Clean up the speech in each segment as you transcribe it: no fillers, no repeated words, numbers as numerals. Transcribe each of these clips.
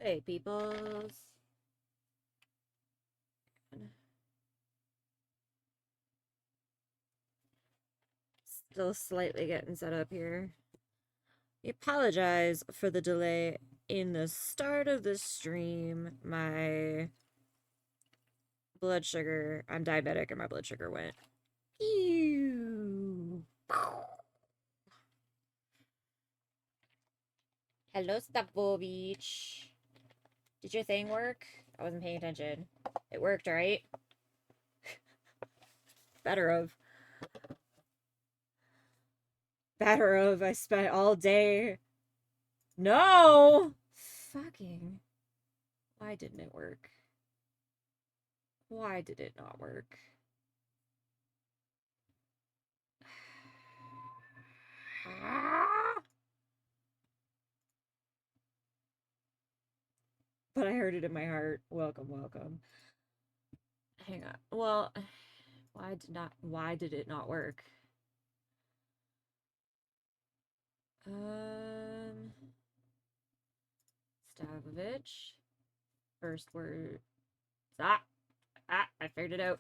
Hey, peoples. Still slightly getting set up here. I apologize for the delay in the start of the stream. My blood sugar, I'm diabetic and my blood sugar went. Ew. Hello, Stabovich. Did your thing work? I wasn't paying attention. It worked, right? Better of. Better of. I spent all day. No! Fucking. Why didn't it work? Why did it not work? But I heard it in my heart. Welcome, welcome. Hang on. Well, why did it not work? Stavovich. First word. I figured it out.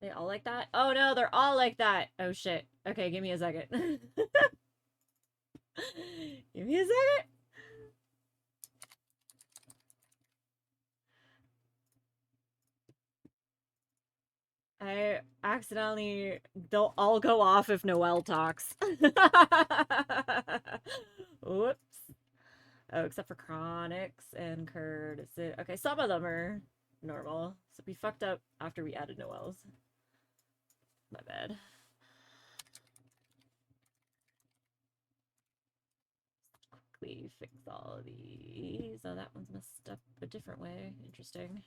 They all like that? Oh no, they're all like that. Oh shit. Okay, give me a second. Give me a second. I accidentally, they'll all go off if Noelle talks. Whoops. Oh, except for Chronics and Curd. Okay, some of them are normal. So we fucked up after we added Noelle's. My bad. Quickly fix all of these. Oh, that one's messed up a different way. Interesting.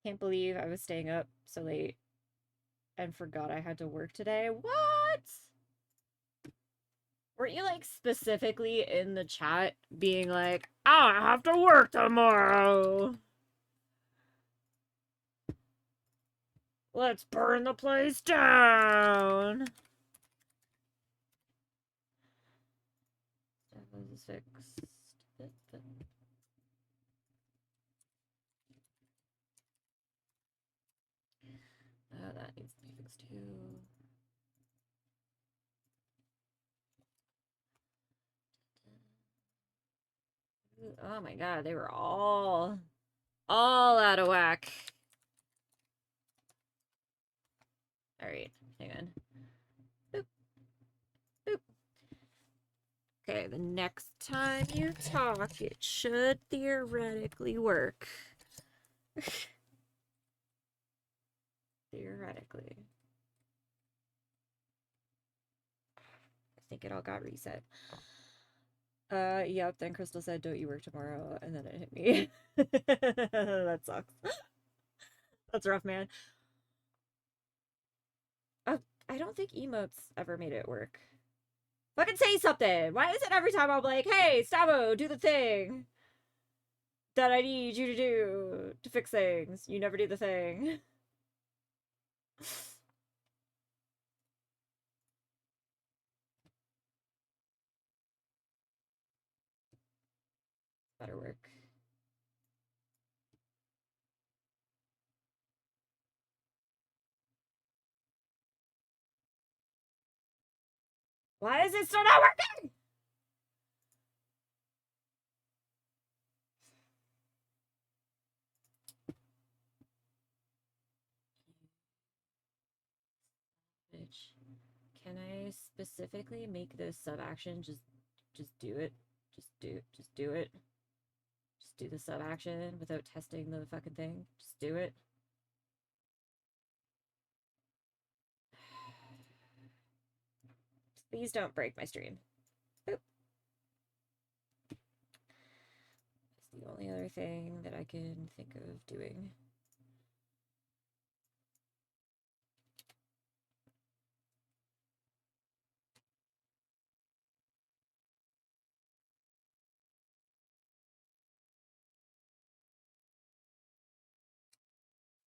Can't believe I was staying up so late and forgot I had to work today. What? Weren't you like specifically in the chat being like, I have to work tomorrow? Let's burn the place down. That was fixed. That needs to be fixed too. Oh my god, they were all out of whack. Alright, hang on. Boop. Boop. Okay, the next time you talk, it should theoretically work. Theoretically. I think it all got reset. Yep, then Crystal said, don't you work tomorrow? And then it hit me. That sucks. That's rough, man. I don't think emotes ever made it work. Fucking say something! Why is it every time I'm like, hey, Stavo, do the thing that I need you to do to fix things? You never do the thing. Better work. Why is it still not working? Bitch. Can I specifically make this sub action? Just do it. Just do it. Just do the sub action without testing the fucking thing. Just do it. Please don't break my stream. Boop. It's the only other thing that I can think of doing.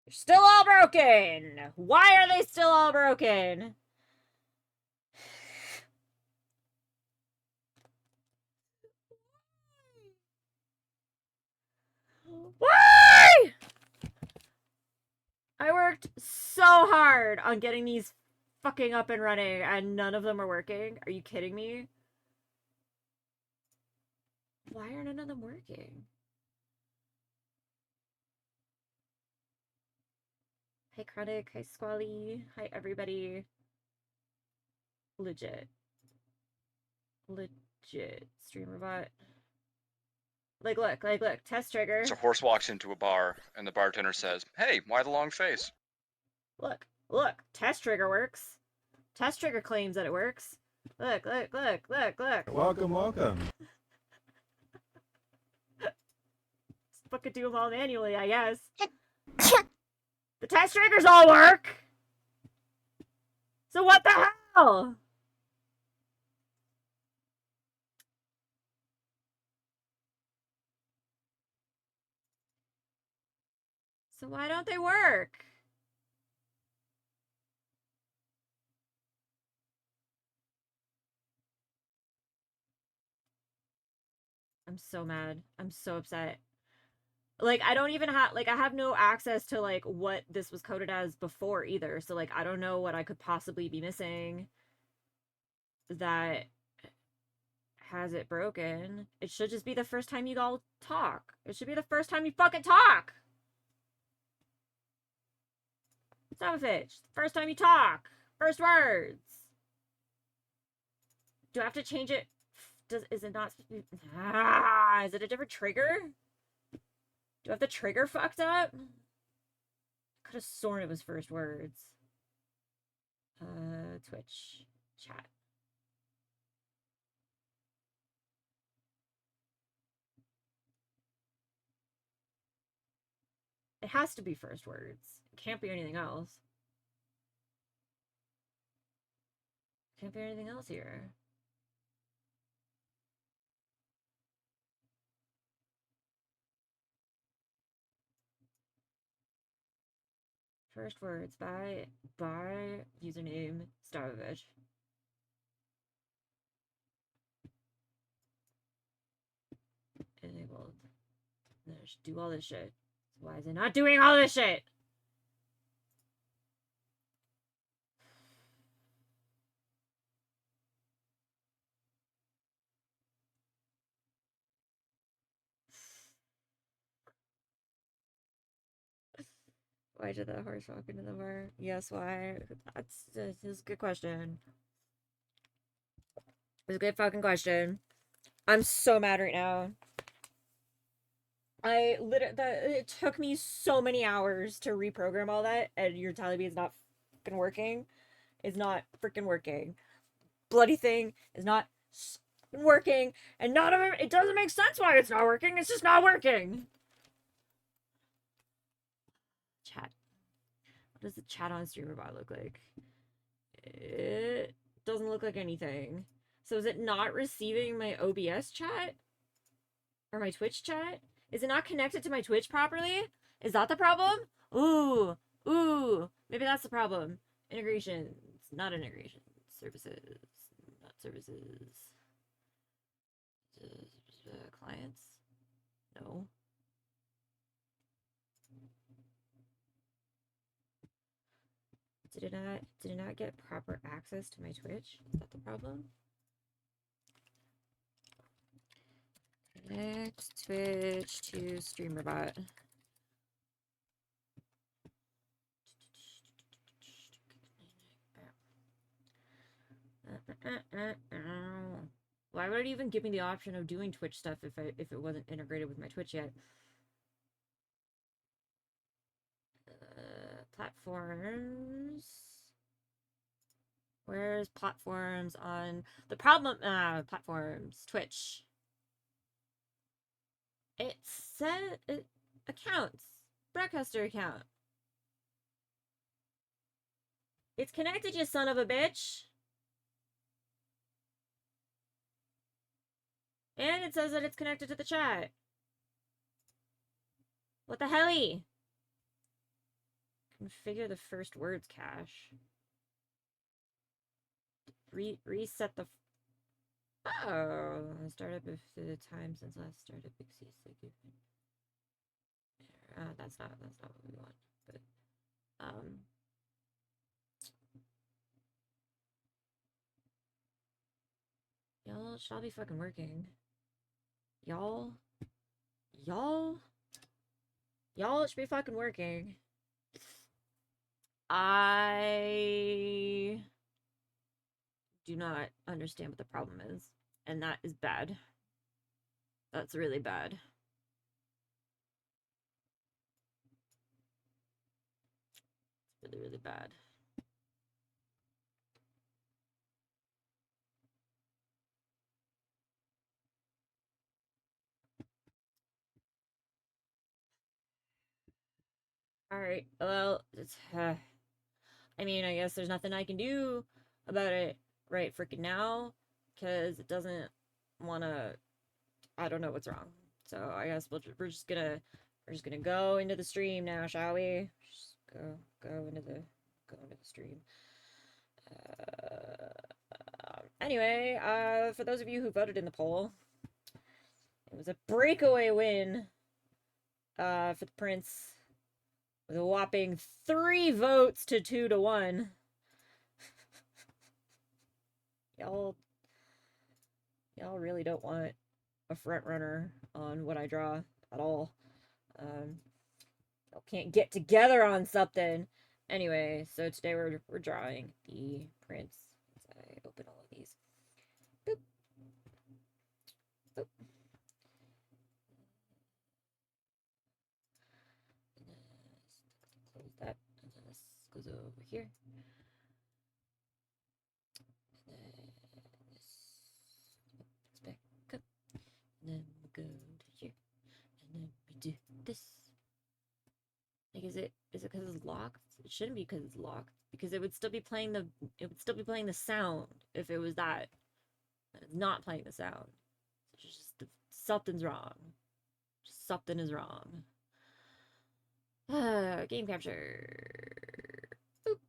They're still all broken! Why are they still all broken? Why? I worked so hard on getting these fucking up and running, and none of them are working. Are you kidding me? Why are none of them working? Hi, Chronic. Hi, Squally. Hi, everybody. Legit. Legit. Streamer bot. Like, look. Test trigger. So horse walks into a bar, and the bartender says, "Hey, why the long face?" Look. Test trigger works. Test trigger claims that it works. Look. Welcome. Fucking do them all manually, I guess. The test triggers all work! So what the hell? So why don't they work? I'm so mad. I'm so upset. Like, I don't even have, like, I have no access to, like, what this was coded as before either. So, like, I don't know what I could possibly be missing that has it broken. It should just be the first time you all talk. It should be the first time you fucking talk. Savage. First time you talk. First words. Do I have to change it? Is it not supposed to be... is it a different trigger? Do I have the trigger fucked up? Could have sworn it was first words. Twitch. Chat. It has to be first words. It can't be anything else. Can't be anything else here. First words by username Stavovich. Enabled. Do all this shit. Why is it not doing all this shit? Why did that horse walk into the bar? Yes, why? That's a good question. It's a good fucking question. I'm so mad right now. It took me so many hours to reprogram all that, and you're telling me it's not fucking working? It's not freaking working. Bloody thing is not working, and none of it doesn't make sense why it's not working. It's just not working. Chat. What does the chat on StreamerBot look like? It doesn't look like anything. So is it not receiving my OBS chat? Or my Twitch chat? Is it not connected to my Twitch properly? Is that the problem? Ooh. Maybe that's the problem. Integrations. Not integrations. Services. Not services. Clients? No. Did it not get proper access to my Twitch? Is that the problem? Connect Twitch to StreamerBot. Why would it even give me the option of doing Twitch stuff if it wasn't integrated with my Twitch yet? Platforms. Where's platforms on the problem? Platforms. Twitch. It said accounts. Broadcaster account. It's connected, you son of a bitch. And it says that it's connected to the chat. What the helly? Configure the first words cache. Reset the. Oh, startup if the time since last startup exceeds the given. That's not what we want. But y'all should all be fucking working. Y'all should be fucking working. I do not understand what the problem is, and that is bad. That's really bad. It's really, really bad. Alright, well, it's, I mean, I guess there's nothing I can do about it right freaking now, because it doesn't want to, I don't know what's wrong. So I guess we're just gonna go into the stream now, shall we? Just go into the stream. Anyway, for those of you who voted in the poll, it was a breakaway win for the Prince with a whopping 3 votes to 2 to 1. Y'all really don't want a front runner on what I draw at all. Y'all can't get together on something. Anyway, so today we're drawing the Prince. As I open all of these. Boop. Boop. Close that. And then this goes over here. And then this back up. And then we go to here. And then we do this. Like, is it because it's locked? It shouldn't be because it's locked. Because it would still be playing the sound if it was that. And it's not playing the sound. It's just something's wrong. Just something is wrong. Game capture. Boop.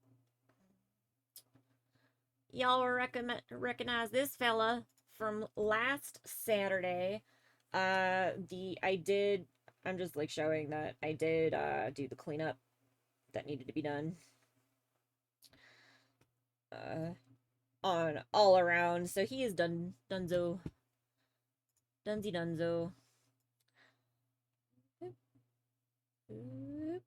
Y'all recognize this fella from last Saturday. I'm just like showing that I did do the cleanup that needed to be done. On all around. So he is dunzo. Dunsy dunzo. And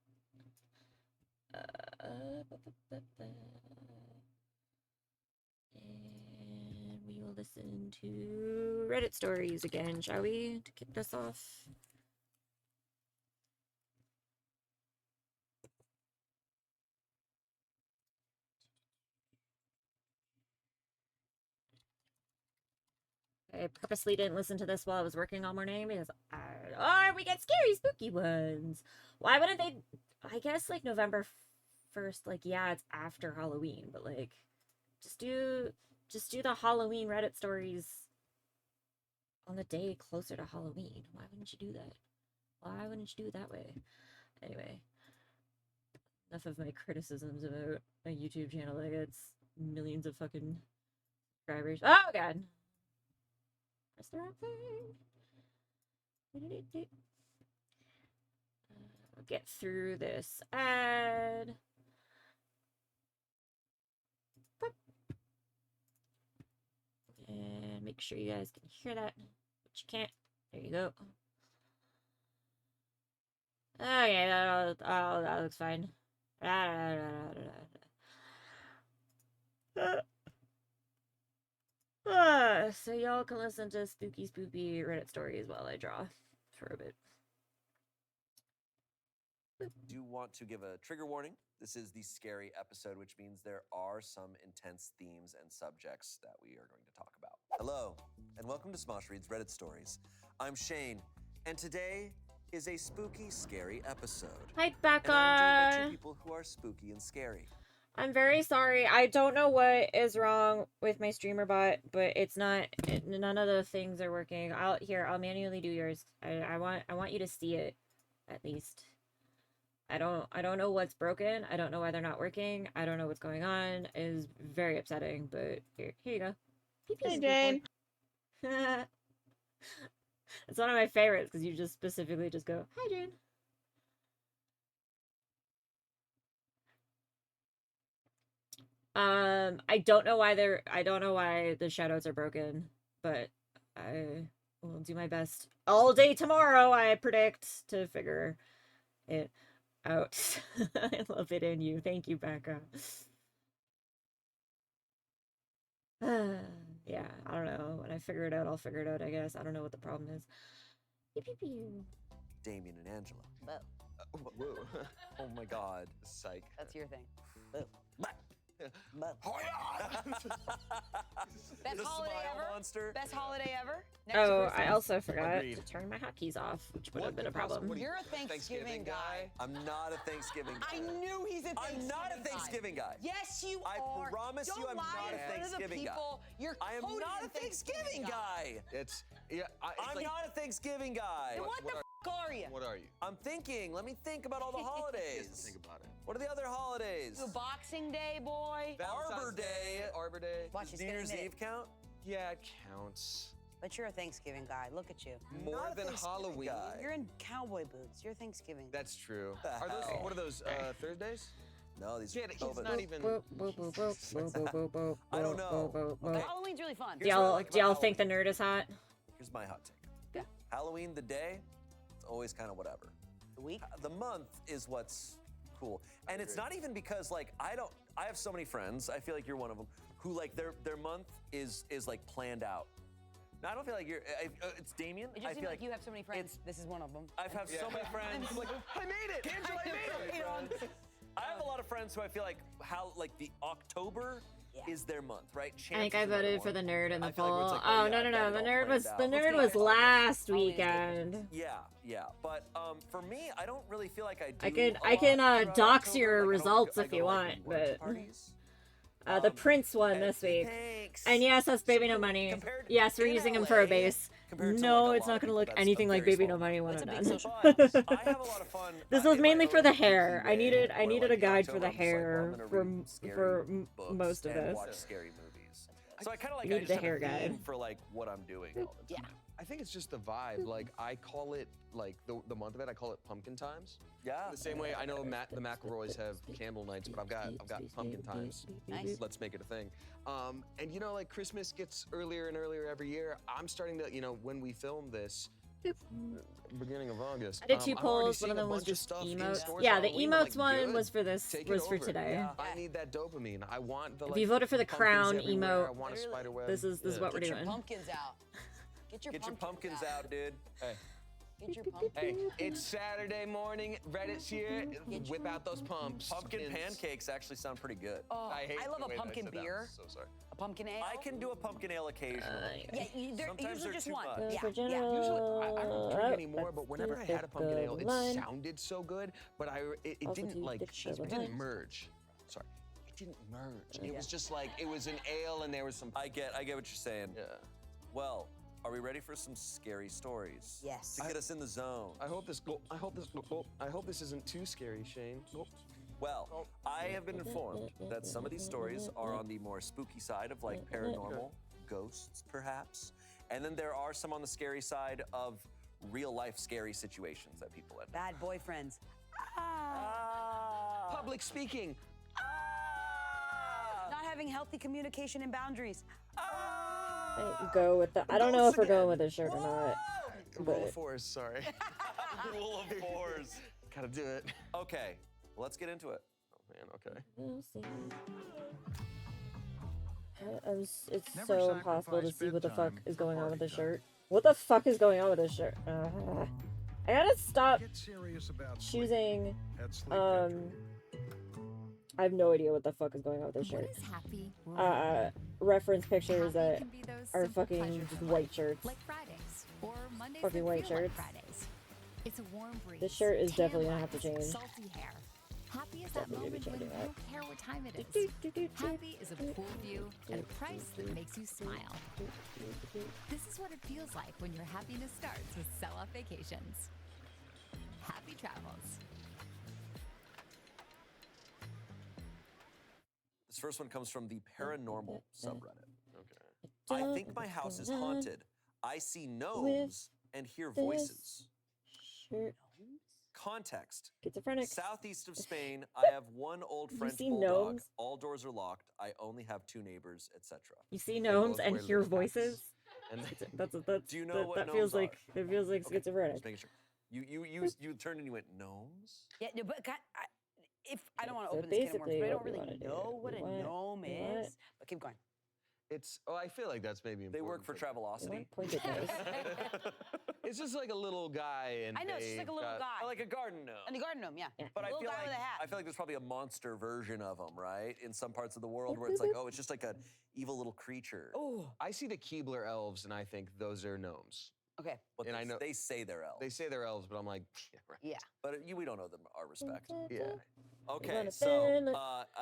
we will listen to Reddit stories again, shall we? To kick this off. I purposely didn't listen to this while I was working all morning because we get scary, spooky ones. Why wouldn't they? I guess like November 1st, like, yeah, it's after Halloween, but like, just do the Halloween Reddit stories on the day closer to Halloween. Why wouldn't you do that? Why wouldn't you do it that way? Anyway, enough of my criticisms about my YouTube channel that gets millions of fucking subscribers. Oh god. Press the wrong thing. We'll get through this ad. And make sure you guys can hear that. But you can't. There you go. Okay, that looks fine. So y'all can listen to spooky Reddit stories while I draw for a bit. Do want to give a trigger warning. This is the scary episode, which means there are some intense themes and subjects that we are going to talk about. Hello, and welcome to Smosh Reads Reddit Stories. I'm Shane, and today is a spooky, scary episode. Hi, And I'm joined by Becca. two people who are spooky and scary. I'm very sorry. I don't know what is wrong with my streamer bot, but it's not. None of the things are working. I'll manually do yours. I want you to see it, at least. I don't know what's broken. I don't know why they're not working. I don't know what's going on. It is very upsetting, but here you go. Hey, Jane. It's one of my favorites because you just specifically just go, "Hi, Jane." I don't know why the shadows are broken, but I will do my best all day tomorrow, I predict, to figure it out. I love it in you. Thank you, Becca. Yeah, I don't know. When I figure it out, I'll figure it out, I guess. I don't know what the problem is. Pew, pew, pew. Damien and Angela. Whoa. Oh my God. Psych. That's your thing. Best Best holiday ever. Monster. Best holiday ever. Next to Oh, I Christmas. also forgot Agreed. to turn my hotkeys off, which would What have been a could possibly- problem. what do you- You're a Thanksgiving guy. I'm not a Thanksgiving guy. I knew he's a Thanksgiving I'm not a guy. Thanksgiving guy. Yes, you I are. promise Don't you I'm lie not a in front of the Thanksgiving guy. people. You're I am totally not a Thanksgiving guy. It's yeah. It's I'm like, not a Thanksgiving guy. Then what the are you? What are you? I'm thinking. Let me think about all the holidays. Think about it. What are the other holidays? You a Boxing Day boy? Arbor Day. Arbor Day. Watch you New Year's stand Eve count? Yeah, it counts. But you're a Thanksgiving guy. Look at you. More Not a than Thanksgiving Halloween. guy. You're in cowboy boots. You're Thanksgiving. That's true. The Are those? hell? What are those? Thursdays? No, these Yeah, are he's COVID. not even. I don't know. Okay. Halloween's really fun. Here's what I like Do y'all about think the nerd is hot? Here's my hot take. Yeah. Halloween, the day, it's always kind of whatever. The week. The month is what's cool. And it's not even because like I have so many friends, I feel like you're one of them, who like their month is like planned out. Now I don't feel like you're, it's Damien. It just I seems feel like you have so many friends. This is one of them. I've had so many friends. Like, I made it, Angela. I made it. I have a lot of friends who I feel like the October is their month, right? I think I voted for the nerd in the I feel like poll. it's like, Oh, yeah, no, I've got no. it The all nerd was planned out. last Halloween is weekend. Yeah. But for me, I don't really feel like I do. I can a lot throughout dox October. your Like, I don't results go- I if go you to, like, want, brunch but parties. the Prince won this week. Thanks. And yes, that's Baby No Money. Compared- Yes, we're in using him for a LA, base. compared to, No, like, a it's lot not of gonna people, look that's anything a like very Baby No small Money when That's I'm a big done. social But I have a lot of fun. This was in, mainly like, for the a hair. I needed where, a like, guide in for the October, I'm just like, well, hair I'm gonna for read scary for books most of and this. watch scary movies. So I kind of like Need I just the have hair a theme guide. for like what I'm doing all the time. I think it's just the vibe. Like I call it like the month of it. I call it pumpkin times. Yeah. The same way I know the McElroys have candle nights, but I've got pumpkin times. Nice. Let's make it a thing. And you know, like Christmas gets earlier and earlier every year. I'm starting to, you know, when we film this, beginning of August. I did two I'm already polls. One seeing of a them was bunch of just stuff in emotes. stores Yeah, for the Halloween. I'm emotes like, one good. was for this. Take Was it for over. today. Yeah. I need that dopamine. I want the. If like, you voted for the pumpkins crown everywhere. emote, I want a spider web. This is what we're Get your doing. pumpkins out. Get your Get your pumpkins out, dude. Hey. Get your pumpkins. Hey, it's Saturday morning. Reddit's here. Get Whip out those pumps. Pumpkin pancakes actually sound pretty good. Oh, hate I love the a way that I pumpkin said that. beer. So sorry. A pumpkin ale. I can do a pumpkin ale occasionally. Yeah, they're Sometimes usually they're just too one. much. Yeah, Virginia. yeah. Usually, I don't drink Oh, anymore, but that's whenever I the had a pumpkin ale, it line. sounded so good, but it Also didn't do like the it line. didn't merge. Sorry, it didn't merge. It was just like it was an ale and there was some. I get what you're saying. Yeah. Well, are we ready for some scary stories? Yes. To get us in the zone. I hope this isn't too scary, Shane. Well, I have been informed that some of these stories are on the more spooky side of like paranormal, ghosts perhaps. And then there are some on the scary side of real life scary situations that people end up. Bad boyfriends. Ah. Public speaking. Ah. Not having healthy communication and boundaries. I go with the. I don't know if we're going with this shirt or not. Roll But of fours. Sorry. Rule of fours. Gotta do it. Okay, let's get into it. Oh man. Okay. we'll see. It's so impossible to see what the fuck is going on with this shirt. What the fuck is going on with this shirt? I gotta stop choosing. I have no idea what the fuck is going on with this shirt. What is happy? Reference pictures that Can be those are simple fucking pleasures just of white life, shirts. like Fridays or Mondays Fucking that white feel like shirts. Fridays. It's a warm breeze. This shirt is tan definitely gonna have to lines, change. Salty hair. Happy is that Definitely moment gonna when be you changing don't care what time it is. Happy is a pool view at a price that makes you smile. This is what it feels like when your happiness starts with Sell-Off Vacations. Happy travels. This first one comes from the paranormal subreddit. Okay. I think my house is haunted. I see gnomes and hear voices. Shirt. Context. Schizophrenic. Southeast of Spain, I have one old You French see bulldog. gnomes? All doors are locked. I only have 2 neighbors, etc. You see gnomes both and wear hear little hats. voices. And That's Do you know what that gnomes feels like are? that feels like Okay, schizophrenic. just making sure. You turned and you went gnomes. Yeah, no, but if I don't want to So open this can of worms, basically but I don't what we really wanna do, know what we a want- gnome we want- is. But keep going. it's I feel like that's maybe They work important for You Travelocity. want pointed nose. It's just like a little guy, and I know, it's just like a little they've got- guy. I like a garden gnome. And the garden gnome, yeah. But I little feel guy like with a hat. I feel like there's probably a monster version of them, right? In some parts of the world where it's like, oh, it's just like an evil little creature. Oh, I see the Keebler elves, and I think those are gnomes. okay. But and they, I know- they say they're elves. They say they're elves, but I'm like, yeah, right. Yeah. But we don't know them our respect. Yeah. Okay, wanna so burn it.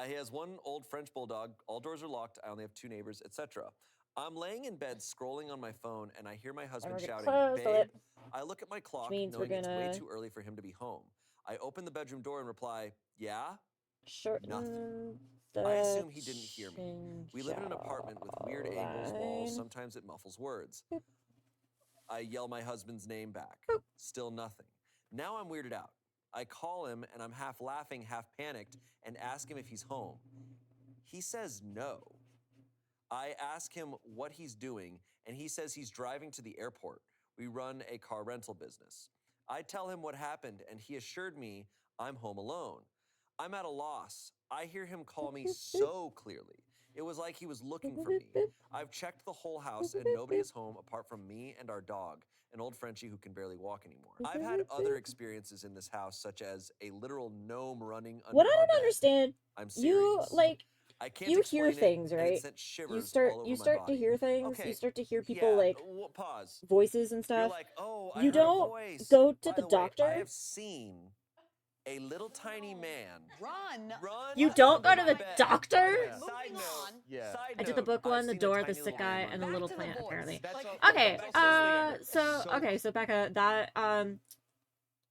he has one old French bulldog. All doors are locked. I only have 2 neighbors, etc. I'm laying in bed scrolling on my phone, and I hear my husband we're gonna shouting, close the "Babe!" lip. I look at my clock, means we're knowing it's way gonna- too early for him to be home. I open the bedroom door and reply, "Yeah." Shorten I assume he didn't hear me. We live in an apartment with weird angles, walls. Sometimes it muffles words. I yell my husband's name back. Still nothing. Now I'm weirded out. I call him and I'm half laughing, half panicked, and ask him if he's home. He says no. I ask him what he's doing, and he says he's driving to the airport. We run a car rental business. I tell him what happened, and he assured me I'm home alone. I'm at a loss. I hear him call me so clearly. It was like he was looking for me. I've checked the whole house, and nobody is home apart from me and our dog, an old Frenchie who can barely walk anymore. I've had other experiences in this house, such as a literal gnome running under What I our don't bed. understand, I'm you serious. like I can't you hear explain it, things, and right? it sent shivers you start all over you my start body. to hear things. Okay, You start to hear people yeah, like pause. voices and You're stuff. like, oh, I You heard don't a voice. go to By the way, doctor? I have seen a little tiny man Run. run. You don't go under to my the bed. doctor? Side Moving note. on. Yeah. Side I did the note, book I've one, the seen a door, the tiny sick little guy, man and the run. little Back to the plant. voice. Apparently. That's Like, all- Okay. that's all they- So okay. So Becca, that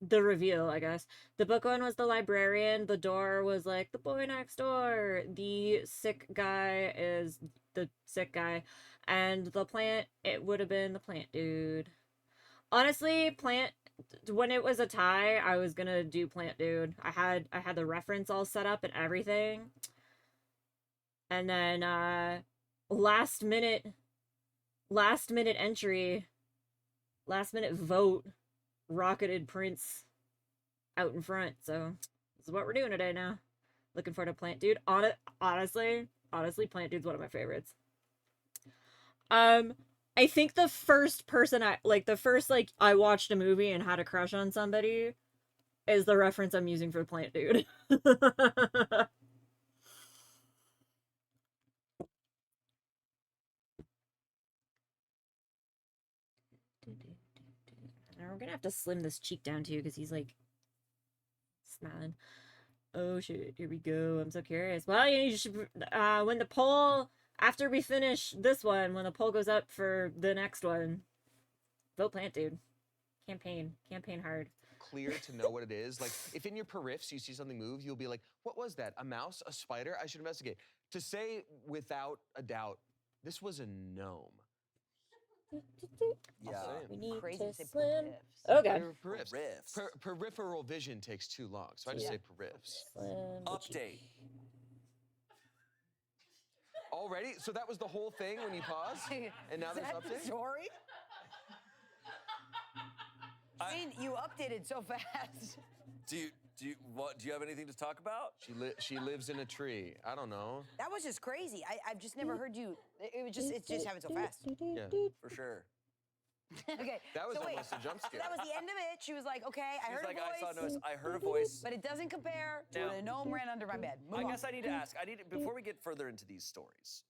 the reveal, I guess. The book one was the librarian. The door was like the boy next door. The sick guy is the sick guy, and the plant, it would have been the plant dude. Honestly, plant. When it was a tie, I was gonna do plant dude. I had the reference all set up and everything, and then last minute entry, last minute vote, rocketed Prince out in front. So this is what we're doing today now. Looking forward to Plant Dude. Honestly, Plant Dude's one of my favorites. I think the first person I watched a movie and had a crush on somebody is the reference I'm using for Plant Dude. We're gonna have to slim this cheek down too, because he's like smiling. Oh shit, here we go. I'm so curious. Well, you should, when the poll, after we finish this one, when the poll goes up for the next one, vote Plant Dude. Campaign hard. Clear to know what it is. Like, if in your periffs you see something move, you'll be like, what was that? A mouse? A spider? I should investigate. To say without a doubt, this was a gnome. Yeah. We need Crazy to to say slim. periffs. Oh god. Periffs. Riffs. Peripheral vision takes too long, so I just Yeah. say periffs. Slim the cheek. Update. Already? So that was the whole thing when you paused? And now Is there's that the update? story? I mean, you updated so fast. Do you have anything to talk about? She lives in a tree. I don't know. That was just crazy. I've just never heard you. It's just happened so fast. Yeah. For sure. Okay. That was so wait, almost a jump so scare. that was the end of it. She was like, okay, I She's heard like, a I saw a voice, noise. I heard a voice. but it doesn't compare to Now- when a gnome ran under my bed. Move I on. guess I need to ask. Before we get further into these stories,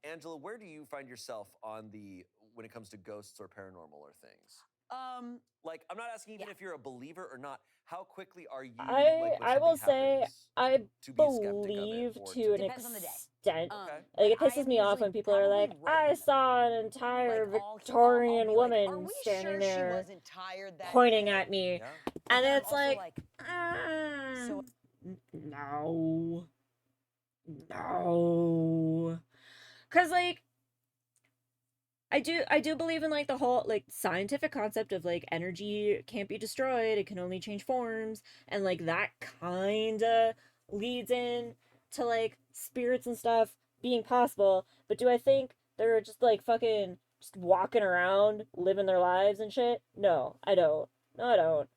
Angela, where do you find yourself when it comes to ghosts or paranormal or things? Like, I'm not asking even Yeah. if you're a believer or not. How quickly are you? I when will something say happens, I to be a skeptic of it believe or to an Depends on the day. extent. Um, Okay. Like, it but I pisses am me off usually when people are like, probably right I in the saw an entire Like, I'll Victorian be like, woman are we standing sure there she wasn't tired that pointing day? at me. Yeah. And then I'm it's also like, like, "Ah, so- no. No. Cause like I do believe in like the whole like scientific concept of like energy can't be destroyed, it can only change forms, and like that kinda leads in to like spirits and stuff being possible. But do I think they're just like fucking just walking around living their lives and shit? No, I don't. No, I don't.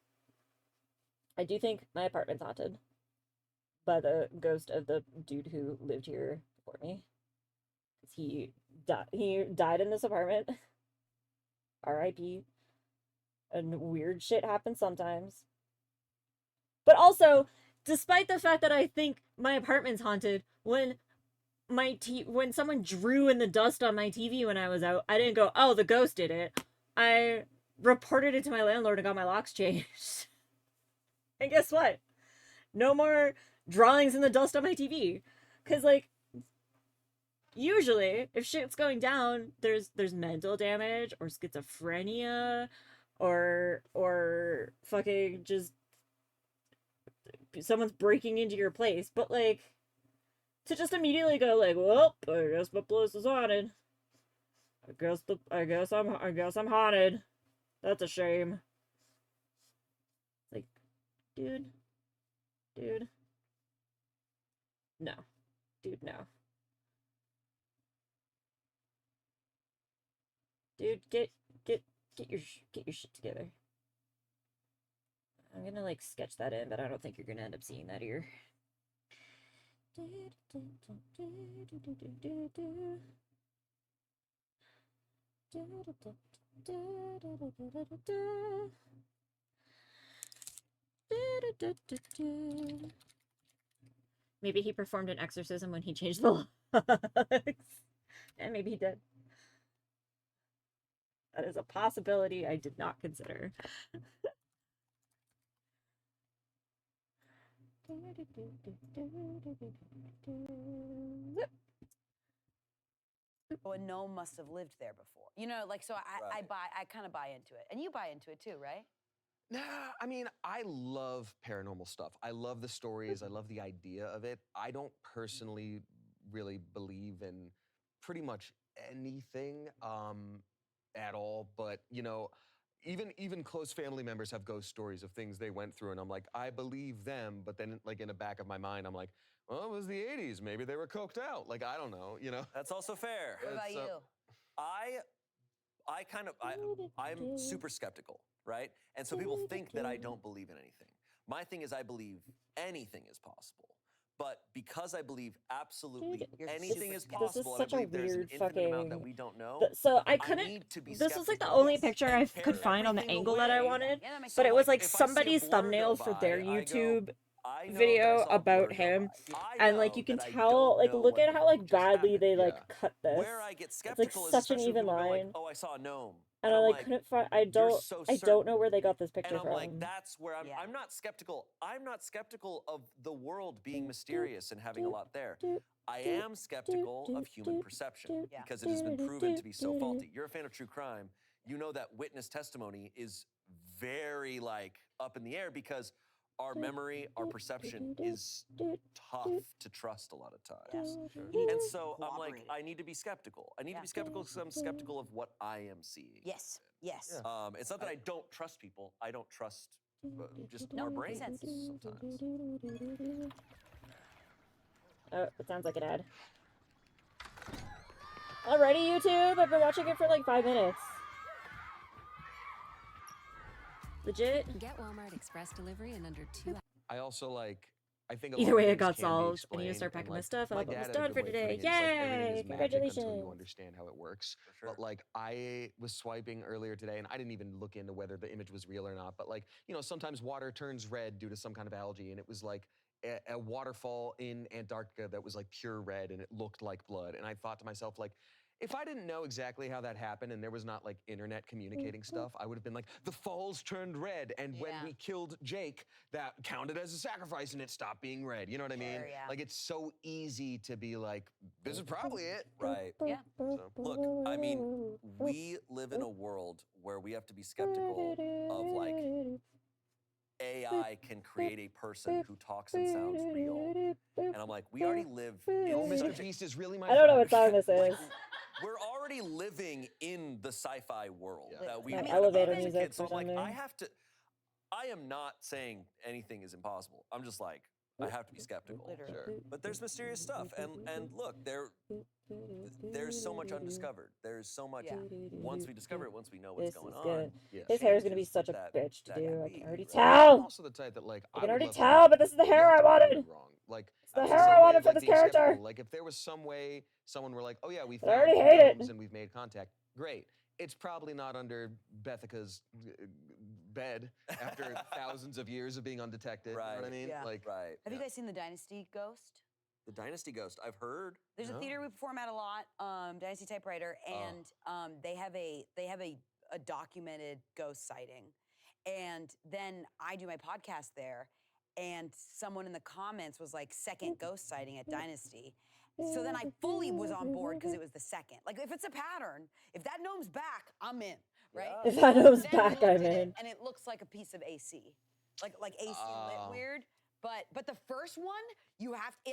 I do think my apartment's haunted by the ghost of the dude who lived here before me. He died in this apartment. R.I.P. And weird shit happens sometimes. But also, despite the fact that I think my apartment's haunted, when when someone drew in the dust on my TV when I was out, I didn't go, "Oh, the ghost did it." I reported it to my landlord and got my locks changed. And guess what? No more drawings in the dust on my TV. Cause like usually if shit's going down, there's mental damage or schizophrenia or fucking just someone's breaking into your place. But like to just immediately go like, well, I guess my place is haunted. I guess I'm haunted. That's a shame. Like, dude. No. Dude, no. Dude, get your shit together. I'm gonna like sketch that in, but I don't think you're gonna end up seeing that here. Maybe he performed an exorcism when he changed the locks. And maybe he did. That is a possibility I did not consider. Oh, a gnome must have lived there before. You know, like, so Right. I kind of buy into it. And you buy into it too, right? Nah, I mean, I love paranormal stuff. I love the stories. I love the idea of it. I don't personally really believe in pretty much anything at all. But you know, even close family members have ghost stories of things they went through, and I'm like, I believe them. But then, like in the back of my mind, I'm like, well, it was the '80s. Maybe they were coked out. Like I don't know. You know. That's also fair. What about It's, you? I'm super skeptical, right? And so people think that I don't believe in anything. My thing is I believe anything is possible. But because I believe absolutely Dude, You're anything super is skeptical. This is possible, and I such a believe there's an weird infinite amount that fucking- we don't know, So I I couldn't. need to be This was like the skeptical only and picture I pare could find on the everything angle that I away. wanted. Yeah, that makes But sense. it was like If I see a somebody's blur thumbnail go for by, their I go, YouTube I know that I video saw a about blur go him. by. I And like know you can that I tell, don't like know look what at the how like fuck just badly happened. they like Yeah. cut this. Where I get It's like skeptical is such an especially when even people are like, line. "Oh, I saw a gnome," And I I'm like like, couldn't find. "You're so I certain." don't know where they got this picture And I'm from. like, that's where Yeah. I'm not skeptical. I'm not skeptical of the world being mysterious and having a lot there. I am skeptical of human perception Yeah. because it has been proven to be so faulty. You're a fan of true crime. You know that witness testimony is very like up in the air because our memory, our perception is tough to trust a lot of times. Yes. And so I'm like, Corroborated. I need to be skeptical. I need to Yeah. be skeptical because I'm skeptical of what I am seeing. Yes. Yes. Yeah. It's not that I don't trust people. I don't trust just No, our makes brains sense. sometimes. Oh, it sounds like an ad. Alrighty, YouTube. I've been watching it for like 5 minutes. Legit. Get Walmart Express delivery in under 2 hours. I also like. I think a Either lot way, of it things got can be solved. I need to explained, start packing and, my like, stuff my up. dad Almost had a done good for way of today. putting it. It's like everything Yay! is magic until Congratulations. you understand how it works. For sure. But like I was swiping earlier today, and I didn't even look into whether the image was real or not. But like you know, sometimes water turns red due to some kind of algae, and it was like a waterfall in Antarctica that was like pure red, and it looked like blood. And I thought to myself like. If I didn't know exactly how that happened and there was not like internet communicating stuff, I would have been like, the falls turned red. And when Yeah. we killed Jake, that counted as a sacrifice and it stopped being red. You know what I mean? Sure, yeah. Like it's so easy to be like, this is probably it. Right. Yeah. So. Look, I mean, we live in a world where we have to be skeptical of like AI can create a person who talks and sounds real. And I'm like, we already live in Oh, Mr. such a- Beast is really my I don't know what friend. song this like, is. we're already living in the sci-fi world Yeah. that we Like read elevator about as a music kid. So or I'm like, something. I am not saying anything is impossible. I'm just like, I have to be skeptical. Literally. Sure. But there's mysterious stuff, and look, there's so much undiscovered. There's so much. Yeah. Once we discover it, once we know what's This going is on, good. Yes. His hair is gonna be changes such a that- bitch to that do. can I be, can already right? I'm tell. also the type that like I I can would already love to tell, but this is the hair love I to prove wanted. it wrong. Like It's the this hair is I a way wanted of, for like, this being skeptical. character. Like if there was some way someone were like, oh yeah, we But I found already two hate it. gnomes and we've made contact. Great. It's probably not under Bethica's bed after thousands of years of being undetected. You know what I Right. mean? Yeah. Like right? Have you guys seen the Dynasty Ghost? The Dynasty Ghost? I've heard. There's a No. theater we perform at a lot, Dynasty Typewriter, and they have a documented ghost sighting, and then I do my podcast there, and someone in the comments was like, second ghost sighting at Dynasty. So then I fully was on board because it was the second. Like if it's a pattern, if that gnome's back, I'm in, right? Yeah. If that So gnome's then we back, looked I'm at it, in. and it looks like a piece of AC, like AC lit Oh. weird. But the first one,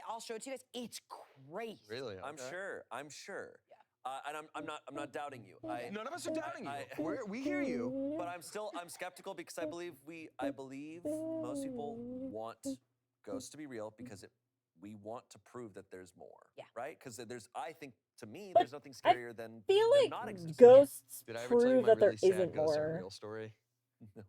I'll show it to you guys. It's crazy. really? I'm Okay. sure. I'm sure. And I'm not doubting you. None of us are doubting I- you. We hear you. But I'm skeptical because I believe most people want ghosts to be real because we want to prove that there's more. Yeah. Right? Because I think to me But there's nothing I scarier than feel them like not existing. ghosts Did I ever tell you prove my that there really sad isn't ghosts are more. real story? No.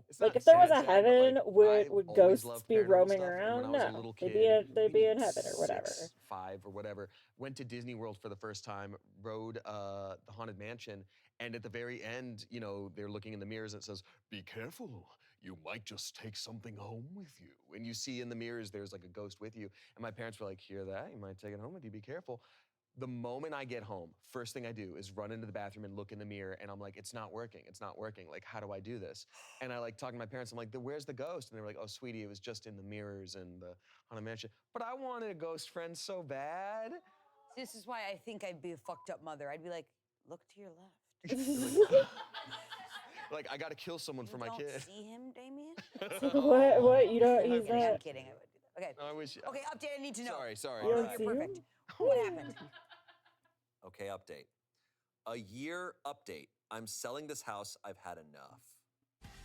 It's Like not if there was sad, a sad, but, heaven, like, would I always ghosts loved be paranormal roaming stuff, and around? when I was a No, little they'd kid, be maybe in heaven or whatever. 6, 5 or whatever, went to Disney World for the first time, rode the Haunted Mansion, and at the very end, you know, they're looking in the mirrors and it says, "Be careful, you might just take something home with you." And you see in the mirrors there's like a ghost with you. And my parents were like, "Hear that? You might take it home with you. Be careful." The moment I get home, first thing I do is run into the bathroom and look in the mirror, and I'm like, "It's not working. It's not working. Like, how do I do this?" And I like talking to my parents. I'm like, "Where's the ghost?" And they were like, "Oh, sweetie, it was just in the mirrors and the Haunted Mansion." But I wanted a ghost friend so bad. This is why I think I'd be a fucked up mother. I'd be like, look to your left. Like, I got to kill someone You for my don't kid. see him, Damien? What? You don't? I'm He's kidding. not. I'm kidding. I would do that. Okay. I wish. Okay. Update. I need to know. Sorry. You No, don't you're see him? perfect. What happened? Okay, update. A year update. I'm selling this house. I've had enough.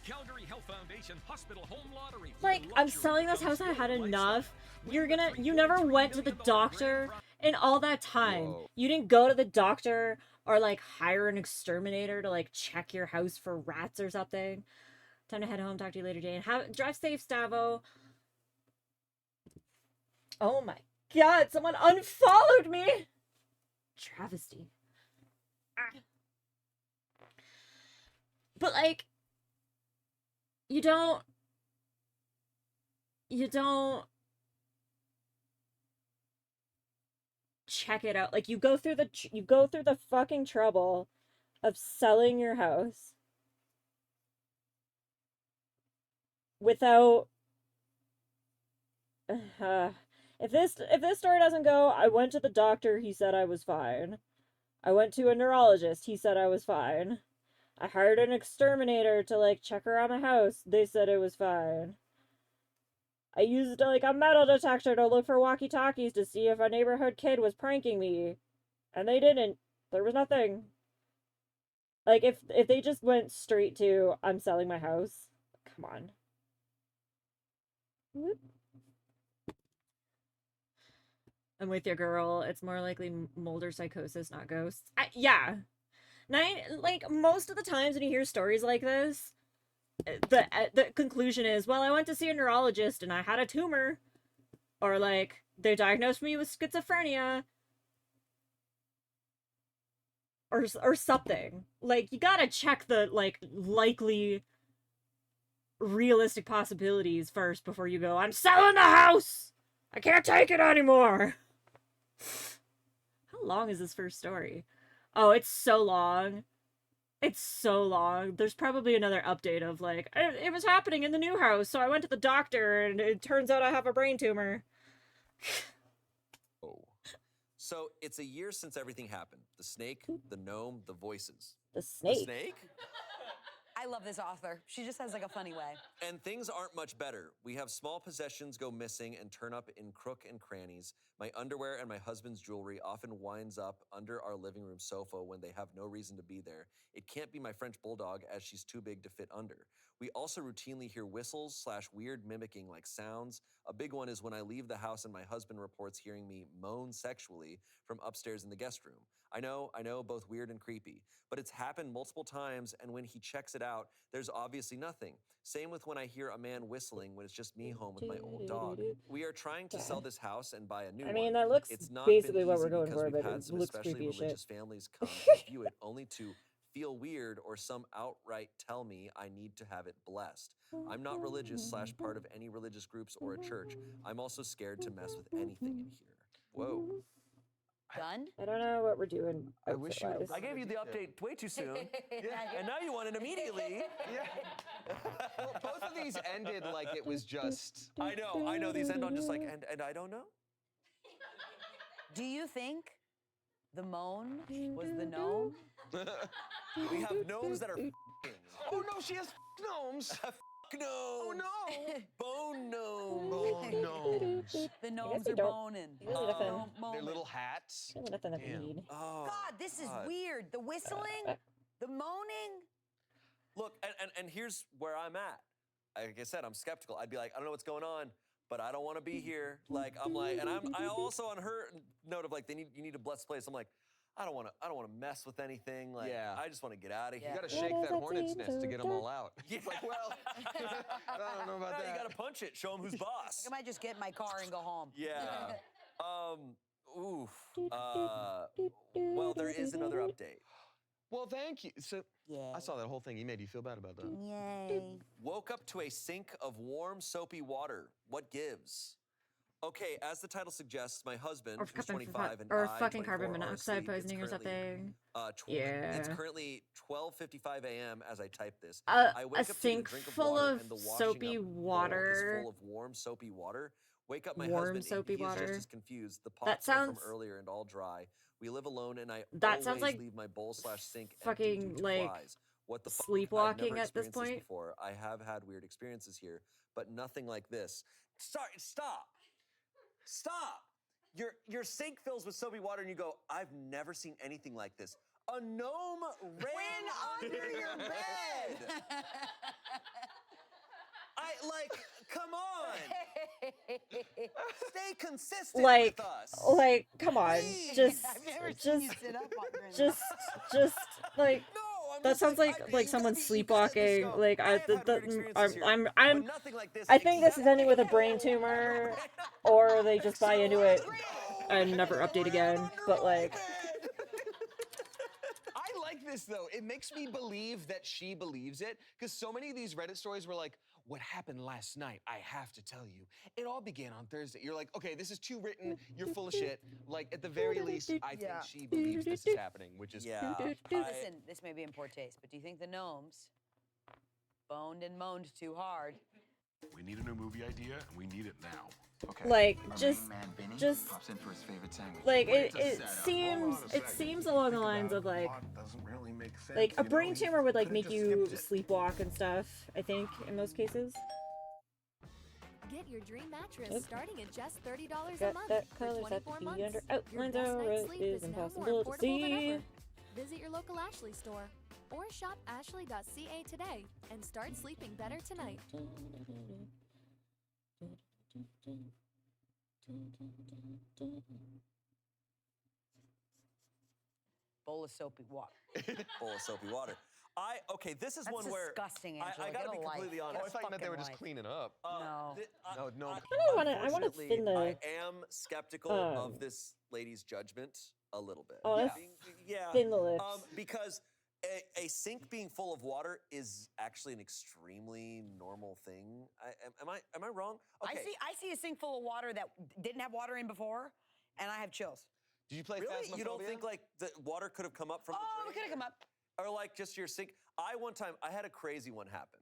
Calgary Health Foundation Hospital Home Lottery. Like, I'm selling this house. I had enough. You never went to the doctor in all that time. Whoa. You didn't go to the doctor or like hire an exterminator to like check your house for rats or something. Time to head home. Talk to you later, Jane. Drive safe, Stavo. Oh my god, someone unfollowed me. Travesty. Ah. But like, you don't check it out. Like you go through the fucking trouble of selling your house without if this story doesn't go, I went to the doctor, he said I was fine. I went to a neurologist, he said I was fine. I hired an exterminator to like check around the house, they said it was fine. I used like a metal detector to look for walkie-talkies to see if a neighborhood kid was pranking me. And they didn't. There was nothing. Like if they just went straight to I'm selling my house. Come on. Whoop. I'm with you, girl. It's more likely Mulder psychosis, not ghosts. Yeah. Like most of the times when you hear stories like this, the conclusion is, well, I went to see a neurologist and I had a tumor, or like they diagnosed me with schizophrenia, or something. Like you gotta check the like likely realistic possibilities first before you go, I'm selling the house. I can't take it anymore. How long is this first story? Oh, it's so long. It's so long. There's probably another update of like, it was happening in the new house, so I went to the doctor and it turns out I have a brain tumor. Oh. So it's a year since everything happened. The snake, the gnome, the voices. The The snake. snake? I love this author. She just has like a funny way. And things aren't much better. We have small possessions go missing and turn up in crook and crannies. My underwear and my husband's jewelry often winds up under our living room sofa when they have no reason to be there. It can't be my French bulldog as she's too big to fit under. We also routinely hear whistles / weird mimicking like sounds. A big one is when I leave the house and my husband reports hearing me moan sexually from upstairs in the guest room. I know, both weird and creepy, but it's happened multiple times, and when he checks it out, there's obviously nothing. Same with when I hear a man whistling when it's just me home with my old dog. We are trying to sell this house and buy a new one. I mean, that looks It's not basically been what easy we're going because for, we've but had it some looks especially creepy as shit. religious families come and view it only to feel weird or some outright tell me I need to have it blessed. I'm not religious / part of any religious groups or a church. I'm also scared to mess with anything in here. Whoa. Done? I don't know what we're doing. I wish you would've outfit-wise. I gave you the update way too soon, and now you want it immediately. Yeah. Well, both of these ended like it was just. I know. These end on just like, and I don't know. Do you think the moan was the gnome? We have gnomes that are Oh no, she has gnomes. gnomes. Oh no. Bone gnome. Bone gnomes. The gnomes they are don't- boning. really nothing. Gnome Their moment. little hats. Really nothing that we Damn. need. Oh, God, this is God. weird. The whistling, the moaning. Look, and here's where I'm at. Like I said, I'm skeptical. I'd be like, I don't know what's going on, but I don't want to be here. Like I'm like, and I also on her note of like you need a blessed place. I'm like, I don't want to mess with anything. Like Yeah. I just want to get out of here. You gotta Yeah. shake What that does that hornet's seem nest to to get them all out. Yeah. It's like, well, I don't know about No, that. you gotta punch it. Show him who's boss. I might just get in my car and go home. Yeah. Oof. Well, there is another update. Well, thank you. So Yeah. I saw that whole thing. He made you feel bad about that. Yay. Woke up to a sink of warm, soapy water. What gives? Okay, as the title suggests, my husband, Or who's fucking 25, and or I, fucking 24, carbon are monoxide asleep. It's poisoning or currently, something. It's Yeah. currently 12:55 a.m. as I type this. A I wake up to get sink a drink of full water, of and the washing soapy up bowl water. is full of warm, soapy water. Wake up my Warm, husband. soapy he is water. just as confused. The That pots are from sounds- earlier and all dry. We live alone, and I That sounds always like leave my bowl / sink fucking, empty due to like, flies. What the fuck? I've sleepwalking never at this experienced point. before. I have had weird experiences here, but nothing like this. Sorry, stop. Your sink fills with soapy water, and you go, I've never seen anything like this. A gnome ran under your bed. Come on. Stay consistent Like, with us. come on, Please. just, I've never seen you just, sit up on during just, like. No, I'm That just sounds I- like you gotta someone be- you gotta just sleepwalking. go, Like I I, have had weird experiences here, I'm, but nothing like this. I think this is ending with a Exactly. brain tumor, or they just buy into it and never update again. But like, I like this though. It makes me believe that she believes it because so many of these Reddit stories were like, what happened last night? I have to tell you. It all began on Thursday. You're like, okay, this is too written. You're full of shit. Like, at the very least, I think Yeah. she believes this is happening, which is Yeah. Listen, this may be in poor taste, but do you think the gnomes boned and moaned too hard? We need a new movie idea, and we need it now. Okay. Like, Our just- main man, Benny, just- pops in for his favorite sandwich. like It's it a setup. seems along the lines of like a brain tumor would like make you sleepwalk and stuff. I think in most cases. Get your dream mattress Yep. starting at just $30 a Got month that for colors at 24 the months. under Your outlines best are night's it sleep is is now more impossible to affordable than see. ever. Visit your local Ashley store or shop ashley.ca today and start sleeping better tonight. Bowl of soapy water. Bowl of soapy water. Okay, this is That's one where disgusting, I Angela. gotta Get a be life. completely Oh, I honest. thought you meant they were fucking just life. cleaning up. No. No. I wanna unfortunately, spin the- I am skeptical of this lady's judgment a little bit. Oh, that's yeah. spin the lips. Because a sink being full of water is actually an extremely normal thing. Am I wrong? Okay. I see a sink full of water that didn't have water in before, and I have chills. Did you play Really? You don't Phasmophobia? think like the water could have come up from the Oh, drain? it could have come up. Or like just your sink. One time I had a crazy one happen.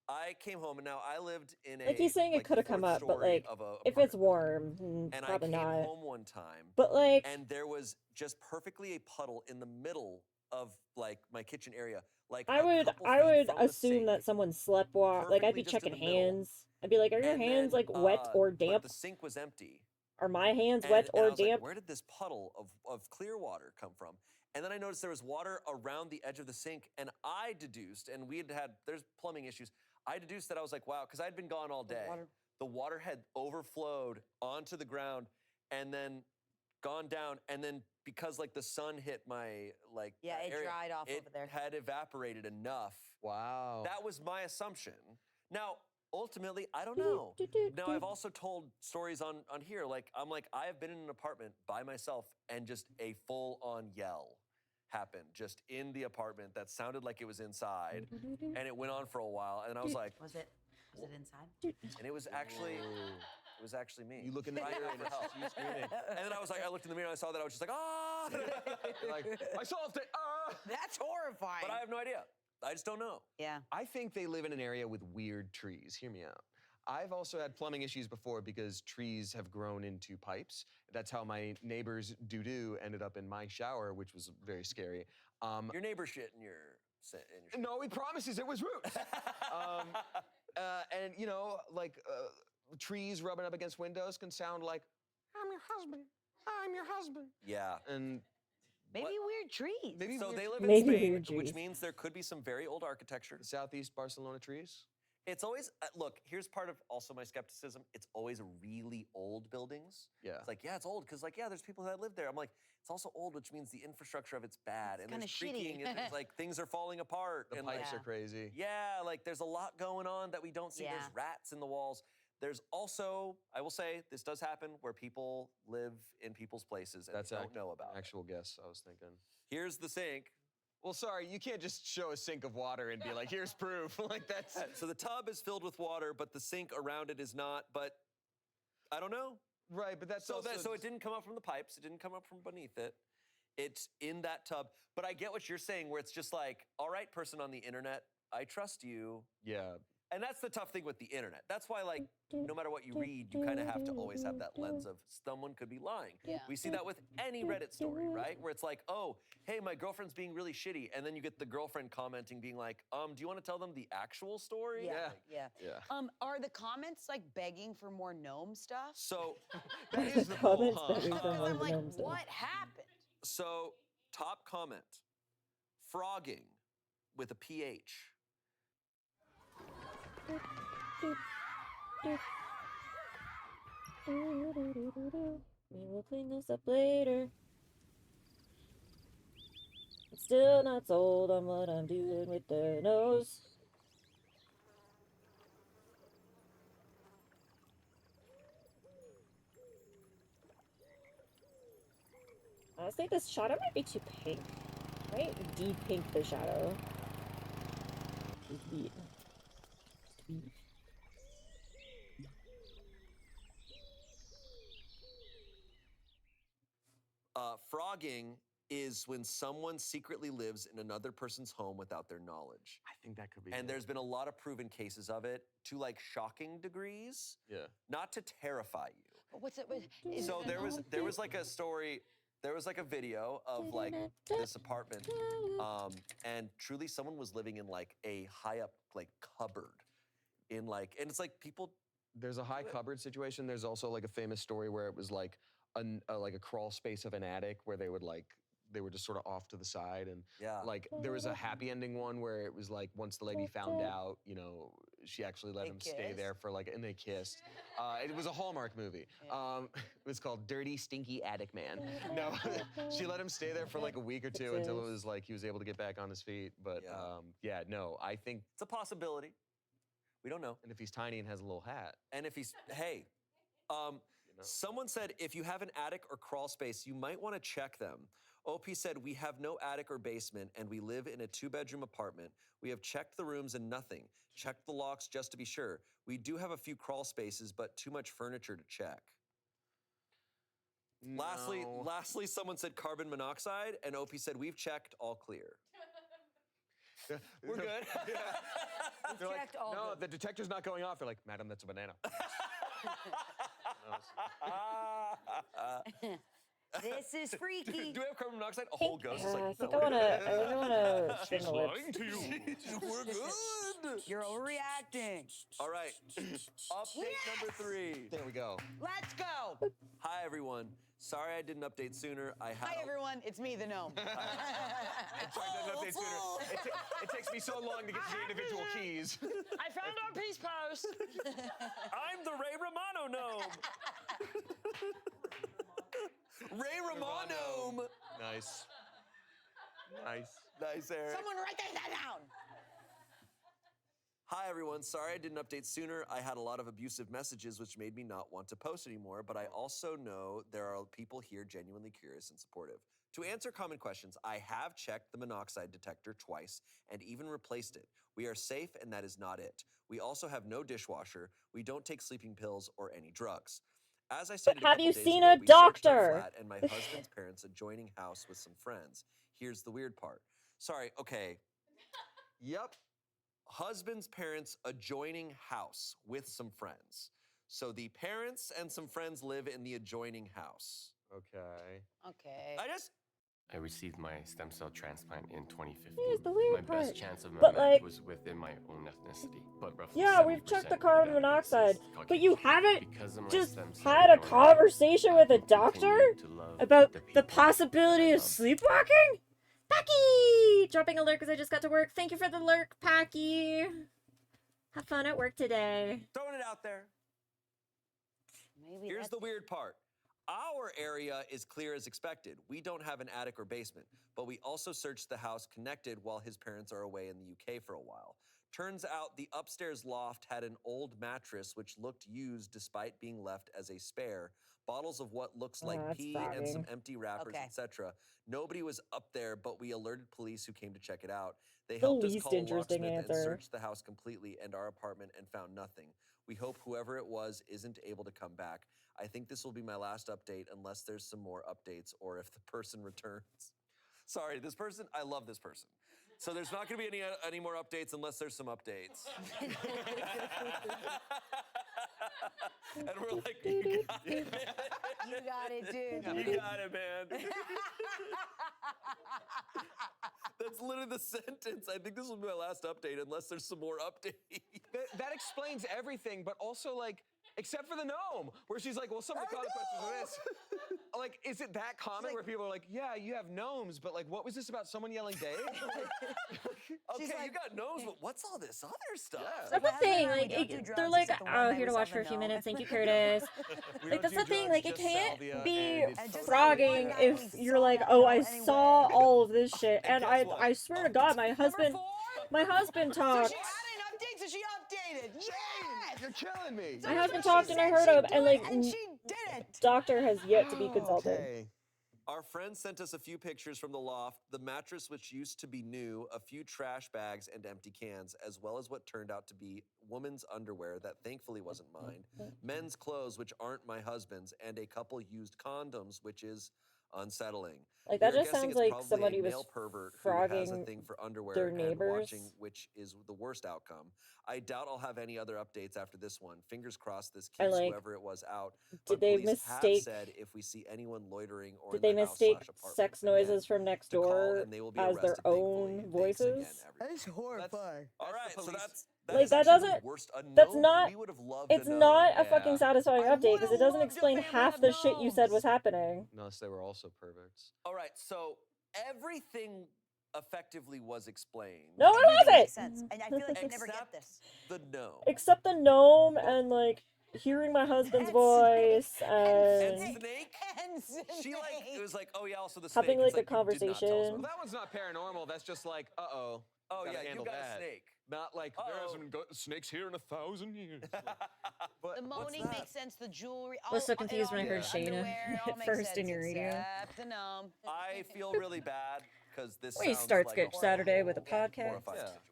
I came home and now I lived in a Like he's saying it like, could have come fourth up, but story like of a if it's apartment building. warm, And I probably came not. home one time But like, and there was just perfectly a puddle in the middle of like my kitchen area. Like I a would couple I feet would from the assume that sink, someone slept while like I'd perfectly be just in checking the middle. hands. I'd be like, are your And hands then, like wet or but damp? the sink was empty. Are my hands And, wet and I or was like, damp? where did this puddle of clear water come from? And then I noticed there was water around the edge of the sink, and I deduced, and there's plumbing issues. I deduced that I was like, wow, because I'd been gone all day. The water had overflowed onto the ground and then gone down, and then because like the sun hit my like Yeah, it area, dried off it over there. had evaporated enough. Wow. That was my assumption. Now, ultimately, I don't know. Now, I've also told stories on here. Like, I have been in an apartment by myself and just a full-on yell happened just in the apartment that sounded like it was inside. And it went on for a while. And I was like, Was it inside? and it was actually me. You look in the crying mirror out and for it's help. just you screaming. And then I looked in the mirror and I saw that I was just like, ah! Like, I solved it. That's horrifying. But I have no idea. I just don't know. Yeah. I think they live in an area with weird trees. Hear me out. I've also had plumbing issues before because trees have grown into pipes. That's how my neighbor's doo-doo ended up in my shower, which was very scary. Your neighbor shit in your No, he promises it was roots. And you know, like trees rubbing up against windows can sound like, I'm your husband. I'm your husband. Yeah. And Maybe weird trees. maybe So weird they trees. live in Maybe Spain, weird which trees. means there could be some very old architecture. The Southeast Barcelona trees. It's always, look, here's part of also my skepticism. It's always really old buildings. Yeah. It's like, yeah, it's old because, like, yeah, there's people that live there. I'm like, it's also old, which means the infrastructure of it's bad. It's and kinda there's creaking and there's, like, things are falling apart. The and pipes like, are crazy. yeah, like there's a lot going on that we don't see. Yeah. There's rats in the walls. There's also, I will say, this does happen where people live in people's places and they don't know about it. Actual guess, I was thinking. Here's the sink. Well, sorry, you can't just show a sink of water and be like, here's proof. Like that's So the tub is filled with water, but the sink around it is not. But I don't know. right, but that's So also so it didn't come up from the pipes. It didn't come up from beneath it. It's in that tub. But I get what you're saying, where it's just like, all right, person on the internet, I trust you. yeah. And that's the tough thing with the internet. That's why, like, no matter what you read, you kind of have to always have that lens of someone could be lying. Yeah. We see that with any Reddit story, right? Where it's like, oh, hey, my girlfriend's being really shitty. And then you get the girlfriend commenting, being like, do you want to tell them the actual story? Yeah. Like, Yeah. Yeah. Are the comments like begging for more gnome stuff? so, That is the poll, Comments huh? begging for Because more I'm like, gnome stuff. what happened? so top comment, frogging with a PH. We will clean this up later. I'm still not sold on what I'm doing with the nose. I think this shadow might be too pink. Right? De-pink the shadow. De- Frogging is when someone secretly lives in another person's home without their knowledge. I think that could be. And it. there's been a lot of proven cases of it to like shocking degrees, yeah. not to terrify you. What's it? So there was like a story, there was like a video of like this apartment, and truly someone was living in like a high up like cupboard, in like, and it's like people. There's a high cupboard situation. There's also like a famous story where it was like a crawl space of an attic where they were just sort of off to the side, and Yeah. like there was a happy ending one where it was like once the lady found out, you know, she actually let They him stay there for like, and they kissed. It was a Hallmark movie. It was called Dirty Stinky Attic Man. No, she let him stay there for like a week or two until it was like he was able to get back on his feet. But Yeah. no, I think, It's a possibility. We don't know. and if he's tiny and has a little hat, And if he's, hey, someone said if you have an attic or crawl space, you might want to check them. OP said, we have no attic or basement and we live in a 2-bedroom apartment. We have checked the rooms and nothing. Checked the locks just to be sure. We do have a few crawl spaces, but too much furniture to check. No. Lastly, someone said carbon monoxide, and OP said, we've checked, all clear. We're good. They're like, checked all no, good." the detector's not going off. They're like, madam, that's a banana. This is freaky. Do we have carbon monoxide? A whole ghost is like, I think no, I really wanna spin She's the lips. lying to you. We're good. You're overreacting. All right. Update number 3. There we go. Let's go. Hi, everyone. Sorry I didn't update sooner. I had Hi, everyone. It's me, the gnome. Sorry, I didn't update sooner. It takes me so long to get to the individual keys. I found our peace post. I'm the Ray Romano gnome. Ray Romano. Nice. Nice. Nice, Eric. Someone write that down. Hi, everyone. Sorry I didn't update sooner. I had a lot of abusive messages, which made me not want to post anymore, but I also know there are people here genuinely curious and supportive. To answer common questions, I have checked the monoxide detector twice and even replaced it. We are safe, and that is not it. We also have no dishwasher. We don't take sleeping pills or any drugs. As I stated, have a couple you days seen ago, a we searched our doctor? flat and my husband's parents' adjoining house with some friends. Here's the weird part. Sorry, okay. Yep. Husband's parents' adjoining house with some friends. So the parents and some friends live in the adjoining house. Okay. Okay. I received my stem cell transplant in 2015. Here's the weird My best part. chance of But, a like- match was within my own ethnicity. But roughly Yeah, we've 70% checked the of carbon database monoxide, is but you Caucasian. haven't Because of my just stem cell had a donor, conversation I with a will doctor continue to love about the people possibility that I of love. sleepwalking? Packy! Dropping a lurk because I just got to work. Thank you for the lurk, Packy. Have fun at work today. Throwing it out there. Maybe Here's that's the weird part. Our area is clear as expected. We don't have an attic or basement, but we also searched the house connected while his parents are away in the UK for a while. Turns out the upstairs loft had an old mattress which looked used despite being left as a spare, bottles of what looks like that's pee and some frogging. empty wrappers, Okay. etc. Nobody was up there, but we alerted police who came to check it out. They The helped us least call a interesting locksmith and answer. searched the house completely and our apartment and found nothing. We hope whoever it was isn't able to come back. I think this will be my last update unless there's some more updates or if the person returns. Sorry, this person, I love this person. So there's not going to be any more updates unless there's some updates. And we're like, you got it. You got it, dude. You got it, man. That's literally the sentence. I think this will be my last update unless there's some more updates. That explains everything, but also like, except for the gnome, where she's like, well, some of the common questions are this. Like, is it that common where people are like, yeah, you have gnomes, but like, what was this about someone yelling Dave? Okay, you like- got gnomes, but what's all this other stuff? That's my the thing, husband and I, like, we don't do they're drugs like, except the one oh, night here to we watch saw for a the few gnome. minutes, thank you, Curtis. We Like, don't that's do the thing, drugs, like, it just can't salvia, be and it's And just totally that frogging one night if we you're saw like, that oh, girl I anyway. saw all of this shit, and guess what? I swear to God, my husband talked. She had an update, so she updated. Yes! You're killing me. My husband She talked and I said heard she'd him, do and it, like, and she didn't. doctor has yet to be consulted. Okay. Our friend sent us a few pictures from the loft, the mattress which used to be new, a few trash bags and empty cans, as well as what turned out to be woman's underwear that thankfully wasn't mine, men's clothes which aren't my husband's, and a couple used condoms, which is unsettling. Like, We that are just guessing sounds it's like probably somebody a was male pervert who has a frogging thing for underwear their and neighbors. watching, which is the worst outcome. I doubt I'll have any other updates after this one. Fingers crossed this And, keeps like, whoever it was out. did But they police have mistake- said if we see anyone loitering or Did in they the mistake house/apartment sex again, noises from next to call door and they will be as their arrested, thankfully. own Thanks again, voices? everyone. is horrifying. All That's right, the so police. that's Like, is that actually the doesn't- worst. A that's gnome, not- We would have loved It's a gnome. not a Yeah. fucking satisfying I update because it would've doesn't loved a explain family half of the shit you said was gnomes. happening. Unless they were also perverts. All right, so everything effectively was explained. No, it Everything makes wasn't. sense. And I feel like you never get Except this. the gnome. Except the gnome and like hearing my husband's And voice snake. And and snake. And snake. She like it was like, oh yeah, also the Having, snake. It's like, a you did not tell us conversation. Well, about that one's not paranormal. That's just like, uh-oh. Oh gotta yeah, you handle got that. a snake. Not like, Uh-oh. there hasn't been snakes here in 1,000 years. But The moaning that? makes sense. The jewelry. I was so all- confused it when I all heard makes Shayna underwear, it all at makes first sense in your radio. except the gnome. I feel really bad because this We sounds start like Sketch a Saturday with a horrible, podcast. horrifying Yeah. situation.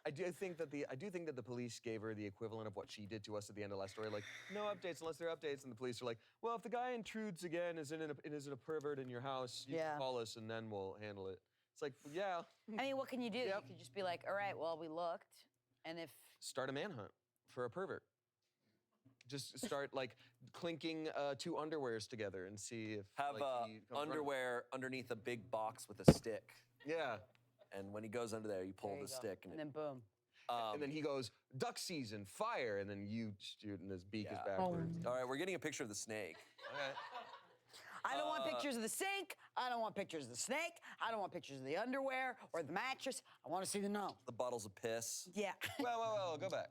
I do think that the police gave her the equivalent of what she did to us at the end of last story. Like, no updates unless there are updates. And the police are like, well, if the guy intrudes again, is a pervert in your house, you Yeah. can call us and then we'll handle it. It's like, yeah, I mean, what can you do? Yep. You could just be like, all right, well, we looked, and if start a manhunt for a pervert. Just start like clinking 2 underwears together and see if Have he comes running. underwear underneath a big box with a stick. Yeah. And when he goes under there, you pull There you the go. stick. And then boom. And then he goes, duck season, fire, and then you shoot and his beak is Yeah. backwards. All right, we're getting a picture of the snake. Okay. I don't want pictures of the sink. I don't want pictures of the snake. I don't want pictures of the underwear or the mattress. I want to see the gnome. The bottles of piss. Yeah. Well, go back.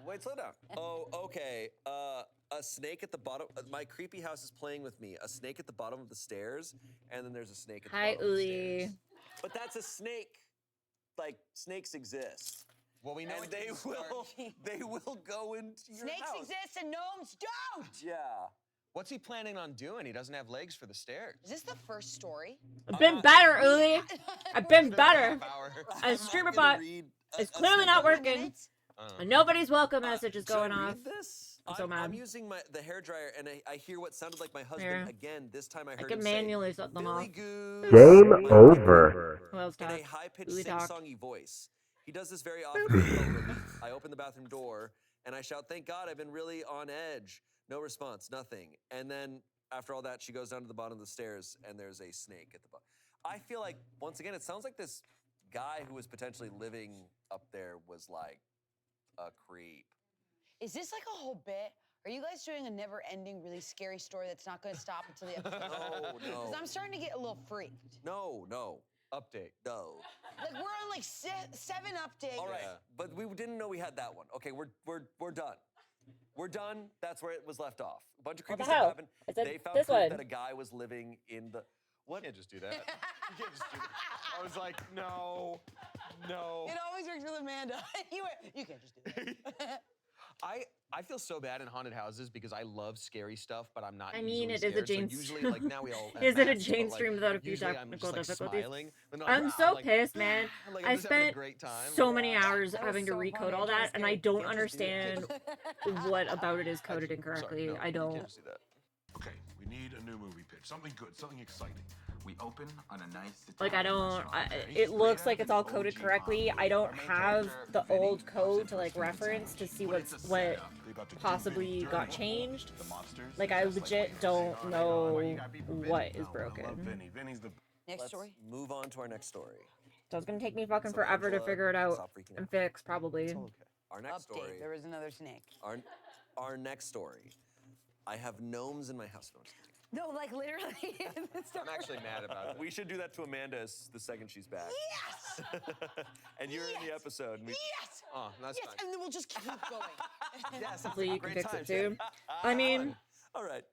Wait, slow down. Oh, okay. A snake at the bottom. My creepy house is playing with me. A snake at the bottom of the stairs, and then there's a snake at the Hi, bottom of the Uli. stairs. But that's a snake. Like snakes exist. Well, we know And it they didn't start- will go into your Snakes house. exist and gnomes don't. Yeah. What's he planning on doing? He doesn't have legs for the stairs. Is this the first story? I've been better, Uli. I've been better. Power. A streamer I'm not bot gonna read is a clearly snake not under- working. Minutes? And nobody's welcome message is Should I going read off. This? I'm so I'm mad. using the hairdryer, and I hear what sounded like my husband Here. again. This time I I heard can him manually say, shut them Billy off. Goose. Game over. Who else In a talked? high-pitched, Uli talked. sing-songy voice. He does this very often. When I felt relief. I open the bathroom door, and I shout, "Thank God, I've been really on edge." No response, nothing. And then after all that, she goes down to the bottom of the stairs, and there's a snake at the bottom. I feel like, once again, it sounds like this guy who was potentially living up there was like a creep. Is this like a whole bit? Are you guys doing a never-ending, really scary story that's not going to stop until the episode? No. Because I'm starting to get a little freaked. No. Update. No. Like we're on like 7 updates. All right, Yeah. but we didn't know we had that one. Okay, we're done. We're done. That's where it was left off. A bunch of What creepy the stuff hell? happened. I said They found this proof one. that a guy was living in the what? You can't just do that. You can't just do that. I was like, no. It always works with Amanda. You can't just do that. I feel so bad in haunted houses because I love scary stuff, but I'm not. I mean, easily it is a scared, so Jane usually, stream. like now we all. have Is it a masks, Jane but, like, stream without a few usually I'm technical just, like, difficulties? smiling, but not, I'm "Wow," so like, pissed, man. I'm like, I I'm just having a spent great time. so many hours That was having to so recode funny. all I that, just and I can't- don't can't just do it. understand what about it is coded incorrectly. Sorry, no, I you don't. can't just do that. Okay, we need a new movie pitch. Something good, something exciting. We open on a nice Like, I Italian don't. restaurant. It looks like it's all An coded OG correctly. model. I don't Our main have character, the Vinny, old goes code into to a like student's reference to house. see But it's what a setup. They got the two possibly Vinnies got during the changed. The monsters, Like, they're I just legit wait. don't I know why you gotta be for Vinny? what is No, I love broken. Vinny. Vinny's the Next Let's story. move on to our next story. So it's gonna take me fucking So, forever to Angela, figure it out stop freaking and out. fix, probably. It's all okay. Our next Update. story. There was another snake. Our next story. I have gnomes in my house. No, I'm just kidding. No, like literally. I'm actually mad about that. We should do that to Amanda the second she's back. Yes! And you're in the episode. And we, Yes! Oh, that's Yes, fine. and then we'll just keep going. Yes, Hopefully you can great fix it time, too. I mean, all right.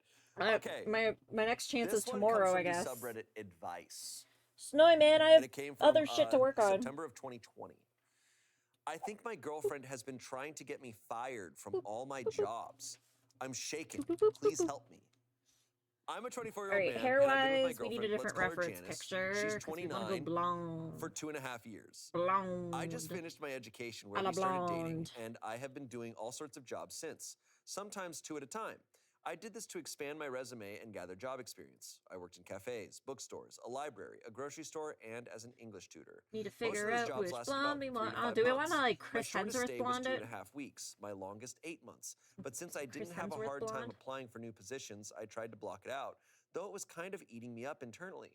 okay. My next chance This is one tomorrow, comes I from guess. the subreddit advice. Snowy man, I And have it came from other shit to work on. September of 2020. I think my girlfriend has been trying to get me fired from all my jobs. I'm shaken. Please help me. I'm a 24-year-old All right, man. hair and I've been with my wise, we need a girlfriend, let's different call her reference Janice. picture. She's 'cause we wanna go 29 blonde. for 2.5 years. Blonde. I just finished my education where A la we started dating, blonde. and I have been doing all sorts of jobs since, sometimes 2 at a time. I did this to expand my resume and gather job experience. I worked in cafes, bookstores, a library, a grocery store, and as an English tutor. Need to Most of figure those out jobs which lasted blonde about we 3 want. to Oh, 5 do we want months. to like My Chris shortest Hemsworth stay blonde was it? 2.5 weeks, my longest 8 months. But since I didn't Chris have a Hemsworth hard time blonde? applying for new positions, I tried to block it out, though it was kind of eating me up internally.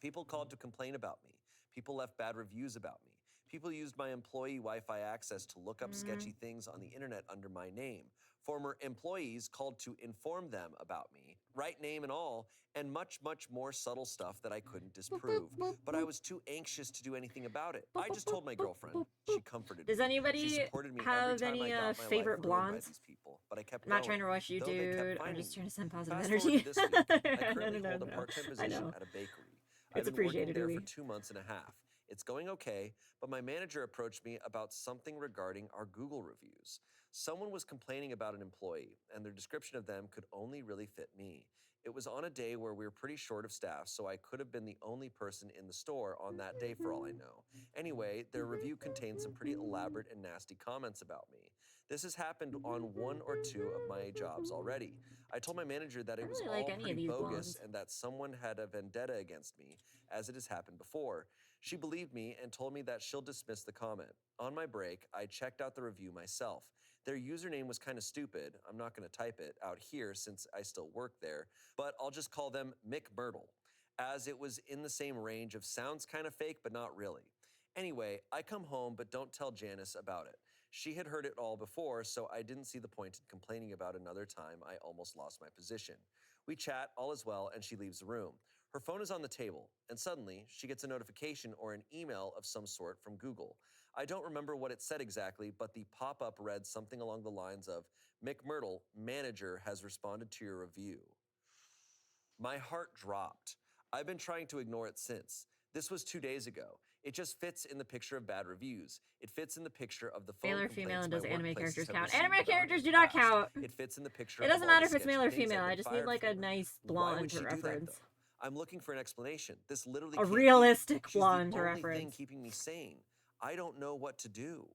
People called to complain about me. People left bad reviews about me. People used my employee Wi-Fi access to look up sketchy things on the internet under my name. Former employees called to inform them about me, right name and all, and much, much more subtle stuff that I couldn't disprove. But I was too anxious to do anything about it. I just told my girlfriend. She comforted Does me. anybody She supported me every have time I any got my life favorite ruined by blondes? these people, but I kept I'm not trying to going, rush you, though they kept dude. I'm finding just me. trying to send positive Fast energy. forward to this week. I currently No, hold a no. part-time I position know. at a bakery. It's I've been working appreciated, there Uli. for 2 months and a half. It's going okay, but my manager approached me about something regarding our Google reviews. Someone was complaining about an employee, and their description of them could only really fit me. It was on a day where we were pretty short of staff, so I could have been the only person in the store on that day for all I know. Anyway, their review contained some pretty elaborate and nasty comments about me. This has happened on 1 or 2 of my jobs already. I told my manager that it was really like all any of pretty these bogus blondes. and that someone had a vendetta against me, as it has happened before. She believed me and told me that she'll dismiss the comment. On my break, I checked out the review myself. Their username was kind of stupid. I'm not going to type it out here since I still work there, but I'll just call them Mick Myrtle, as it was in the same range of sounds kind of fake, but not really. Anyway, I come home but don't tell Janice about it. She had heard it all before, so I didn't see the point in complaining about another time I almost lost my position. We chat, all is well, and she leaves the room. Her phone is on the table, and suddenly she gets a notification or an email of some sort from Google. I don't remember what it said exactly, but the pop-up read something along the lines of, Mick Myrtle, manager, has responded to your review. My heart dropped. I've been trying to ignore it since. This was 2 days ago. It just fits in the picture of bad reviews. It fits in the picture of the phone Male or complaints female, and my does anime workplaces characters have count? received Anime about me characters in do the not past. count. It fits in the picture It of doesn't all matter the if it's male sketchy or things I've female. been I just need fired like a for. nice Why blonde would to she do that, reference. though? I'm looking for an explanation. This literally A can't be. realistic She's blonde the to only thing reference. keeping me sane. I don't know what to do.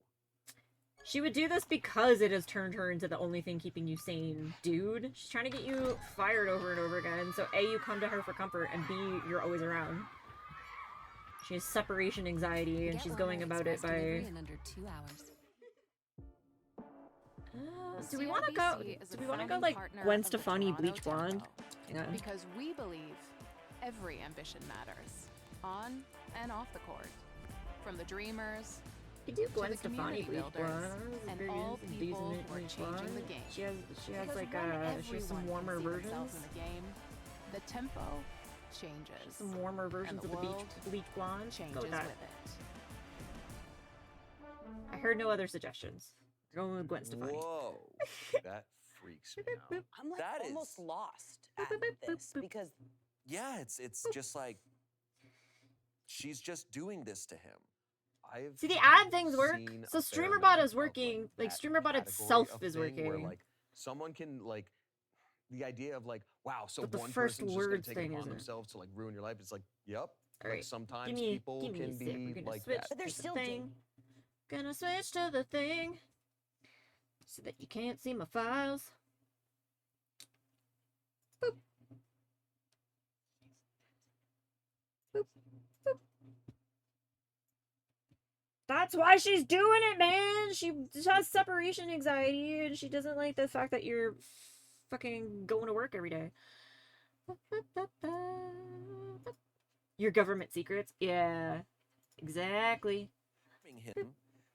She would do this because it has turned her into the only thing keeping you sane, dude. She's trying to get you fired over and over again, so A, you come to her for comfort, and B, you're always around. She has separation anxiety, and she's going about it by... in under 2 hours. do we want to go? Do we want to go like Gwen Stefani Bleach Blonde? Hang on. Because we believe every ambition matters, on and off the court. From the dreamers You do to Gwen the Stefani community Bleach builders, Blonde. and all people who are changing the game. She has Because like when she has some everyone warmer can see versions. themselves in the game, the tempo changes. Some warmer versions the of the world Bleach Blonde. changes Go with with that. it. I heard no other suggestions. Going with Gwen Stefani. Whoa. That freaks me out. I'm like That almost is- lost at this because Yeah, it's just like she's just doing this to him. I've See, the ad things work. seen So a fair StreamerBot amount is of, working. Like that StreamerBot category itself of is thing Where working. like someone can like the idea of like, wow, so But the one first person's just gonna words take thing it upon isn't. themselves to like ruin your life. It's like, yep. All Like right, sometimes give people me can a sec. We're be gonna like switch that. But they're to the still thing. Gonna switch to the thing so that you can't see my files. Boop. Boop. Boop. That's why she's doing it, man. She has separation anxiety, and she doesn't like the fact that you're fucking going to work every day. Your government secrets? Yeah, exactly. Him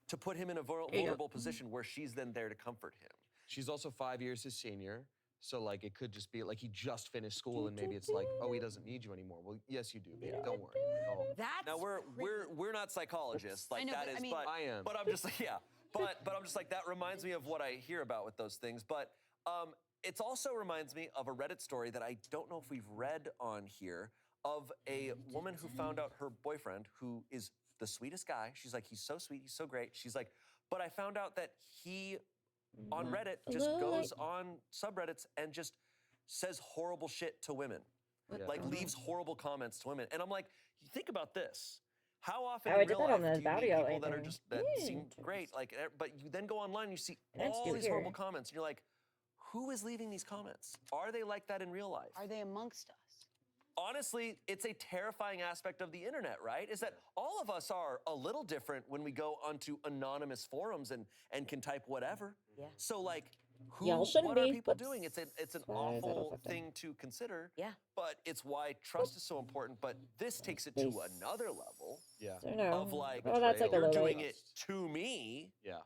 to put him in a There you go. vulnerable position where she's then there to comfort him. She's also 5 years his senior. So like it could just be like he just finished school and maybe it's like, oh, he doesn't need you anymore. Well, yes, you do, baby. Don't worry. Oh. That's Now we're not psychologists like I know, that but is, I mean- but I am. But I'm just like but I'm just like that reminds me of what I hear about with those things. But it also reminds me of a Reddit story that I don't know if we've read on here of a woman who found out her boyfriend, who is the sweetest guy. She's like, he's so sweet, he's so great. She's like, but I found out that he on Reddit just goes on subreddits and just says horrible shit to women. Yeah. Like leaves horrible comments to women. And I'm like, you think about this. How often Oh, I in did real that on life the do you meet Bounty people Outline that are thing. just that Yeah, seem just- great, like, but you then go online and you see Let's all do these here. horrible comments, and you're like, who is leaving these comments? Are they like that in real life? Are they amongst us? Honestly, it's a terrifying aspect of the internet, right? Is that all of us are a little different when we go onto anonymous forums and can type whatever. Yeah. So like, Y'all shouldn't what are be. people doing? It's an why I thought it was awful like that. thing to consider. Yeah. But it's why trust is so important. But this takes it to another level Yeah. I don't know. of like, Oh, that's like a you're low doing light. it to me. Yeah.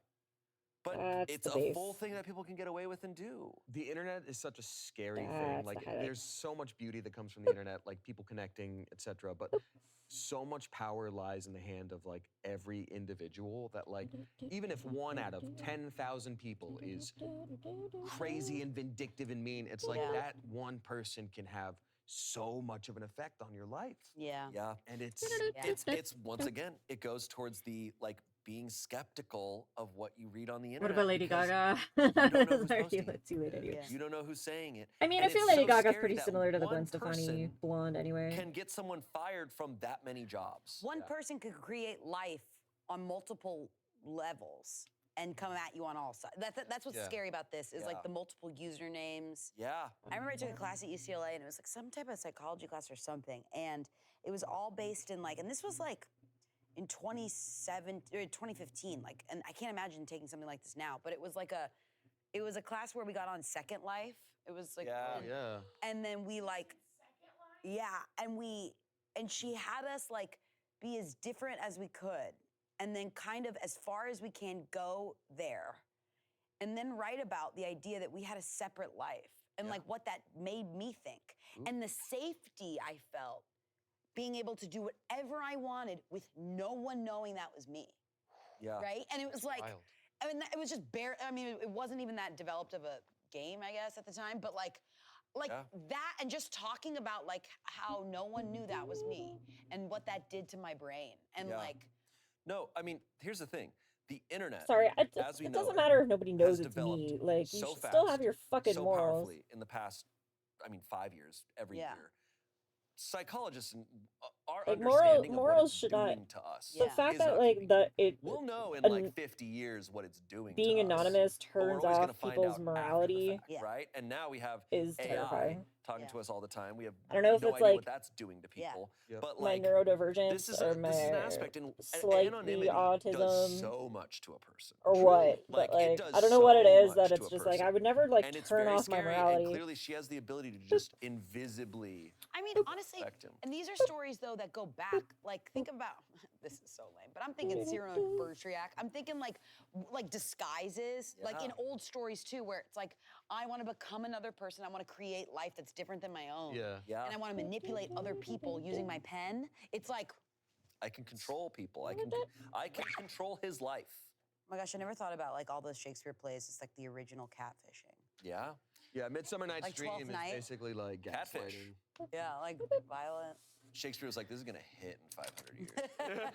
But That's it's the a base. full thing that people can get away with and do. The internet is such a scary That's thing. the Like highlight. there's so much beauty that comes from the internet, like people connecting, etc. But so much power lies in the hand of like every individual that like even if 1 out of 10,000 people is crazy and vindictive and mean, it's like Yeah. that one person can have so much of an effect on your life. Yeah. Yeah. And it's It's once again, it goes towards the like being skeptical of what you read on the internet. What about Lady because Gaga? don't know who's Sorry, posting it. let's do it anyway. Yeah. You don't know who's saying it. I mean, And I feel it's Lady so Gaga's scary pretty that similar to the one Gwen Stefani person blonde anyway. Can get someone fired from that many jobs. One person could create life on multiple levels and come at you on all sides. That's what's Yeah. scary about this is Yeah. like the multiple usernames. Yeah. I remember I took a class at UCLA and it was like some type of psychology class or something, and it was all based in like, and this was like in 2015, like, and I can't imagine taking something like this now, but it was a class where we got on Second Life. It was like, Yeah. and then we like, and she had us like be as different as we could, and then kind of as far as we can go there, and then write about the idea that we had a separate life and like what that made me think, and the safety I felt being able to do whatever I wanted with no one knowing that was me. Yeah. Right? And it was like, Wild. I mean, it was just I mean, it wasn't even that developed of a game, I guess, at the time, but like that, and just talking about like how no one knew that was me and what that did to my brain. And like, No, I mean, here's the thing. The internet, Sorry, as we it know doesn't matter if nobody knows has it's me. developed Like, you so should still fast, have your fucking so morals. powerfully in the past, 5 years, every Yeah. year. Psychologists and our Like, understanding of what morals it's should not. doing to us. The Yeah. fact is that up like to we'll know in like 50 years what it's doing being to us, anonymous but we're turns always gonna off find people's out after the morality fact, right? And now we have is AI terrifying. talking to us all the time. We have I don't know if no it's idea like what that's doing to people. But my like neurodivergence this is or this my is an aspect, and slightly anonymity autism does so much to a person. or what. Like, but like it does I don't know what it so is that much it's to a just like I person. would never like And it's turn very off my scary, morality. and clearly she has the ability to just invisibly I mean, honestly, affect him. and these are stories though that go back. Like, think about this is so lame, but I'm thinking Cyrano de Bergerac. I'm thinking like disguises, like in old stories too, where it's like I want to become another person. I want to create life that's different than my own. Yeah. And I want to manipulate other people using my pen. It's like, I can control people. I can control his life. oh my gosh, I never thought about like all those Shakespeare plays. It's like the original catfishing. Yeah. Yeah, Midsummer Night's Like Dream Twelfth is Night? basically like Catfish. gaslighting. Yeah, like violent. Shakespeare was like, this is gonna hit in 500 years.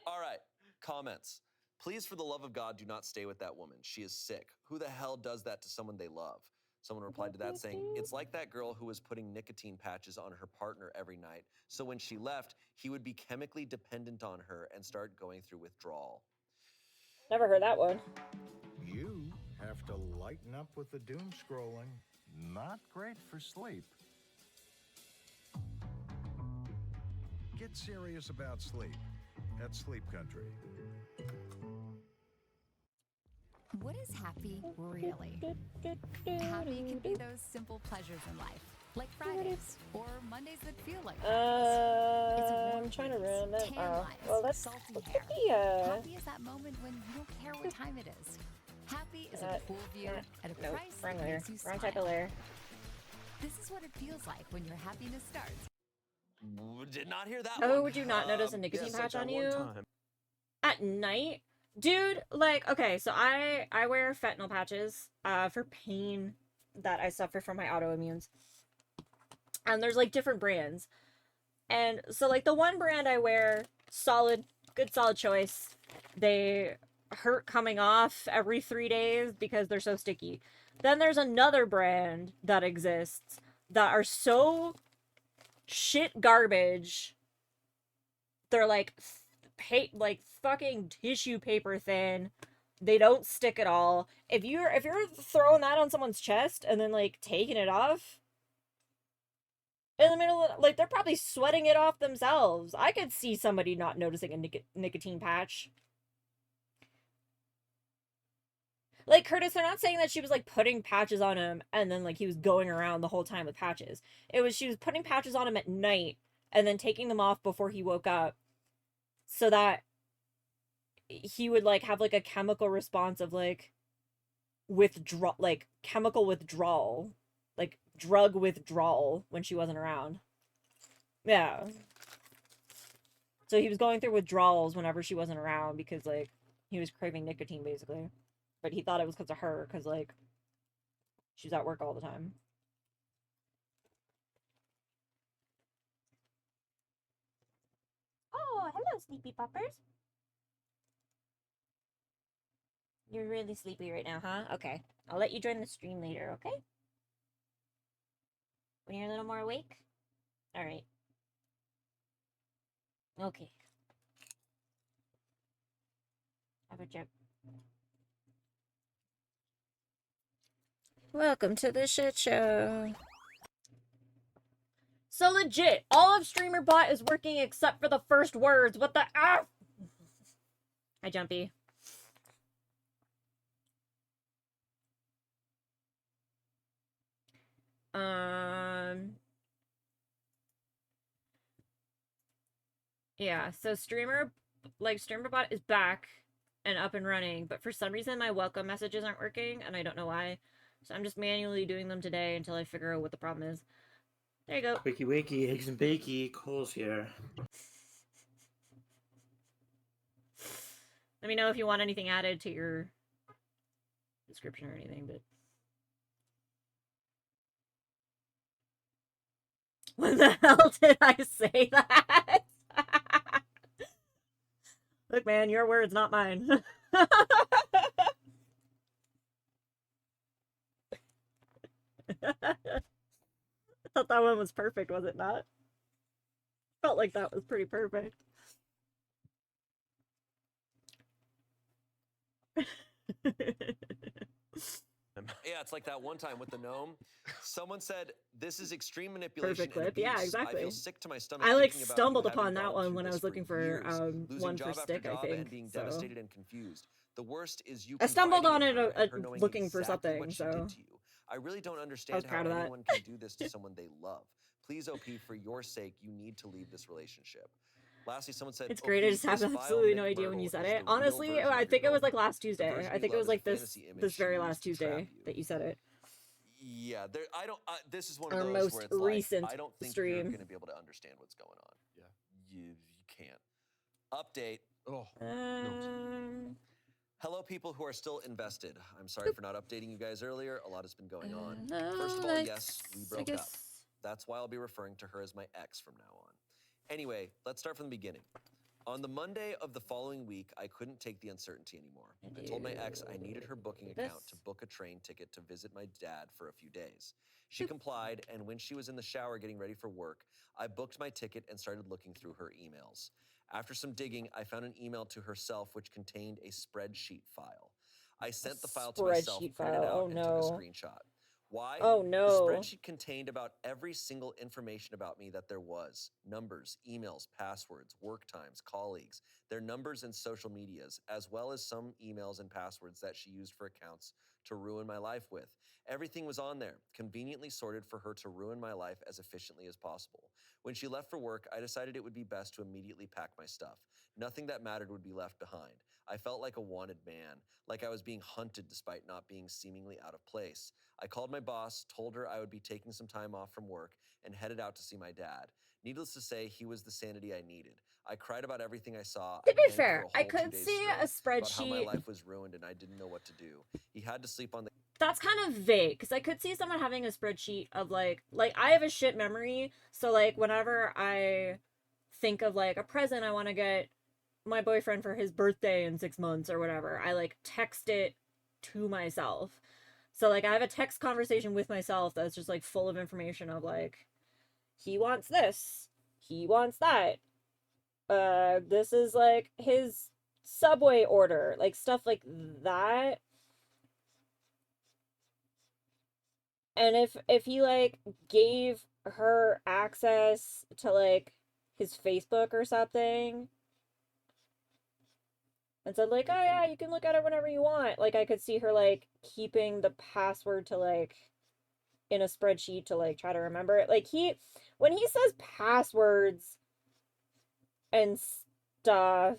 All right, comments. Please, for the love of God, do not stay with that woman. She is sick. Who the hell does that to someone they love? Someone replied to that saying, it's like that girl who was putting nicotine patches on her partner every night. So when she left, he would be chemically dependent on her and start going through withdrawal. Never heard that one. You have to lighten up with the doom scrolling. Not great for sleep. Get serious about sleep at Sleep Country. What is happy really? Happy can be those simple pleasures in life, like Fridays or Mondays that feel like Fridays. It's a warm I'm trying to breeze, ruin that. tan Oh, lines, well, that's salty let's hair. pick the, Happy is that moment when you don't care what time it is. Happy is a pool view at a nope, price wrong that layer. makes you Wrong smile. type of layer. This is what it feels like when your happiness starts. Did not hear that Oh, one. would you not notice a nicotine yes, patch like on that one you time. at night? Dude, like, okay, so I wear fentanyl patches for pain that I suffer from my autoimmunes. And there's like different brands. And so like the one brand I wear, solid, good solid choice. They hurt coming off every 3 days because they're so sticky. Then there's another brand that exists that are so shit garbage. They're like like fucking tissue paper thin. They don't stick at all. If you're throwing that on someone's chest and then like taking it off in the middle of, like, they're probably sweating it off themselves. I could see somebody not noticing a nicotine patch. Like, Curtis, they're not saying that she was like putting patches on him and then like he was going around the whole time with patches. It was she was putting patches on him at night and then taking them off before he woke up so that he would like have like a chemical response of like withdrawal, like chemical withdrawal, like drug withdrawal when she wasn't around. Yeah. So he was going through withdrawals whenever she wasn't around because like he was craving nicotine basically. But he thought it was because of her because like she was at work all the time. Oh, hello, sleepy poppers. You're really sleepy right now, huh? Okay. I'll let you join the stream later, okay? When you're a little more awake? Alright. Okay. Have a joke. Welcome to the shit show. So legit, all of StreamerBot is working except for the first words. What the F? Hi, Jumpy. Yeah, so StreamerBot is back and up and running, but for some reason my welcome messages aren't working, and I don't know why. So I'm just manually doing them today until I figure out what the problem is. There you go. Wakey wakey, eggs and bakey, Cole's here. Let me know if you want anything added to your description or anything, but... When the hell did I say that? Look, man, your words, not mine. I thought that one was perfect, was it not? Felt like that was pretty perfect. Yeah, it's like that one time with the gnome. Someone said, "This is extreme manipulation." Perfect clip. And Yeah, abuse. exactly. I feel sick to my stomach. I like thinking about stumbled you having upon that gone one through when I this was looking for years, losing one for job after stick, I job think. and being So devastated and confused. The worst is you. I stumbled on confiding in it her and her knowing looking for exactly something, what she so did to you. I really don't I was understand how proud of that. anyone can do this to someone they love. Please, OP, for your sake, you need to leave this relationship. Lastly, someone said, It's great. I just have "This vile absolutely no Mick idea when you Myrtle said is it. the real Honestly, version I of think your it was like girlfriend. last The Tuesday. version I you think it love was is a like fantasy image this she very used last to trap Tuesday you." that you said it. Yeah, I don't. This is one of Our those most where it's like, recent I don't think you're stream. going to be able to understand what's going on. Yeah, you can't. Update. Oh, Hello, people who are still invested. I'm sorry for not updating you guys earlier. A lot has been going on. No, First of all, yes, we I broke guess. up. That's why I'll be referring to her as my ex from now on. Anyway, let's start from the beginning. On the Monday of the following week, I couldn't take the uncertainty anymore. I told my ex I needed her booking account to book a train ticket to visit my dad for a few days. She complied, and when she was in the shower getting ready for work, I booked my ticket and started looking through her emails. After some digging, I found an email to herself which contained a spreadsheet file. I sent the file to myself, Spreadsheet printed it file. out, Oh and took a no. screenshot. Why? Oh The no. spreadsheet contained about every single information about me that there was. Numbers, emails, passwords, work times, colleagues, their numbers and social medias, as well as some emails and passwords that she used for accounts to ruin my life with. Everything was on there, conveniently sorted for her to ruin my life as efficiently as possible. When she left for work, I decided it would be best to immediately pack my stuff. Nothing that mattered would be left behind. I felt like a wanted man, like I was being hunted despite not being seemingly out of place. I called my boss, told her I would be taking some time off from work, and headed out to see my dad. Needless to say, he was the sanity I needed. I cried about everything I saw. To I be begged fair, for a I whole 2 could days see a straight about how my spreadsheet. life was ruined and I didn't know what to do. He had to sleep on the That's kind of vague because I could see someone having a spreadsheet of like I have a shit memory, so like whenever I think of like a present I want to get my boyfriend for his birthday in 6 months or whatever, I like text it to myself. So like I have a text conversation with myself that's just like full of information of like he wants this, he wants that. This is like his Subway order, like stuff like that. And if he like gave her access to like his Facebook or something and said like, oh yeah, you can look at it whenever you want, like I could see her like keeping the password to like in a spreadsheet to like try to remember it. Like when he says passwords and stuff,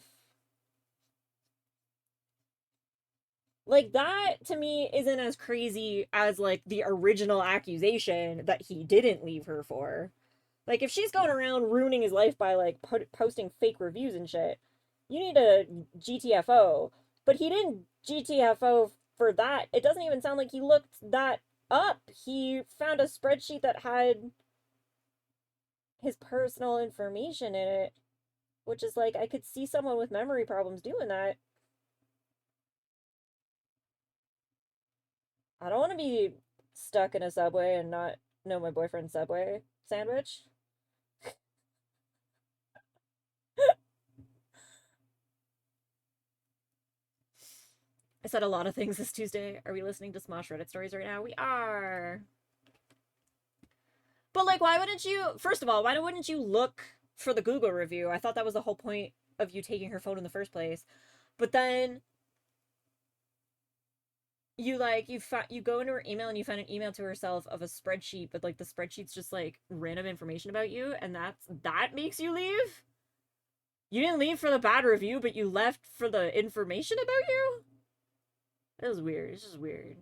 like that to me isn't as crazy as like the original accusation that he didn't leave her for. Like if she's going around ruining his life by like posting fake reviews and shit, you need a GTFO. But he didn't GTFO for that. It doesn't even sound like he looked that up. He found a spreadsheet that had his personal information in it, which is like I could see someone with memory problems doing that. I don't want to be stuck in a Subway and not know my boyfriend's Subway sandwich. I said a lot of things this Tuesday. Are we listening to Smosh Reddit stories right now? We are. But like, why wouldn't you? First of all, why wouldn't you look for the Google review? I thought that was the whole point of you taking her phone in the first place. But then you like you go into her email and you find an email to herself of a spreadsheet, but like the spreadsheet's just like random information about you, and that makes you leave? You didn't leave for the bad review, but you left for the information about you? That was weird. It's just weird.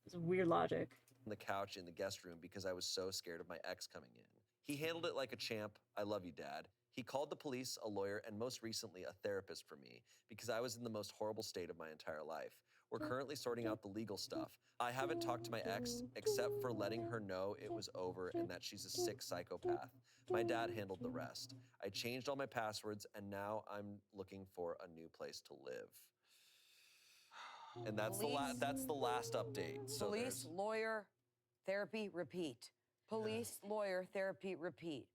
It's weird logic. On the couch in the guest room because I was so scared of my ex coming in. He handled it like a champ. I love you, Dad. He called the police, a lawyer, and most recently a therapist for me because I was in the most horrible state of my entire life. We're currently sorting out the legal stuff. I haven't talked to my ex except for letting her know it was over and that she's a sick psychopath. My dad handled the rest. I changed all my passwords and now I'm looking for a new place to live. And that's the last update. So Police, lawyer, therapy, repeat. Police, lawyer, therapy, repeat.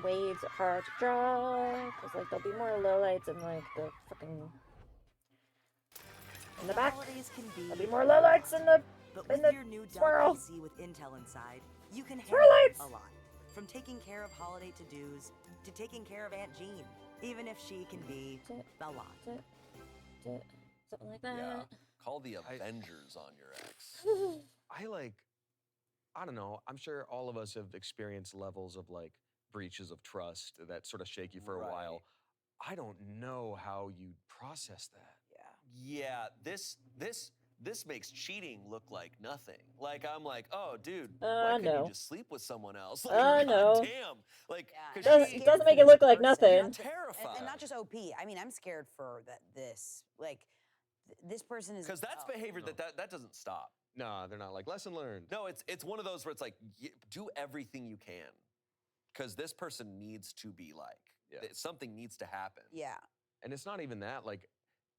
Waves are hard to draw, because like there'll be more lowlights in like the fucking in the back. There'll be more lowlights in the your new swirl. Dell PC with Intel inside, you can handle Swirlights! a lot. From taking care of holiday to-dos to taking care of Aunt Jean, even if she can be a lot. Something like that. yeah, call the Avengers on your ex. I don't know. I'm sure all of us have experienced levels of like breaches of trust that sort of shake you for a while. I don't know how you process that. Yeah, this makes cheating look like nothing. Like I'm like, oh, dude, why couldn't no. you just sleep with someone else? Like, No. goddamn. Like, It doesn't make it look like nothing. I'm terrified. And not just OP. I mean, I'm scared for this. Like, this person is Because that's behavior that doesn't stop. No, they're not like lesson learned. No, it's one of those where it's like do everything you can, because this person needs to be like something needs to happen. Yeah. And it's not even that. Like,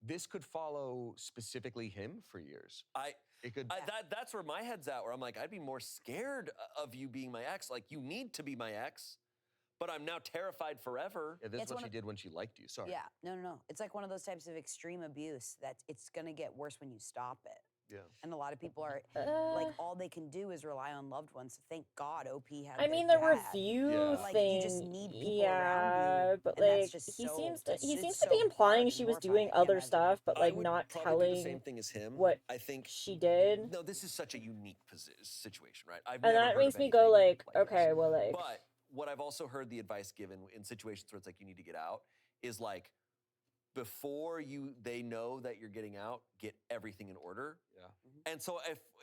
this could follow specifically him for years. That's where my head's at. Where I'm like, I'd be more scared of you being my ex. Like, you need to be my ex, but I'm now terrified forever. Yeah, this is what she did when she liked you. Sorry. Yeah. No. It's like one of those types of extreme abuse that it's gonna get worse when you stop it. Yeah. And a lot of people are like, all they can do is rely on loved ones. So thank God OP had. I mean, their the dad. review Like, thing, you just need people around you, but and that's like just he so- seems that's to just be so implying hard she and was doing mortifying. I other can't stuff, but I like would not probably do telling the same thing as him. what I think she did. No, this is such a unique situation, right? I've And never that heard makes of me go anything like, okay, well, like, But what I've also heard the advice given in situations where it's like you need to get out is like, before they know that you're getting out, get everything in order. Yeah. And so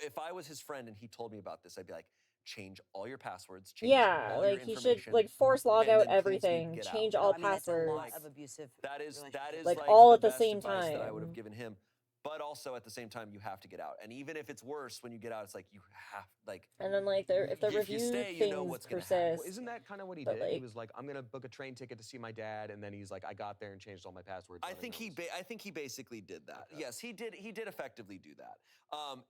if I was his friend and he told me about this, I'd be like, change all your passwords. Change all your like he should information, like force log and out then please leave, everything, get out. change all I mean, that's a lot passwords. of abusive. That is Like, like all the at the best same advice that I would time. have given him. But also at the same time, you have to get out. And even if it's worse when you get out, it's like you have like. And then like if the if you review stay, you things know what's gonna happen. persist, Well, isn't that kind of what he but, did? He like- was like, I'm gonna book a train ticket to see my dad, and then he's like, I got there and changed all my passwords. I think he basically did that. Okay. Yes, he did effectively do that.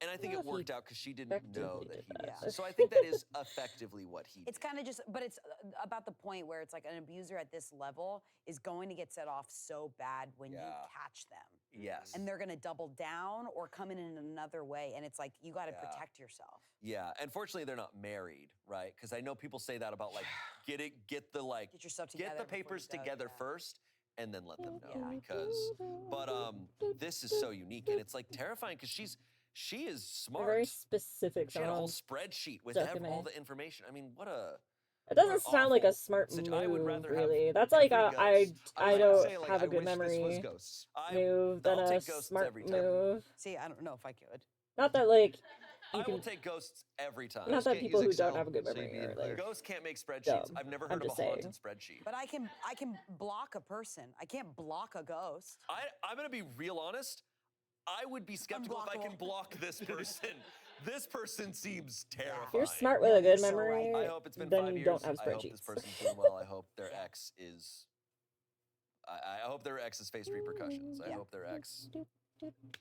And I think Well, it worked he out because she didn't know effectively that did he that. was. So I think that is effectively what he did. It's kind of just, but it's about the point where it's like an abuser at this level is going to get set off so bad when you catch them. Yes. And they're going to double down or come in another way. And it's like, you got to protect yourself. Yeah, and fortunately they're not married, right? Because I know people say that about like get yourself get together the before you papers go, together yeah. first, and then let them know. But this is so unique, and it's like terrifying because she is smart. very specific. She had a whole sounds spreadsheet with document. all the information. I mean, what a. It doesn't sound like a smart I would move, rather really. have That's like every a ghost. I would don't say, like, have I a good wish this was memory ghosts. move than I'll a take ghosts smart every time. move. See, I don't know if I could. Not that like you I can. will take ghosts every time. Not that can't people use who don't Excel, have a good so you'd memory be in are clear. like. Ghosts can't make spreadsheets. Dumb. I've never I'm heard of a just saying. haunted spreadsheet. But I can block a person. I can't block a ghost. I'm gonna be real honest. I would be skeptical if I can Unblockable. block this person. This person seems terrifying. If you're smart with a good you're so memory, I hope it's been then 5 you years. don't have I hope this spreadsheets. person's doing well. I hope their ex is. I hope their ex has faced repercussions. I hope their ex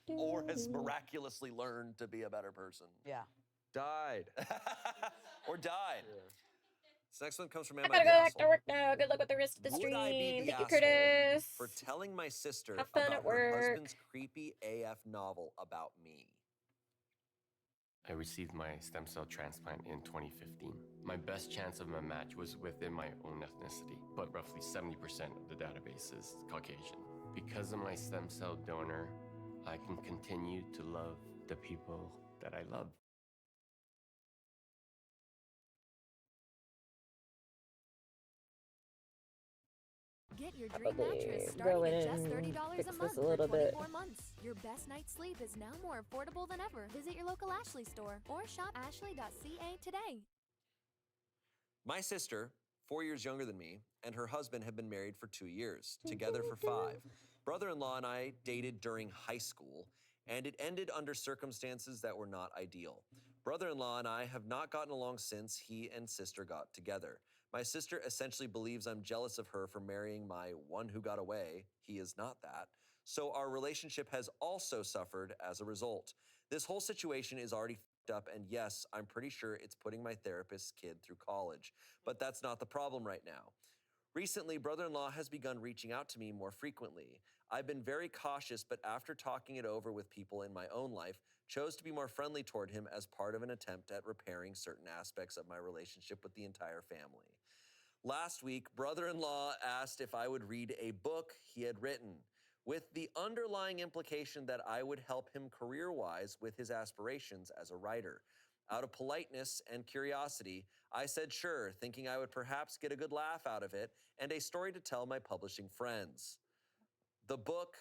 or has miraculously learned to be a better person. Yeah. Died. Or died. This next one comes from I Am gotta the go back to Asshole? work now. Good luck with the rest of the Would I be stream. the Thank you, asshole Curtis. for telling my sister Have fun about at her work. husband's creepy AF novel about me? I received my stem cell transplant in 2015. My best chance of a match was within my own ethnicity, but roughly 70% of the database is Caucasian. Because of my stem cell donor, I can continue to love the people that I love. Get your dream Probably mattress go starting in at just and $30 fix a this month a for little bit. 24 months. Your best night's sleep is now more affordable than ever. Visit your local Ashley store or shop ashley.ca today. My sister, 4 years younger than me, and her husband have been married for 2 years, together for 5. Brother-in-law and I dated during high school, and it ended under circumstances that were not ideal. Brother-in-law and I have not gotten along since he and sister got together. My sister essentially believes I'm jealous of her for marrying my one who got away. He is not that. So our relationship has also suffered as a result. This whole situation is already fucked up, and yes, I'm pretty sure it's putting my therapist's kid through college. But that's not the problem right now. Recently, brother-in-law has begun reaching out to me more frequently. I've been very cautious, but after talking it over with people in my own life, chose to be more friendly toward him as part of an attempt at repairing certain aspects of my relationship with the entire family. Last week, brother-in-law asked if I would read a book he had written, with the underlying implication that I would help him career-wise with his aspirations as a writer. Out of politeness and curiosity, I said sure, thinking I would perhaps get a good laugh out of it and a story to tell my publishing friends. The book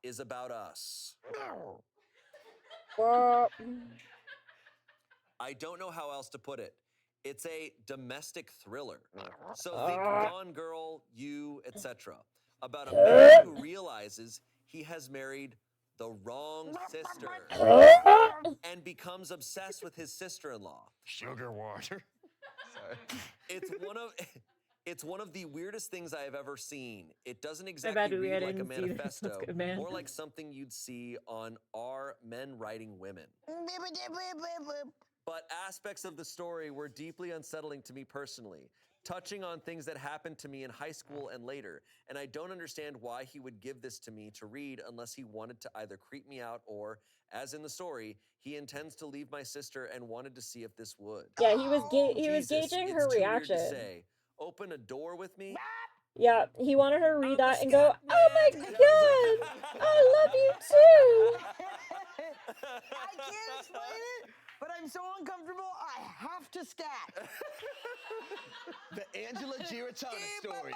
is about us. I don't know how else to put it. It's a domestic thriller. So think Gone Girl, You, etc. About a man who realizes he has married the wrong sister and becomes obsessed with his sister-in-law. Sugar water. It's one of the weirdest things I have ever seen. It doesn't bad exactly we read like a didn't see this. That's manifesto, good, man. more like something you'd see on Are Men Writing Women? But aspects of the story were deeply unsettling to me personally, touching on things that happened to me in high school and later, and I don't understand why he would give this to me to read unless he wanted to either creep me out or, as in the story, he intends to leave my sister and wanted to see if this would. Yeah, he was Jesus, gauging it's her too weird to reaction. say. Open a door with me? Yeah, he wanted her to read that and go, "Oh my god, I love you too." I can't explain it, but I'm so uncomfortable, I have to scat. The Angela Giratana story.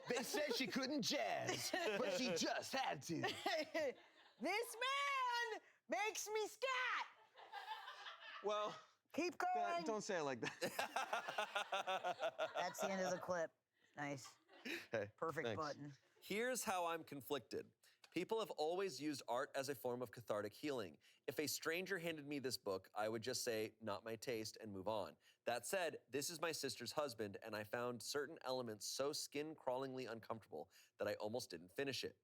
They said she couldn't jazz, but she just had to. This man makes me scat. Well, keep going. Don't say it like that. That's the end of the clip. Nice. Hey, Perfect thanks. button. Here's how I'm conflicted. People have always used art as a form of cathartic healing. If a stranger handed me this book, I would just say, not my taste, and move on. That said, this is my sister's husband, and I found certain elements so skin-crawlingly uncomfortable that I almost didn't finish it.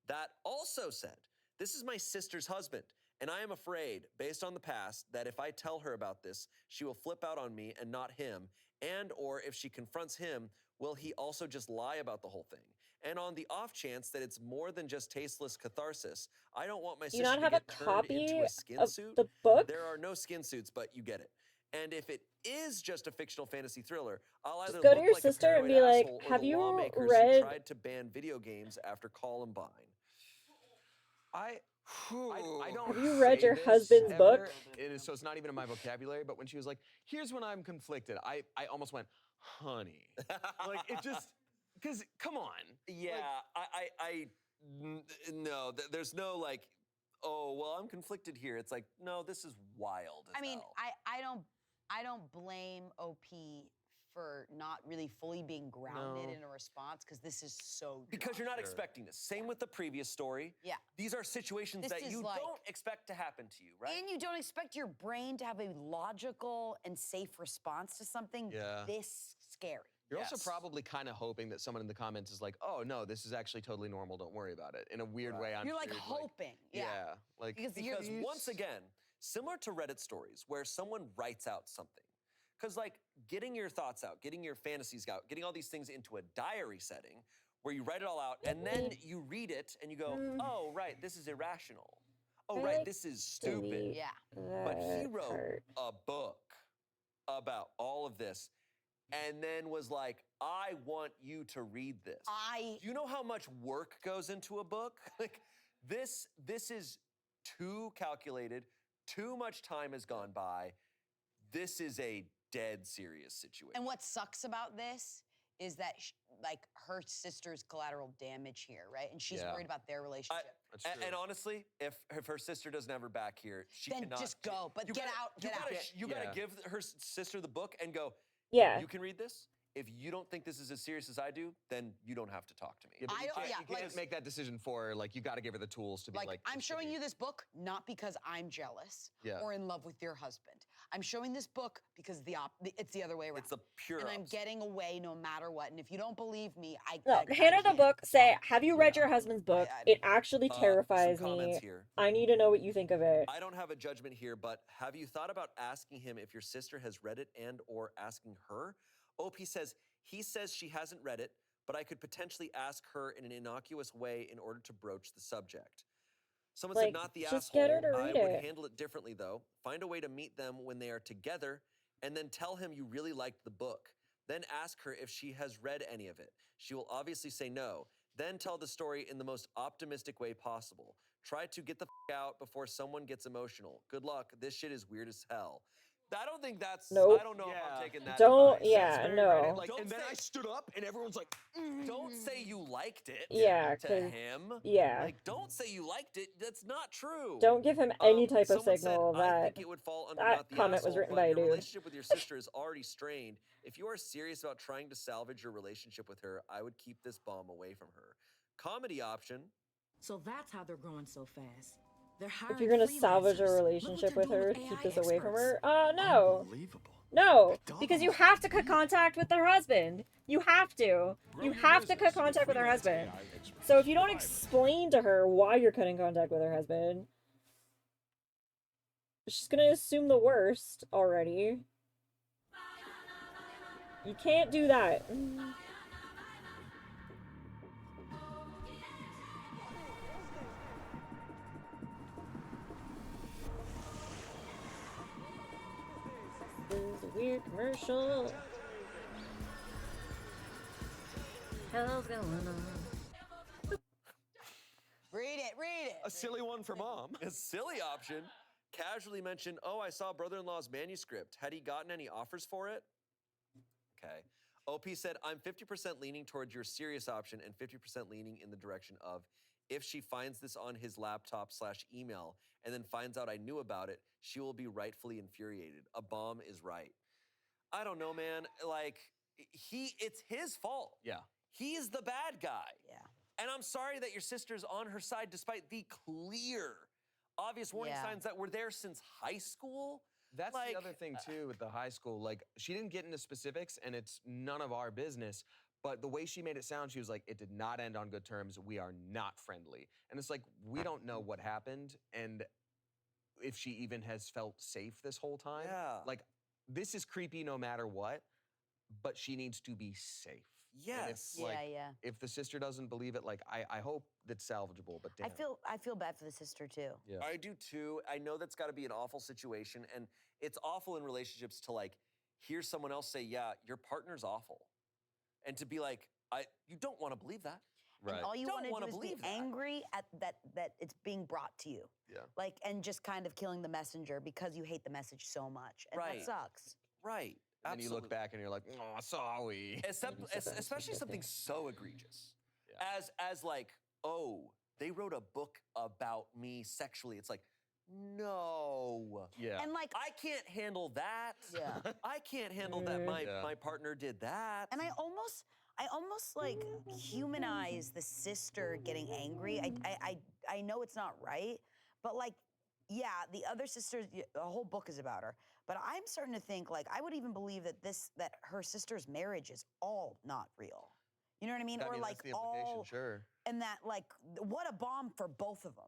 That also said, this is my sister's husband, and I am afraid, based on the past, that if I tell her about this, she will flip out on me and not him, and or if she confronts him, will he also just lie about the whole thing? And on the off chance that it's more than just tasteless catharsis, I don't want my Do you sister not have to a get turned into copy a skin of suit. the book? There are no skin suits, but you get it. And if it is just a fictional fantasy thriller, I'll either Just go to look your like sister a and paranoid be like, asshole or "Have the you lawmakers read?" who tried to ban video games after Columbine. I don't. Have you read say your this husband's ever. book? So it's not even in my vocabulary. But when she was like, "Here's when I'm conflicted," I almost went, "Honey," like it just because come on. Yeah, no, there's no like, oh, well, I'm conflicted here. It's like, no, this is wild as I mean, hell. I don't blame OP for not really fully being grounded No. in a response because this is so Because you're not drunk. expecting this. Same with the previous story. Yeah. These are situations This that is you like- don't expect to happen to you, right? And you don't expect your brain to have a logical and safe response to something Yeah. this scary. You're also probably kind of hoping that someone in the comments is like, "Oh no, this is actually totally normal. Don't worry about it." In a weird way, I'm You're sure like hoping. Yeah. like Because you're Because once again, similar to Reddit stories where someone writes out something, Because like getting your thoughts out, getting your fantasies out, getting all these things into a diary setting where you write it all out and then you read it and you go, oh, right, this is irrational. Oh, right, this is stupid. Yeah. But he wrote a book about all of this and then was like, I want you to read this. Do you know how much work goes into a book? Like this is too calculated, too much time has gone by. This is a dead serious situation. And what sucks about this is that like her sister's collateral damage here, right? And she's worried about their relationship. And honestly, if her sister doesn't have her back here, she Then cannot. just go, but get out. You gotta give her sister the book and go. Yeah. You can read this. If you don't think this is as serious as I do, then you don't have to talk to me. Yeah, but you can't make that decision for her. Like, you got to give her the tools to be like. I'm showing you this book not because I'm jealous Yeah. or in love with your husband. I'm showing this book because it's the other way around. It's the pure And I'm getting away no matter what. And if you don't believe me, No, hand her the book. Say, have you read your husband's book? It actually terrifies some me. comments here. I need to know what you think of it. I don't have a judgment here, but have you thought about asking him if your sister has read it and or asking her? OP says, he says she hasn't read it, but I could potentially ask her in an innocuous way in order to broach the subject. Someone said, not the just asshole. get her to I read would it. handle it differently, though. Find a way to meet them when they are together, and then tell him you really liked the book. Then ask her if she has read any of it. She will obviously say no. Then tell the story in the most optimistic way possible. Try to get the out before someone gets emotional. Good luck. This shit is weird as hell. I don't think that's. Nope. I don't know if I'm taking that. Don't. advice. Yeah. That's very No. Reddit. Like, and then I stood up, and everyone's like, Don't say you liked it. Yeah, To 'cause- him. yeah. Like, don't say you liked it. That's not true. Don't give him any type of Someone signal said, I that think it would fall under that not the comment was asshole, written but by a your dude. relationship with your sister is already strained. If you are serious about trying to salvage your relationship with her, I would keep this bomb away from her. Comedy option. So that's how they're growing so fast. They're If hiring you're gonna salvage a freelancers. relationship Look with what they're her, doing keep with this AI away from experts. her. No. No, because you have to cut contact with her husband. You have to. You have to cut contact with her husband. So if you don't explain to her why you're cutting contact with her husband, she's gonna assume the worst already. You can't do that. This is a weird commercial. Hell's going on. Read it. A silly one for mom. A silly option. Casually mention, oh, I saw brother-in-law's manuscript. Had he gotten any offers for it? Okay. OP said, I'm 50% leaning towards your serious option and 50% leaning in the direction of if she finds this on his laptop/email and then finds out I knew about it, she will be rightfully infuriated. A bomb is right. I don't know, man. Like, it's his fault. Yeah. He's the bad guy. Yeah. And I'm sorry that your sister's on her side despite the clear, obvious warning signs that were there since high school. That's like, the other thing too with the high school. Like, she didn't get into specifics, and it's none of our business. But the way she made it sound, she was like, "It did not end on good terms. We are not friendly." And it's like, we don't know what happened, and if she even has felt safe this whole time. Yeah. Like, this is creepy no matter what, but she needs to be safe. And Yes. if, like, Yeah. if the sister doesn't believe it, like, I hope that's salvageable. But damn. I feel bad for the sister too. Yeah. I do too. I know that's got to be an awful situation, and it's awful in relationships to like hear someone else say, "Yeah, your partner's awful," and to be like, you don't want to believe that. Right. And all you Don't want wanna to do is be believe that. angry at that it's being brought to you. Yeah. Like, and just kind of killing the messenger because you hate the message so much. And Right. that sucks. Right. And then you look back and you're like, "Oh, sorry." Especially something so egregious as like, oh, they wrote a book about me sexually. It's like, no. Yeah. And like, I can't handle that. Yeah. I can't handle that my partner did that. And I almost like humanize the sister getting angry. I know it's not right, but like, yeah, the other sister, the whole book is about her. But I'm starting to think like I would even believe that her sister's marriage is all not real. You know what I mean? I mean, or like that's the implication, all, sure. and that like what a bomb for both of them.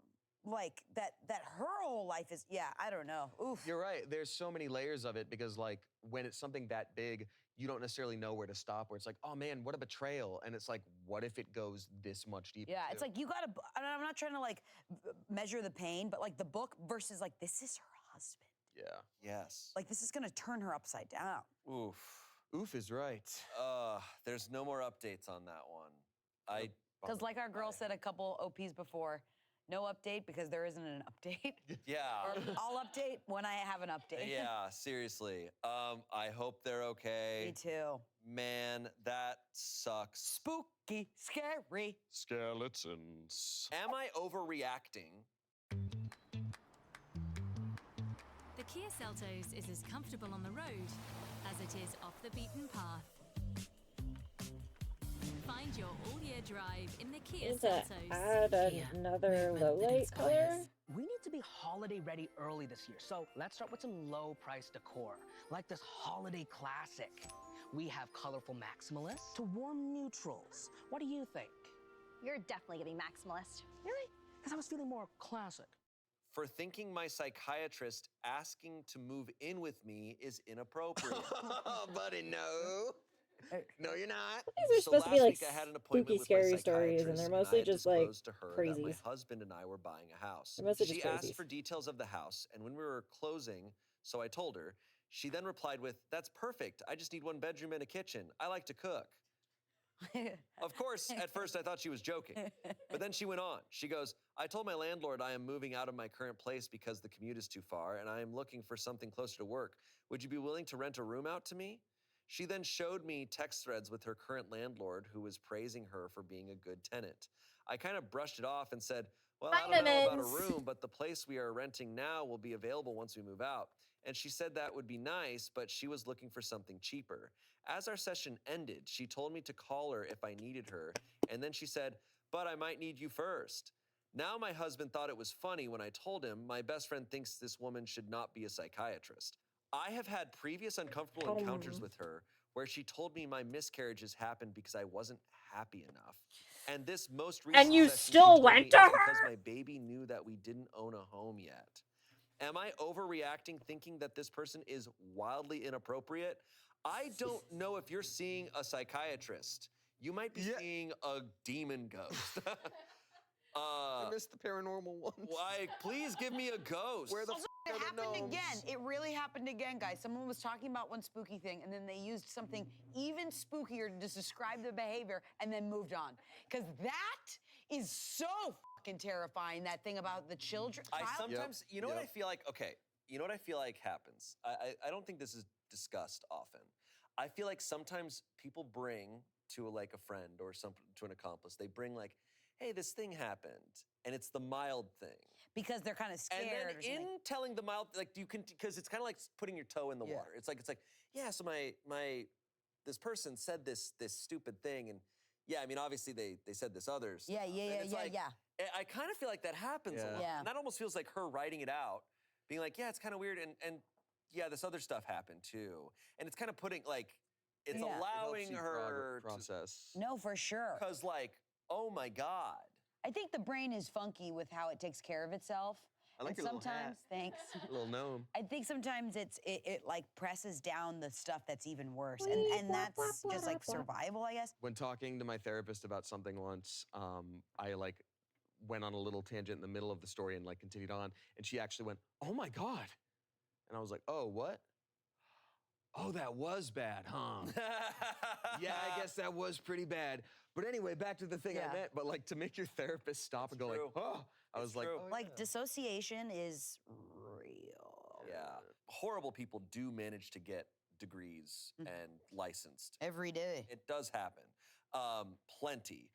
like that her whole life is, yeah, I don't know. Oof. You're right. There's so many layers of it because like when it's something that big, you don't necessarily know where to stop. Where it's like, oh man, what a betrayal, and it's like, what if it goes this much deeper? Yeah, it's like you gotta. And I'm not trying to like measure the pain, but like the book versus like this is her husband. Yeah. Yes. Like this is gonna turn her upside down. Oof. Oof is right. There's no more updates on that one. Because like our girl said a couple OPs before, no update because there isn't an update. Yeah. Or I'll update when I have an update. Yeah, seriously. I hope they're okay. Me too. Man, that sucks. Spooky, scary. Skeletons. Am I overreacting? The Kia Seltos is as comfortable on the road as it is off the beaten path. Find your all-year drive in the Kia Need to Seltos. add another low light color. We need to be holiday ready early this year, so let's start with some low price decor, like this holiday classic. We have colorful maximalists to warm neutrals. What do you think? You're definitely gonna be maximalist. Really? Because I was feeling more classic. For thinking my psychiatrist asking to move in with me is inappropriate. Oh, buddy, no. No, you're not. These are supposed to be like I had an appointment spooky, with my scary stories, and psychiatrist, they're I mostly had just like disclosed to her that my crazies. husband and I were buying a house. They're mostly just She asked crazies. for details of the house, and when we were closing, so I told her, she then replied with, "That's perfect. I just need 1 bedroom and a kitchen. I like to cook." Of course, at first I thought she was joking, but then she went on. She goes, "I told my landlord I am moving out of my current place because the commute is too far and I am looking for something closer to work. Would you be willing to rent a room out to me?" She then showed me text threads with her current landlord who was praising her for being a good tenant. I kind of brushed it off and said, "Well, I don't know about a Vitamins. room, but the place we are renting now will be available once we move out." And she said that would be nice, but she was looking for something cheaper. As our session ended, she told me to call her if I needed her, and then she said, "But I might need you first." Now my husband thought it was funny when I told him my best friend thinks this woman should not be a psychiatrist. I have had previous uncomfortable encounters with her where she told me my miscarriages happened because I wasn't happy enough. And this most recent And you session, she still told me went it's to her? because my baby knew that we didn't own a home yet. Am I overreacting thinking that this person is wildly inappropriate? I don't know if you're seeing a psychiatrist. You might be seeing a demon ghost. I missed the paranormal ones. Why? Please give me a ghost. Where the Also, it happened again. It really happened again, guys. Someone was talking about one spooky thing, and then they used something even spookier to describe the behavior, and then moved on. Because that is so fucking terrifying. That thing about the children. I sometimes, you know what I feel like? Okay, you know what I feel like happens? I don't think this is discussed often. I feel like sometimes people bring to like a friend or to an accomplice, they bring like, "Hey, this thing happened," and it's the mild thing. Because they're kind of scared. And then or something. in telling the mild, like you can, because it's kind of like putting your toe in the water. It's like, yeah. So this person said this stupid thing, and yeah, I mean, obviously they said this others. Yeah. I kind of feel like that happens a lot. Yeah. And that almost feels like her writing it out, being like, yeah, it's kind of weird, and yeah, this other stuff happened too, and it's kind of putting like, it's Yeah. allowing her process. No, for sure. Because like, oh my God. I think the brain is funky with how it takes care of itself. I like and your little sometimes, thanks. Little gnome. I think sometimes it like presses down the stuff that's even worse, and that's just like survival, I guess. When talking to my therapist about something once, I like went on a little tangent in the middle of the story and like continued on, and she actually went, "Oh my God," and I was like, "Oh, what? Oh, that was bad, huh?" Yeah, I guess that was pretty bad. But anyway, back to the thing I meant. But like to make your therapist stop and go like, "Oh," I was like, "Oh, like dissociation is real. Yeah. Horrible people do manage to get degrees and licensed. Every day. It does happen. Plenty.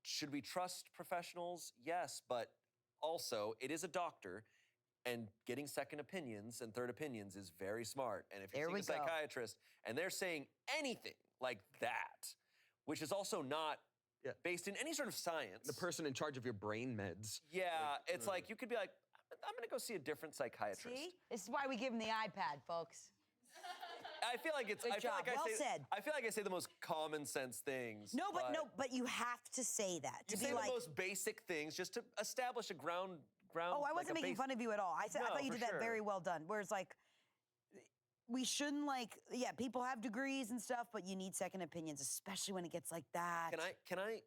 Should we trust professionals? Yes, but also it is a doctor, and getting second opinions and third opinions is very smart. And if you're seeing a psychiatrist and they're saying anything like that, which is also not based in any sort of science. the person in charge of your brain meds." Yeah, it's like you could be like, I'm gonna go see a different psychiatrist. See? This is why we give them the iPad, folks. I feel like it's. Good I feel job. like Well I say. said. I feel like I say the most common sense things. No, but you have to say that You to say be like. the most basic things just to establish a ground. Oh, I wasn't making fun of you at all. I thought you for did that sure. very well done. Whereas like, we shouldn't people have degrees and stuff, but you need second opinions, especially when it gets like that. Can I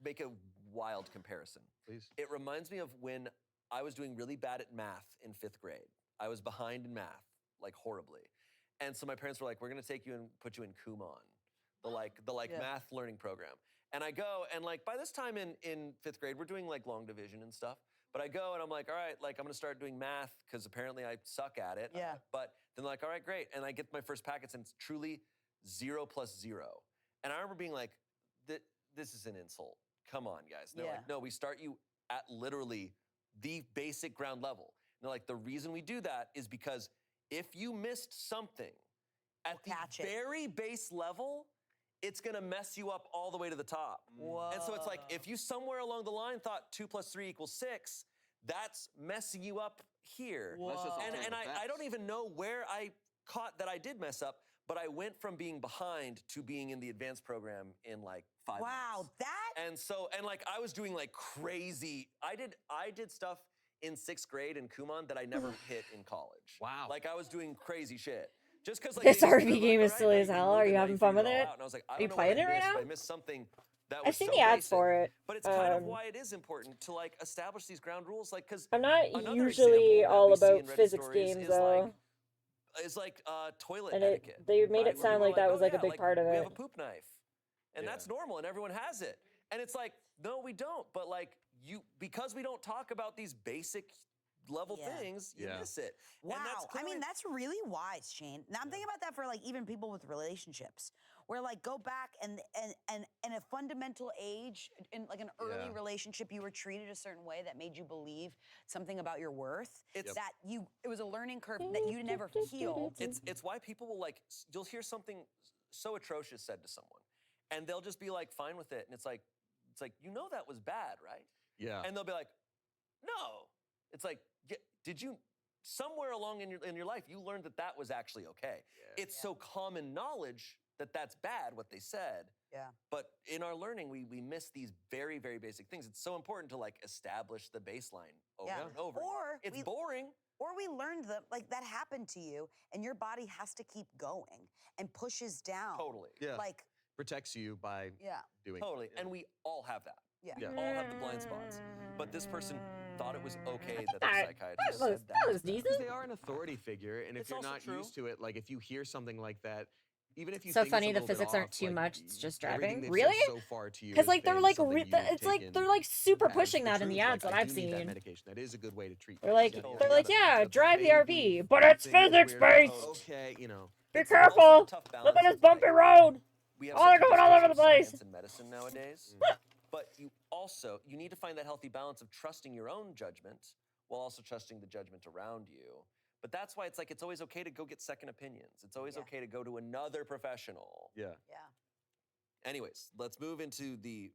make a wild comparison? Please. It reminds me of when I was doing really bad at math in 5th grade. I was behind in math, like horribly. And so my parents were like, we're gonna take you and put you in Kumon, the Yeah. math learning program. And I go, and like by this time in 5th grade, we're doing like long division and stuff. But I go and I'm like, all right, like I'm gonna start doing math because apparently I suck at it. Yeah. But then like, all right, great. And I get my first packets and it's truly 0 plus 0. And I remember being like, this is an insult. Come on, guys. And they're like, no, we start you at literally the basic ground level. And they're like, the reason we do that is because if you missed something at the very base level, it's gonna mess you up all the way to the top. Whoa. And so it's like, if you somewhere along the line thought 2 plus 3 equals 6, that's messing you up here. And I don't even know where I caught that I did mess up, but I went from being behind to being in the advanced program in like 5 months. Wow, And like I was doing like crazy. I did stuff in 6th grade in Kumon that I never hit in college. Wow. Like I was doing crazy shit. Just because like This they just- RV they're game like, is "All silly right, as now you hell. can Are move you it, now having you fun figure with all it? out." And I was like, I Are don't you know what playing I it right missed, now? but I missed something that I've was seen so the ads basic. for it. But it's kind of why it is important to like establish these ground rules, like because I'm not usually all about physics games though. Is like toilet And etiquette. they made right? it Where sound people are like that was "Oh, like a yeah, big part of we it. have a poop knife, and that's normal, and everyone has it. And it's like, no, we don't. But like because we don't talk about these basic level things, you miss it. Wow. And that's I mean, that's really wise, Shane. Now I'm thinking about that for like even people with relationships, where like go back and a fundamental age in like an early relationship, you were treated a certain way that made you believe something about your worth. It was a learning curve that you never healed. It's why people will like you'll hear something so atrocious said to someone, and they'll just be like fine with it, and it's like you know that was bad, right? Yeah. And they'll be like, no. It's like, did you somewhere along in your life you learned that was actually okay? It's so common knowledge that that's bad what they said. Yeah. But in our learning, we miss these very, very basic things. It's so important to like establish the baseline over and over. Or it's boring. Or we learned that like that happened to you, and your body has to keep going and pushes down. Totally. Yeah. Like protects you by doing Totally. And we all have that. Yeah. We all have the blind spots. But this person thought it was okay that the That psychiatrist was- said that. that was decent. Because they are an authority figure, and if It's you're also not true. used to it, like if you hear something like that, even if you So think it's funny a the little bit physics aren't off, too like, much. It's just everything driving. they've Really? said so far to you Because has like they're been like something you've it's like taken they're like super as pushing the that in the truth. ads Like, that I I've do need that seen. medication. That is a good way to treat. They're like things. they're like yeah, The drive the baby RV, but it's thing is physics weird. based. Okay, you know. Be It's also careful. the tough Look balance at this of, bumpy like, road. We have Oh, they're such a going all over discussion the of place. science and medicine nowadays. But you need to find that healthy balance of trusting your own judgment while also trusting the judgment around you. But that's why it's like it's always okay to go get second opinions. It's always okay to go to another professional. Yeah. Yeah. Anyways, let's move into the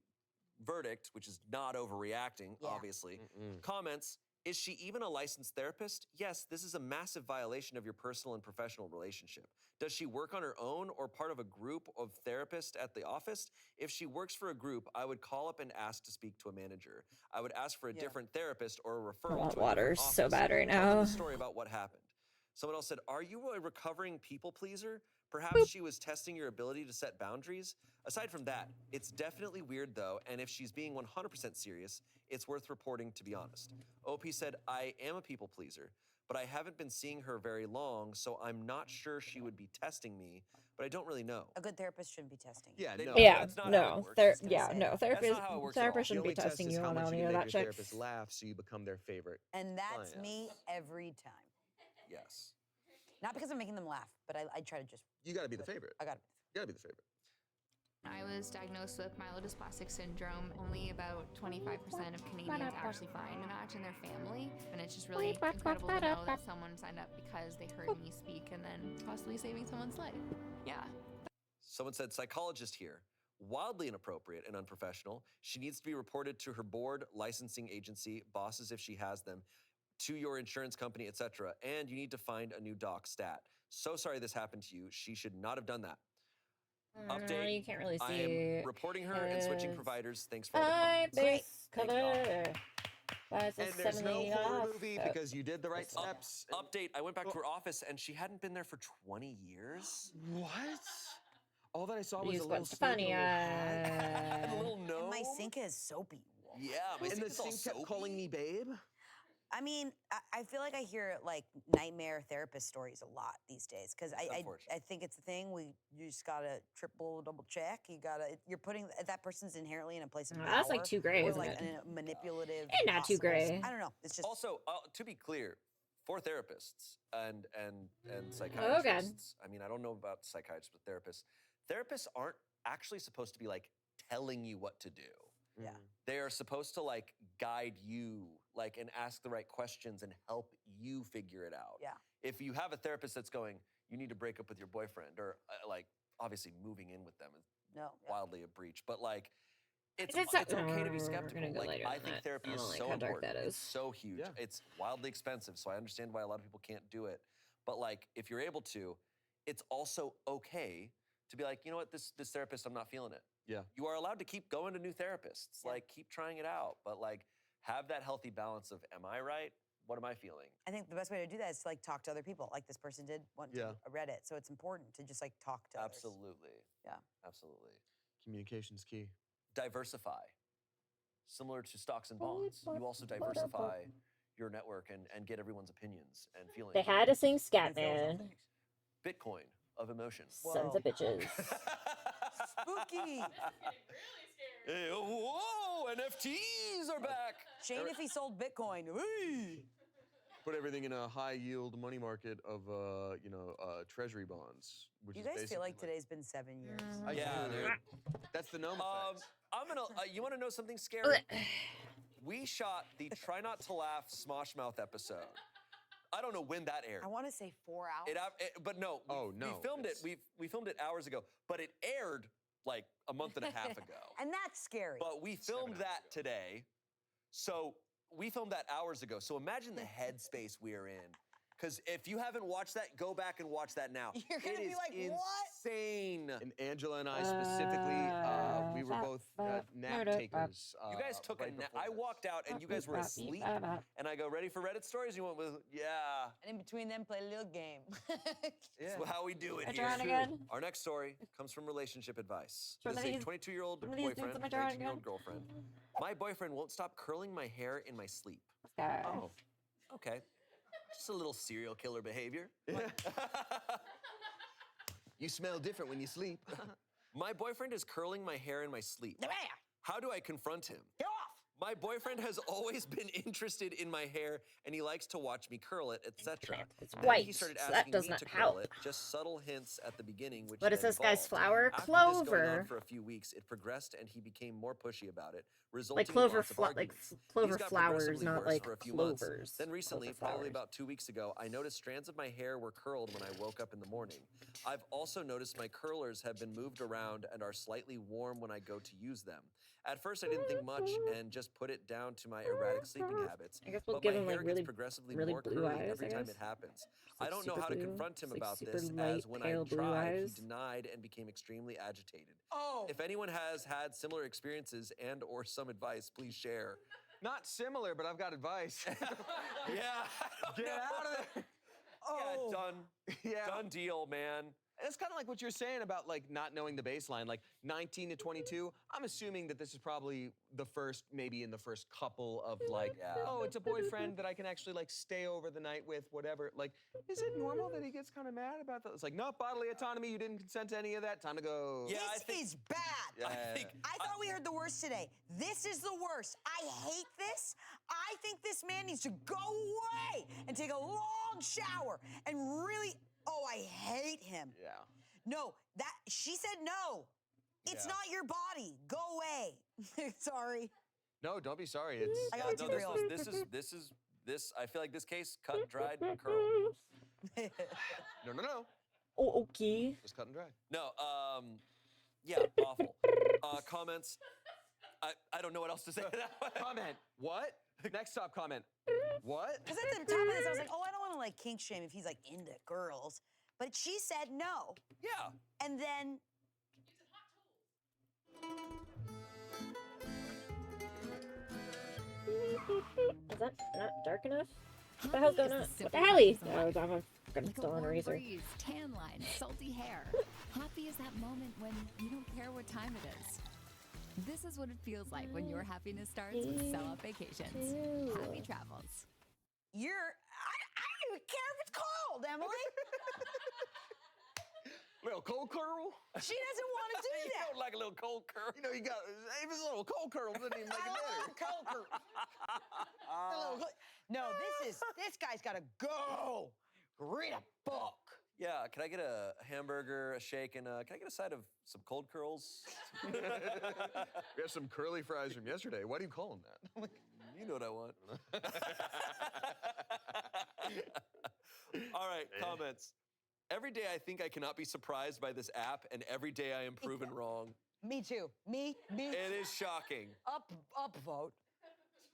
verdict, which is not overreacting, obviously. Comments. Is she even a licensed therapist? Yes, this is a massive violation of your personal and professional relationship. Does she work on her own or part of a group of therapists at the office? If she works for a group, I would call up and ask to speak to a manager. I would ask for a different therapist or a referral want to a water different so office. bad right Tell them now. the story about what happened. Someone else said, are you a recovering people pleaser? Perhaps she was testing your ability to set boundaries? Aside from that, it's definitely weird though, and if she's being 100% serious, it's worth reporting, to be honest. OP said, I am a people pleaser, but I haven't been seeing her very long, so I'm not sure she would be testing me, but I don't really know. A good therapist shouldn't be testing. Yeah, They- no. Yeah, that's not how it no, works. ther- I was gonna yeah, say. no. That's Therapist, not how it works at all. therapist The shouldn't be only test testing is you how on much any you of can that make your shit. therapist laugh so you become their favorite. And that's client. me every time. Yes. Not because I'm making them laugh, but I try to just. You got to be the favorite. I got it. You got to be the favorite. I was diagnosed with myelodysplastic syndrome. Only about 25% of Canadians actually find a match in their family. And it's just really incredible to know that someone signed up because they heard me speak and then possibly saving someone's life. Yeah. Someone said, psychologist here. Wildly inappropriate and unprofessional. She needs to be reported to her board, licensing agency, bosses if she has them, to your insurance company, etc. And you need to find a new doc stat. So sorry this happened to you. She should not have done that. Update. You can't really I see. am reporting her and switching his providers. Thanks for all the eye comments. base Thank God. color. Why is And this there's no suddenly horror off? movie Oh, because you did the right this one. steps. Update. I went back to her office and she hadn't been there for 20 years. What? All that I saw was Use a little what's spoon and funny. a little hat. And a little gnome. And my sink is soapy. Yeah, my And sink the is all sink kept soapy. calling me babe. I mean, I feel like I hear like nightmare therapist stories a lot these days because I think it's a thing. You just gotta double check. You're putting that person's inherently in a place of power. That's like too gray, or isn't like it? in a manipulative. And not too hostile- gray. I don't know. It's just Also, to be clear, for therapists and psychiatrists, I mean, I don't know about psychiatrists, but therapists aren't actually supposed to be like telling you what to do. Yeah. They are supposed to like guide you, like, and ask the right questions and help you figure it out. Yeah. If you have a therapist that's going, you need to break up with your boyfriend, or like, obviously moving in with them is wildly a breach, but like, it's okay to be we're gonna skeptical. go Like, later I on think that. therapy I is don't like so how dark important. that It's is. so huge. Yeah. It's wildly expensive, so I understand why a lot of people can't do it. But like, if you're able to, it's also okay to be like, you know what, this therapist, I'm not feeling it. Yeah. You are allowed to keep going to new therapists. Like, keep trying it out, but like, have that healthy balance of, am I right? What am I feeling? I think the best way to do that is to like talk to other people. Like this person did want to Reddit, so it's important to just like talk to others. Absolutely. Yeah. Absolutely. Communication's key. Diversify. Similar to stocks and bonds, you also diversify your network and get everyone's opinions and feelings. They had to sing Scatman. Bitcoin of emotion. Sons of bitches. Spooky. Hey, whoa, NFTs are back. Shane, if he sold Bitcoin. Whee! Put everything in a high yield money market of treasury bonds. Which You is guys feel basically like today's been 7 years. Yeah, dude. That's the gnome effect. I'm gonna. You want to know something scary? We shot the Try Not to Laugh Smosh Mouth episode. I don't know when that aired. I want to say 4 hours. But no. We filmed it. We filmed it hours ago, but it aired like a month and a half ago. And that's scary. But we filmed that today. So we filmed that hours ago. So imagine the headspace we're in. Because if you haven't watched that, go back and watch that now. You're gonna be like, insane. And Angela and I specifically, we were both nap takers. You guys took a nap. I walked out and you guys were asleep. And I go, ready for Reddit stories? You went with, yeah. And in between them, play a little game. That's how we do it I here. drawn again? Our next story comes from relationship advice. Which This one is of a these- 22-year-old one of these dudes boyfriend, am I drawing 19-year-old again? girlfriend. My boyfriend won't stop curling my hair in my sleep. Okay. Oh, okay. Just a little serial killer behavior. You smell different when you sleep. My boyfriend is curling my hair in my sleep. How do I confront him? Get off! My boyfriend has always been interested in my hair, and he likes to watch me curl it, etc. It's Then white, he started so asking that does me not to curl help. it, just subtle hints at the beginning, which What is then this guy's evolved. flower? After this going on Clover. for a few weeks, it progressed, and he became more pushy about it, resulting Like in clover, lots of like arguments. clover These got flowers, progressively not worse like for a few months. clovers. Then recently, Clover probably flowers. about 2 weeks ago, I noticed strands of my hair were curled when I woke up in the morning. I've also noticed my curlers have been moved around and are slightly warm when I go to use them. At first, I didn't think much and just put it down to my erratic sleeping habits. I guess we'll But give my him, hair like, gets really- progressively really more blue curly eyes, every I time guess. it happens. like I don't know super how to blue. confront him It's like about super this, light, as when I pale blue tried, eyes. he denied and became extremely agitated. Oh! If anyone has had similar experiences and or some advice, please share. Not similar, but I've got advice. Yeah. Get out of there. Yeah, done. Yeah. Done deal, man. It's kind of like what you're saying about like not knowing the baseline. Like 19 to 22, I'm assuming that this is probably the first, maybe in the first couple of like, oh, it's a boyfriend that I can actually like stay over the night with, whatever. Like, is it normal that he gets kind of mad about that? It's like, no, bodily autonomy, you didn't consent to any of that, time to go. Yeah, This is bad. Yeah. I thought we heard the worst today. This is the worst. I hate this. I think this man needs to go away and take a long shower and really, oh, I hate him. Yeah. No, she said no. It's Yeah. not your body. Go away. Sorry. No, don't be sorry. It's I got too real. This. I feel like this case cut, dried, curl. no. Oh, okay. Just cut and dry. No, yeah, awful. Comments. I don't know what else to say to that. Comment. What? Next top comment. What? Because at the top of this, I was like, oh, I don't want to like kink shame if he's like into girls. But she said no. Yeah. And then Is that not dark enough? What the Happy hell's going is on? the What the simple helly? pleasures of Oh, life. I'm gonna Like a still on a warm razor. breeze, tan line, salty hair. Happy is that moment when you don't care what time it is. This is what it feels like when your happiness starts with Sellout Vacations. Happy travels. I don't even care if it's cold, Emily. Little cold curl? She doesn't want to do You that. don't like a little cold curl? You know, you got, if it's a little cold curl, doesn't even make it better. Cold curl. No, this guy's got to go. Read a book. Yeah, can I get a hamburger, a shake, and can I get a side of some cold curls? We have some curly fries from yesterday. Why do you call them that? You know what I want. All right, comments. Every day I think I cannot be surprised by this app, and every day I am proven wrong. Me too. Me. It is shocking. Up vote.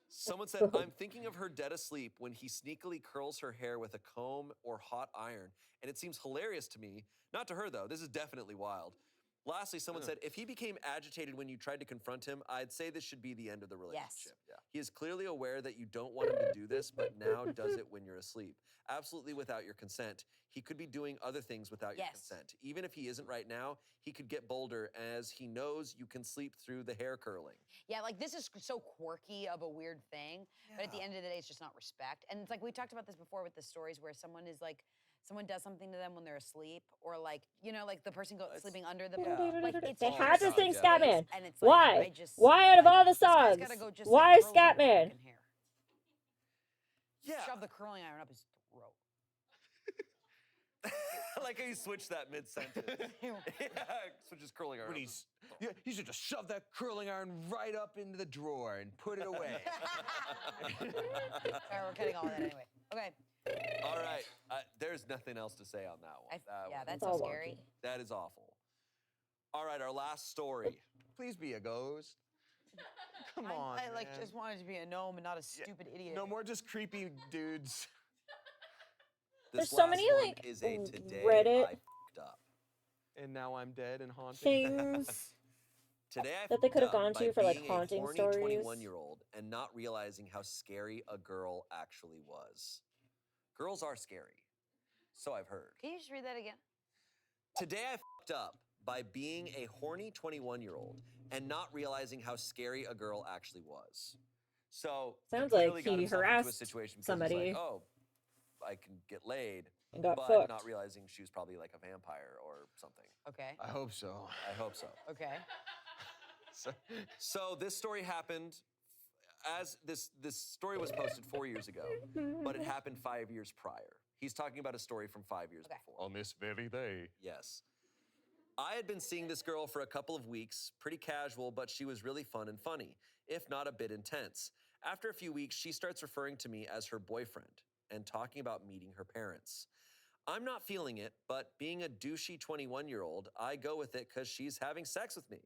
Someone said, I'm thinking of her dead asleep when he sneakily curls her hair with a comb or hot iron, and it seems hilarious to me. Not to her, though. This is definitely wild. Lastly, someone said, if he became agitated when you tried to confront him, I'd say this should be the end of the relationship. Yes. He is clearly aware that you don't want him to do this, but now does it when you're asleep. Absolutely without your consent. He could be doing other things without your consent. Even if he isn't right now, he could get bolder as he knows you can sleep through the hair curling. Yeah, like this is so quirky of a weird thing, but at the end of the day, it's just not respect. And it's like we talked about this before with the stories where someone does something to them when they're asleep, or like, you know, like the person sleeping under the like it's They all had this thing, respect, Scatman. and it's like, Why? Why out of all the this guy's songs? gotta go just, Why like, curl his Scatman? fucking hair. Shove the curling iron up his throat. I like how you switched that mid-sentence. Yeah, switches curling iron. You should just shove that curling iron right up into the drawer and put it away. Sorry, we're cutting all that anyway. Okay. All right. There's nothing else to say on that one. That's so scary. That is awful. All right, our last story. Please be a ghost. Come on, I man. just wanted to be a gnome and not a stupid idiot. No more just creepy dudes. There's This so last many one like is a today Reddit I f***ed up. And now I'm dead and haunted. things Today I that they could have f***ed gone up to by for like being a haunting horny stories. 21-year-old and not realizing how scary a girl actually was. Girls are scary. So I've heard. Can you just read that again? Today I f***ed up by being a horny 21-year-old and not realizing how scary a girl actually was. So Sounds he like clearly got he himself into a harassed situation because somebody. he's like, oh, I can get laid, And got but fucked. not realizing she was probably like a vampire or something. Okay. I hope so. I hope so. Okay. So this story happened as this story was posted 4 years ago, but it happened 5 years prior. He's talking about a story from 5 years before. On this very day. Yes. I had been seeing this girl for a couple of weeks, pretty casual, but she was really fun and funny, if not a bit intense. After a few weeks, she starts referring to me as her boyfriend and talking about meeting her parents. I'm not feeling it, but being a douchey 21-year-old, I go with it because she's having sex with me.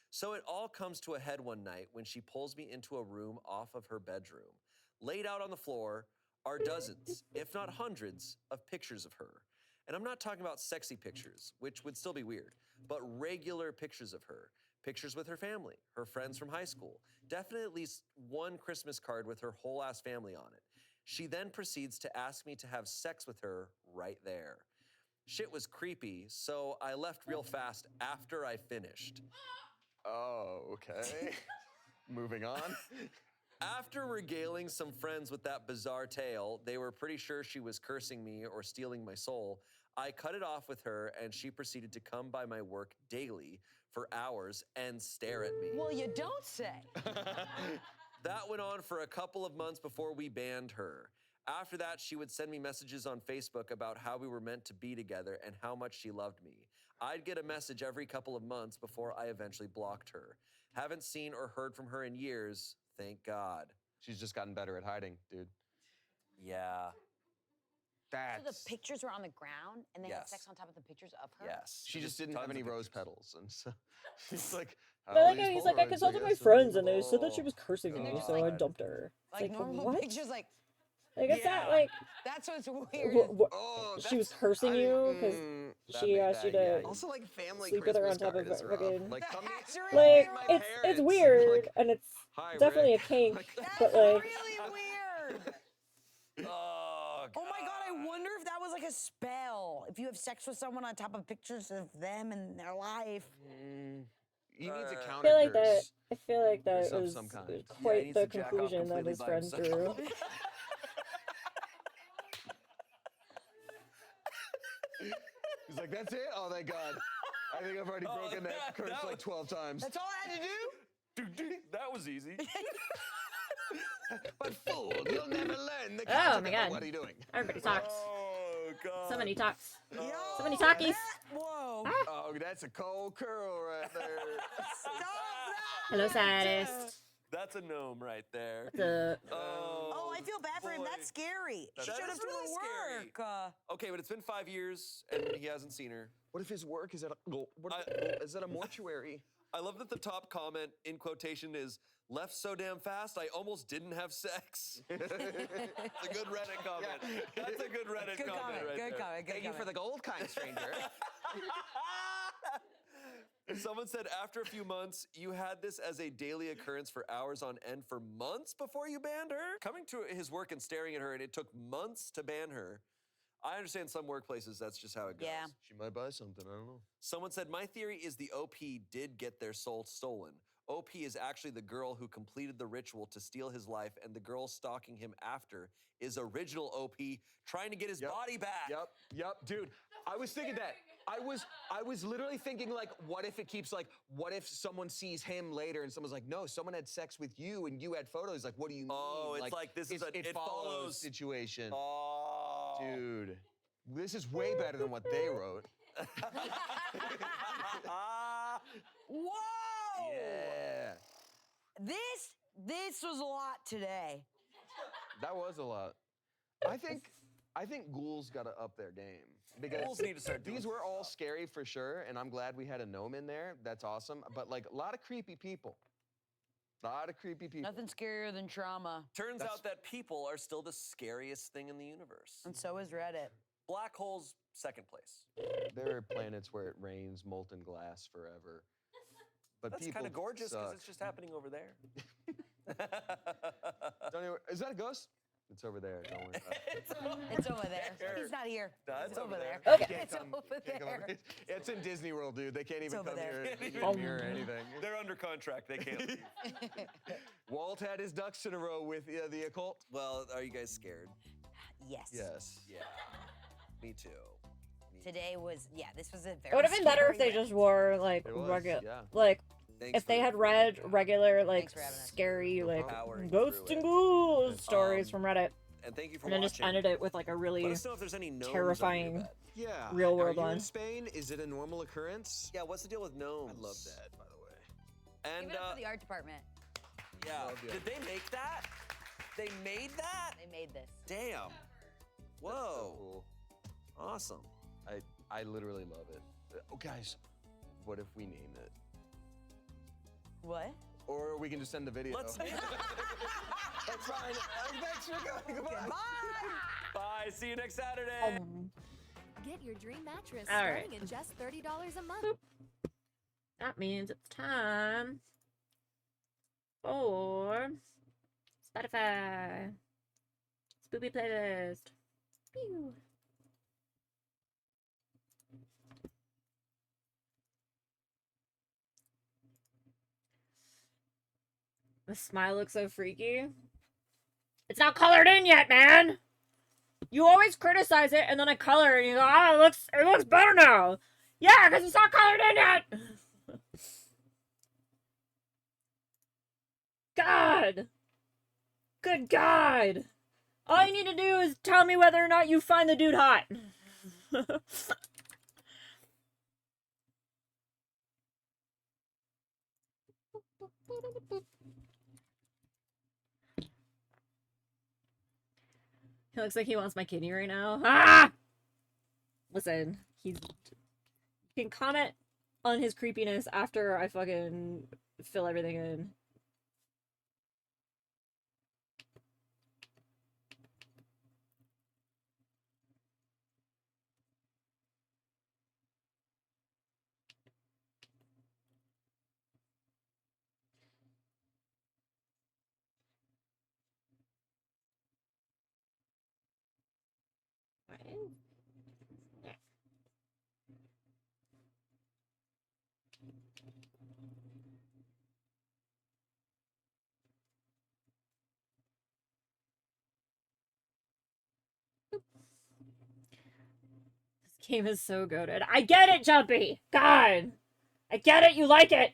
So it all comes to a head one night when she pulls me into a room off of her bedroom. Laid out on the floor are dozens, if not hundreds, of pictures of her. And I'm not talking about sexy pictures, which would still be weird, but regular pictures of her. Pictures with her family, her friends from high school. Definitely at least one Christmas card with her whole ass family on it. She then proceeds to ask me to have sex with her right there. Shit was creepy, so I left real fast after I finished. Oh, okay. Moving on. After regaling some friends with that bizarre tale, they were pretty sure she was cursing me or stealing my soul. I cut it off with her, and she proceeded to come by my work daily for hours and stare at me. Well, you don't say. That went on for a couple of months before we banned her. After that, she would send me messages on Facebook about how we were meant to be together and how much she loved me. I'd get a message every couple of months before I eventually blocked her. Haven't seen or heard from her in years, thank God. She's just gotten better at hiding, dude. Yeah. So the pictures were on the ground, and they had sex on top of the pictures of her? Yes. She just didn't have any rose petals, and so he's like, But I like how he's like, I consulted my friends and they said that she was cursing me, so I dumped her. It's Like normal what? pictures, like Like, it's not like That's what's weird. Oh, she was cursing you because she asked you to Also, like family sleep with her on Christmas top of card is rough. fucking. Like, come Like, my it's parents. weird and it's Hi, definitely Rick. a kink, Like, but like. Really weird. Oh, Oh my god, I wonder if that was like a spell. If you have sex with someone on top of pictures of them and their life. He needs a I counter feel like that. curse. I feel like that Of was some kind. Yeah, he quite needs the to jack off conclusion that completely his by friends drew. himself. He's like, that's it? Oh, thank God. I think I've already broken that curse like 12 times. That's all I had to do? That was easy. But fool, you'll never learn the Oh my God! What are you doing? Everybody talks. Oh, God. So many talks. Yo, So many talkies. Whoa. Oh, that's a cold curl right there. Stop that. Hello, saddest. That's a gnome right there. What's up? Oh, I feel bad for him. That's scary. That Should is have done really the scary. work. Okay, but it's been 5 years and he hasn't seen her. What if his work is at is that a mortuary? I love that the top comment in quotation is left so damn fast I almost didn't have sex. It's a good Reddit comment. That's a good Reddit Good comment. right Good there. comment. Good Thank you for the gold kind, stranger. Someone said after a few months, you had this as a daily occurrence for hours on end for months before you banned her? Coming to his work and staring at her, and it took months to ban her. I understand some workplaces, that's just how it goes. Yeah. She might buy something, I don't know. Someone said, my theory is the OP did get their soul stolen. OP is actually the girl who completed the ritual to steal his life, and the girl stalking him after is original OP trying to get his body back. Yep, dude. I was thinking that. I was literally thinking, like, what if it keeps, like, what if someone sees him later and someone's like, no, someone had sex with you and you had photos. Like, what do you mean? Oh, it's like this is a it follows situation. Oh. Dude, this is way better than what they wrote. Whoa! Yeah. This was a lot today. That was a lot. I think ghouls got to up their game. Because Ghouls need to start doing these were all stuff. scary for sure, and I'm glad we had a gnome in there. That's awesome. But like a lot of creepy people. Nothing scarier than trauma. Turns out that people are still the scariest thing in the universe. And so is Reddit. Black holes, second place. There are planets where it rains molten glass forever. But That's people kind of gorgeous because suck. it's just happening over there. Is that a ghost? It's over there. Don't worry about it. It's over there. He's not here. No, it's over there. Okay. It's over there. It's in Disney World, dude. They can't even over come there. here or anything. They're under contract. They can't leave. Walt had his ducks in a row with the occult. Well, are you guys scared? Yes. Yes. Yeah. Me too. Today was, this was a very It would have been better if they scary just wore like It was, regular, yeah. like Thanks if they for- had read regular like Thanks for having us. scary like powering ghosts through and it. ghouls stories from Reddit, And thank you for and then watching. just ended it with like a Let really us know if there's any gnomes terrifying. under your bed. Yeah. Real world Are you one. in Spain? Is it a normal occurrence? Yeah, what's the deal with gnomes? I love that, by the way. And Give it up for the art department. yeah, Love the did they make that? They made that? They made this. Damn. Whoa. That's so cool. Awesome. I literally love it. Oh, guys, what if we named it? What? Or we can just send the video. Let's. That's fine. Thanks for coming. Goodbye. Bye. See you next Saturday. Get your dream mattress All right. starting at just $30 a month. That means it's time for Spotify Spoopy playlist. Pew. The smile looks so freaky. It's not colored in yet, man. You always criticize it, and then I color, and you go, "Oh, it looks better now." Yeah, because it's not colored in yet. God. Good God. All you need to do is tell me whether or not you find the dude hot. He looks like he wants my kidney right now. Ah! Listen, you can comment on his creepiness after I fucking fill everything in. game is so goated. I get it, Jumpy! God! I get it, you like it!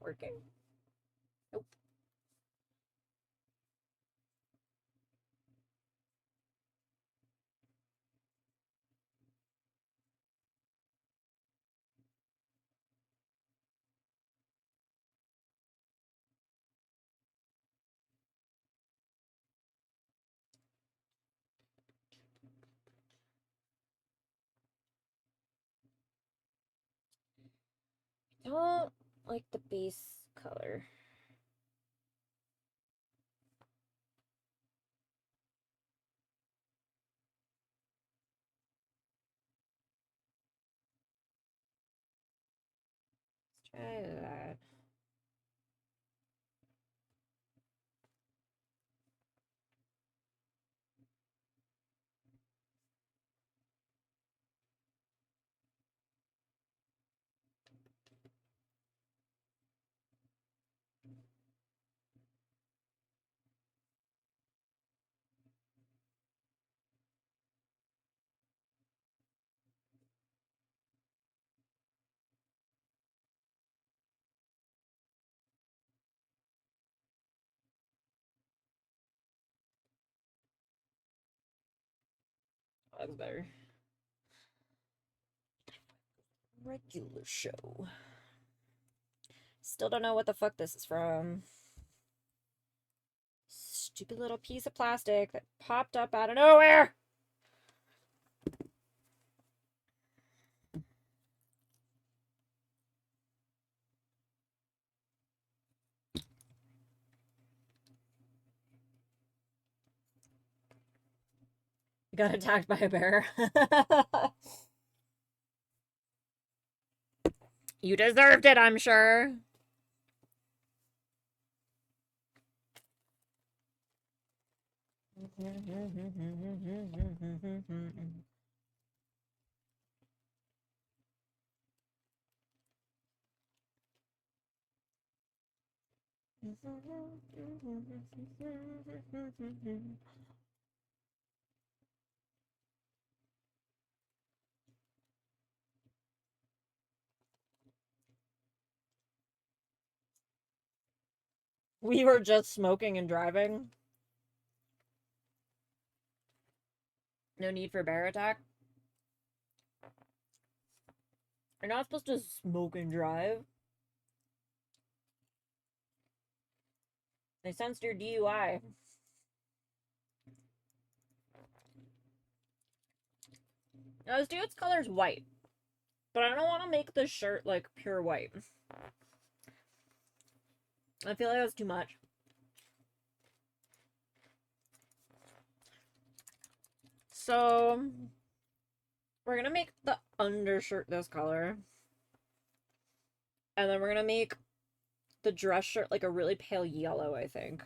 Working. Nope. Don't like the base color. Let's try that. That's better. Regular show. Still don't know what the fuck this is from. Stupid little piece of plastic that popped up out of nowhere! You got attacked by a bear. You deserved it, I'm sure. We were just smoking and driving. No need for bear attack. You're not supposed to smoke and drive. They sensed your DUI. Now, this dude's color's white. But I don't want to make the shirt, like, pure white. I feel like that's too much. So, we're gonna make the undershirt this color. And then we're gonna make the dress shirt like a really pale yellow, I think.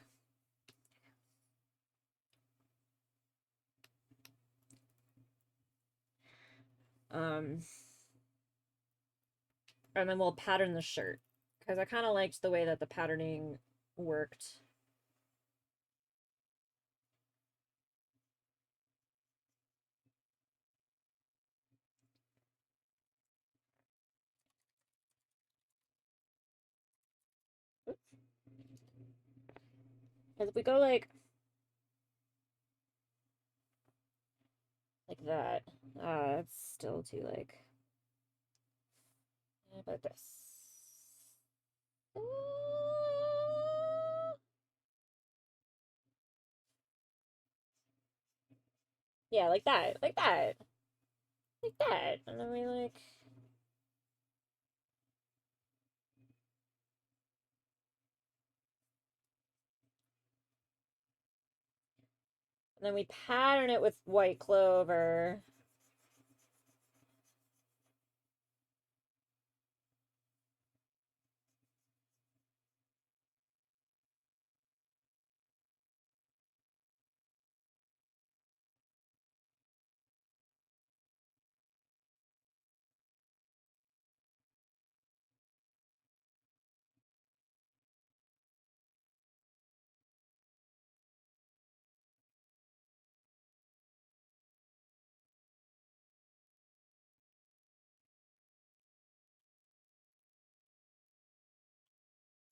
And then we'll pattern the shirt. Because I kind of liked the way that the patterning worked. Because if we go like that, it's still too like. How about this? Yeah, like that, like that, like that, and then we like. And then we pattern it with white clover.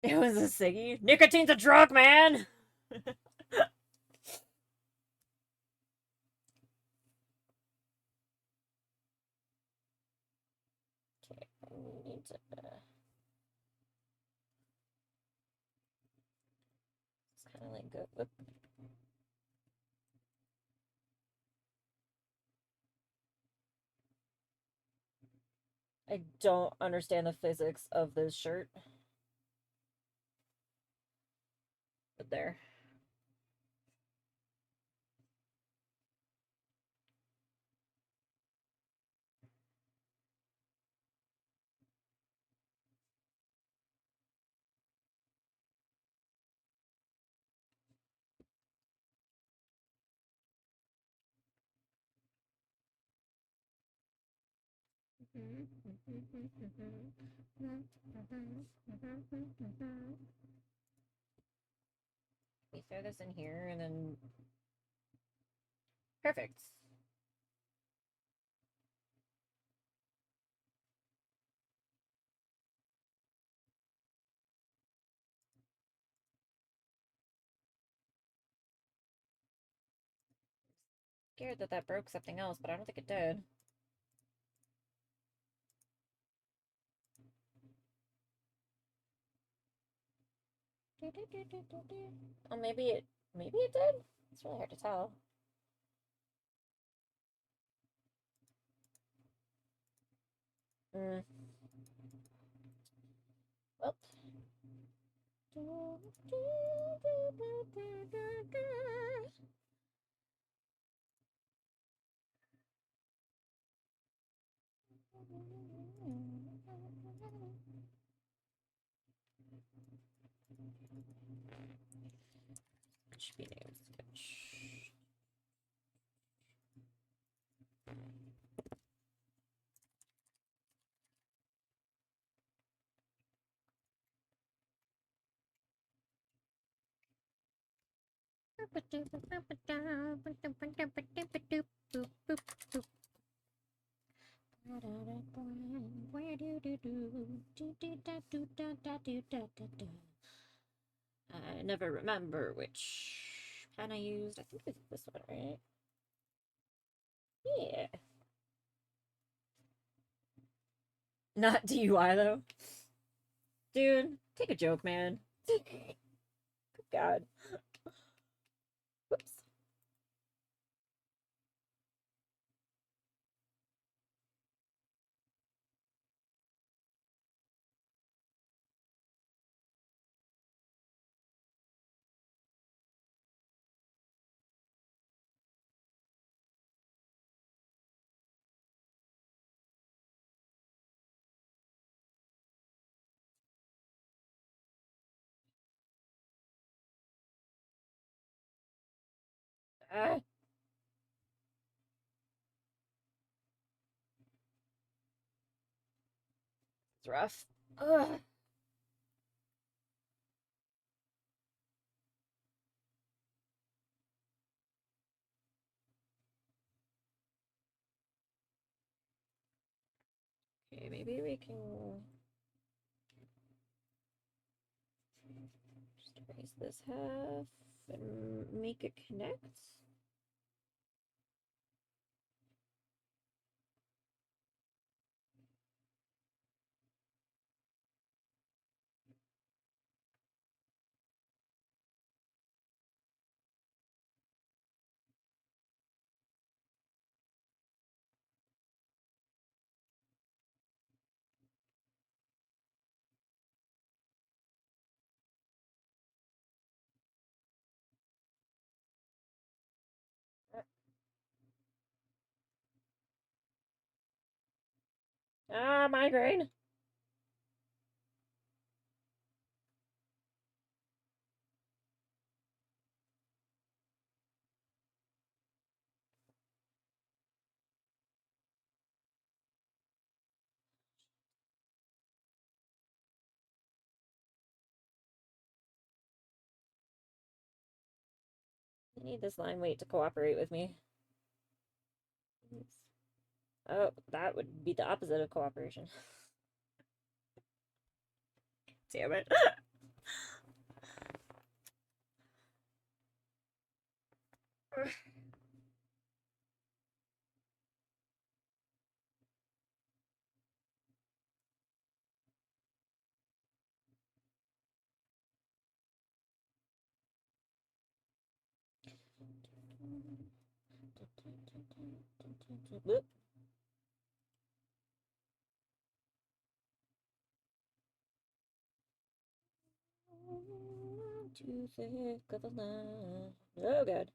It was a ciggy. Nicotine's a drug, man! Okay, we need to... It's kind of like go... Whoop. I don't understand the physics of this shirt. But there. We throw this in here and then... Perfect. Scared that that broke something else, but I don't think it did. Oh, maybe it did? It's really hard to tell. Well. Should be named Sketch. I never remember which pen I used. I think it's this one, right? Yeah. Not DUI though. Dude, take a joke, man. Good God. Whoops. Ah. It's rough. Ugh. Okay, maybe we can just erase this half and make it connect. Ah, migraine. I need this line weight to cooperate with me. Oh, that would be the opposite of cooperation. Damn it. Whoop. Too thick of a line. Oh, God.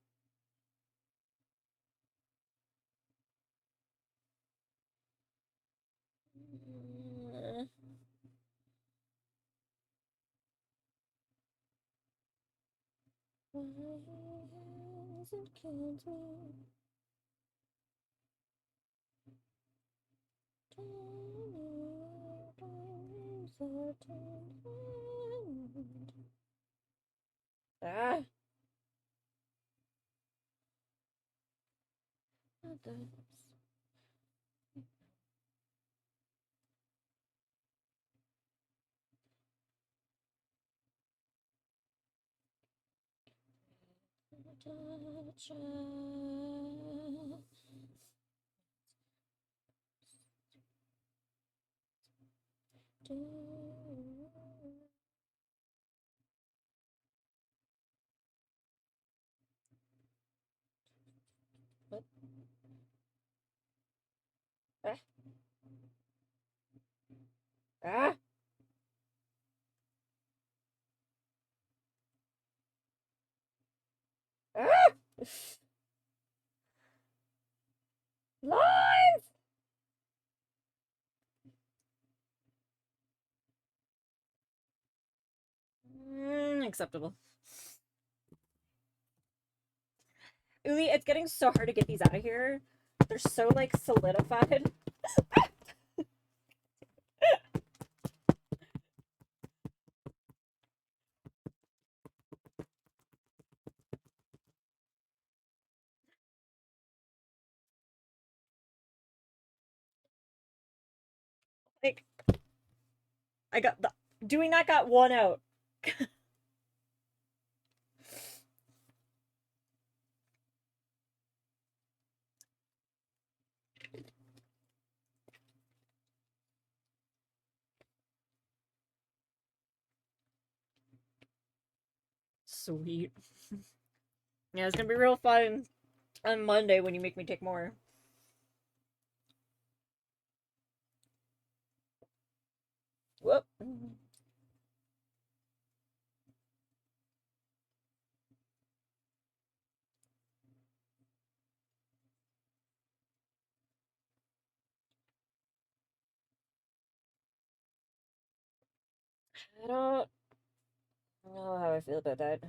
Why hasn't killed me? Ah! Not this. What? Ah! Ah! Ah! Lines! Acceptable. Uli, it's getting so hard to get these out of here. They're so, like, solidified. Like, I got the... Doing that got one out. Sweet. Yeah, it's gonna be real fun on Monday when you make me take more. Whoop. I don't know how I feel about that.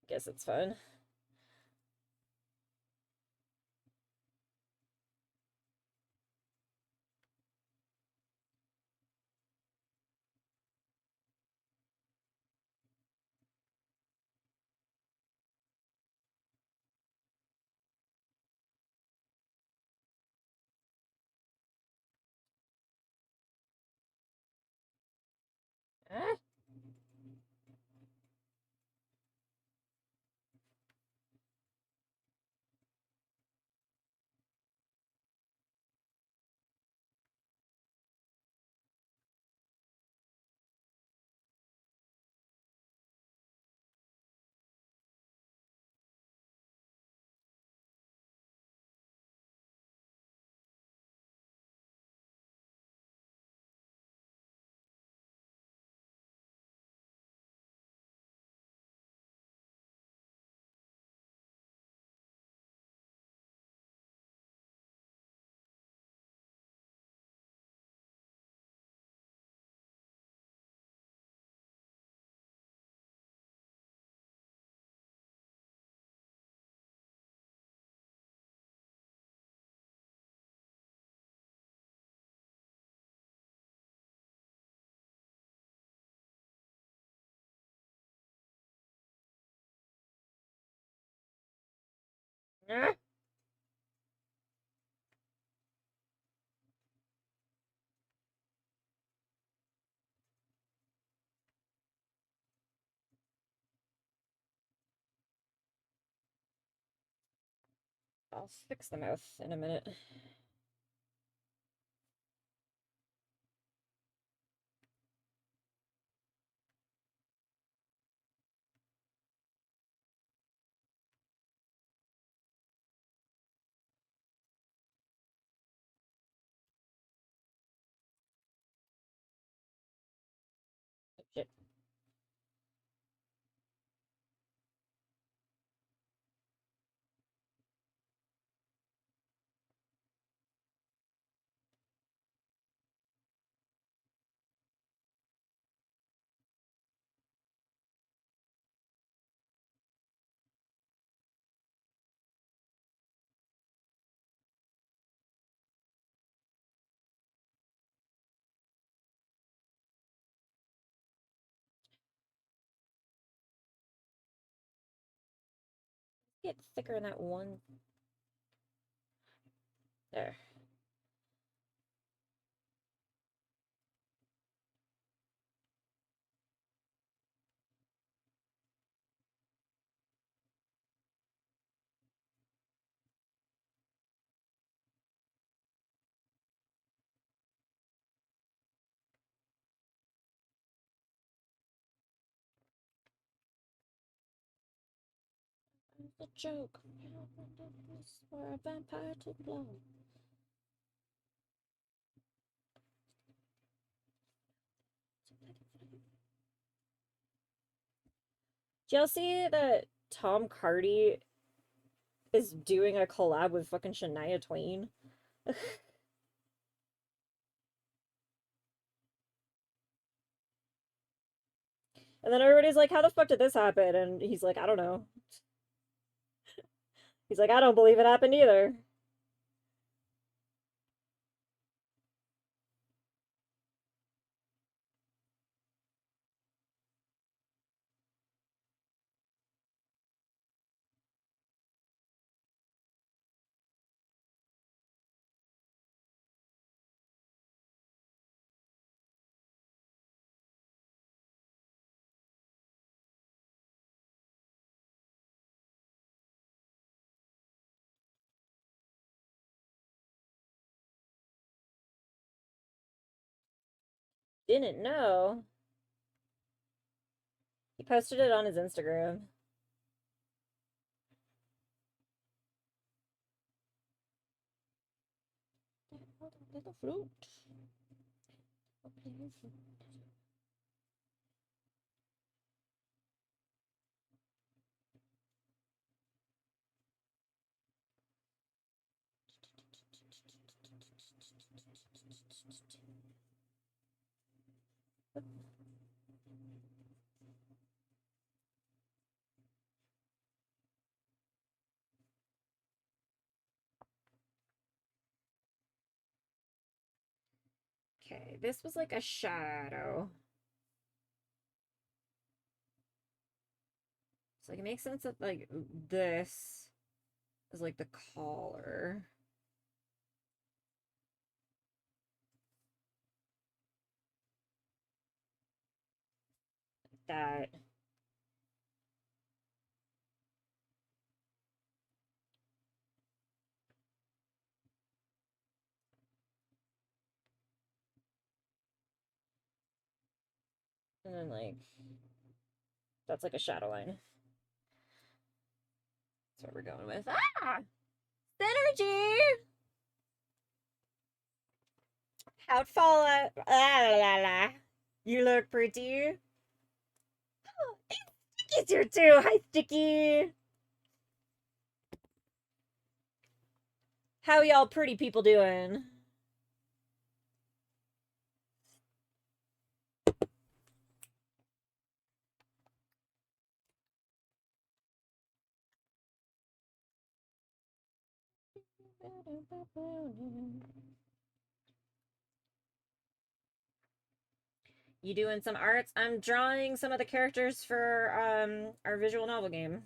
Guess it's fun. Ah. Ah. I'll fix the mouth in a minute. Oh, shit. Get thicker in that one. There. It's a joke. For a vampire to blow. Do y'all see that Tom Hardy is doing a collab with fucking Shania Twain? And then everybody's like, how the fuck did this happen? And he's like, I don't know. He's like, I don't believe it happened either. Didn't know. He posted it on his Instagram. Little fruit. Okay, this was like a shadow. So like it makes sense that like this is like the collar. that. And then, like, that's like a shadow line. That's what we're going with. Ah! Synergy! How'd fall out? La la la. You look pretty. Oh, and Sticky's here too. Hi, Sticky. How y'all pretty people doing? You doing some arts? I'm drawing some of the characters for our visual novel game.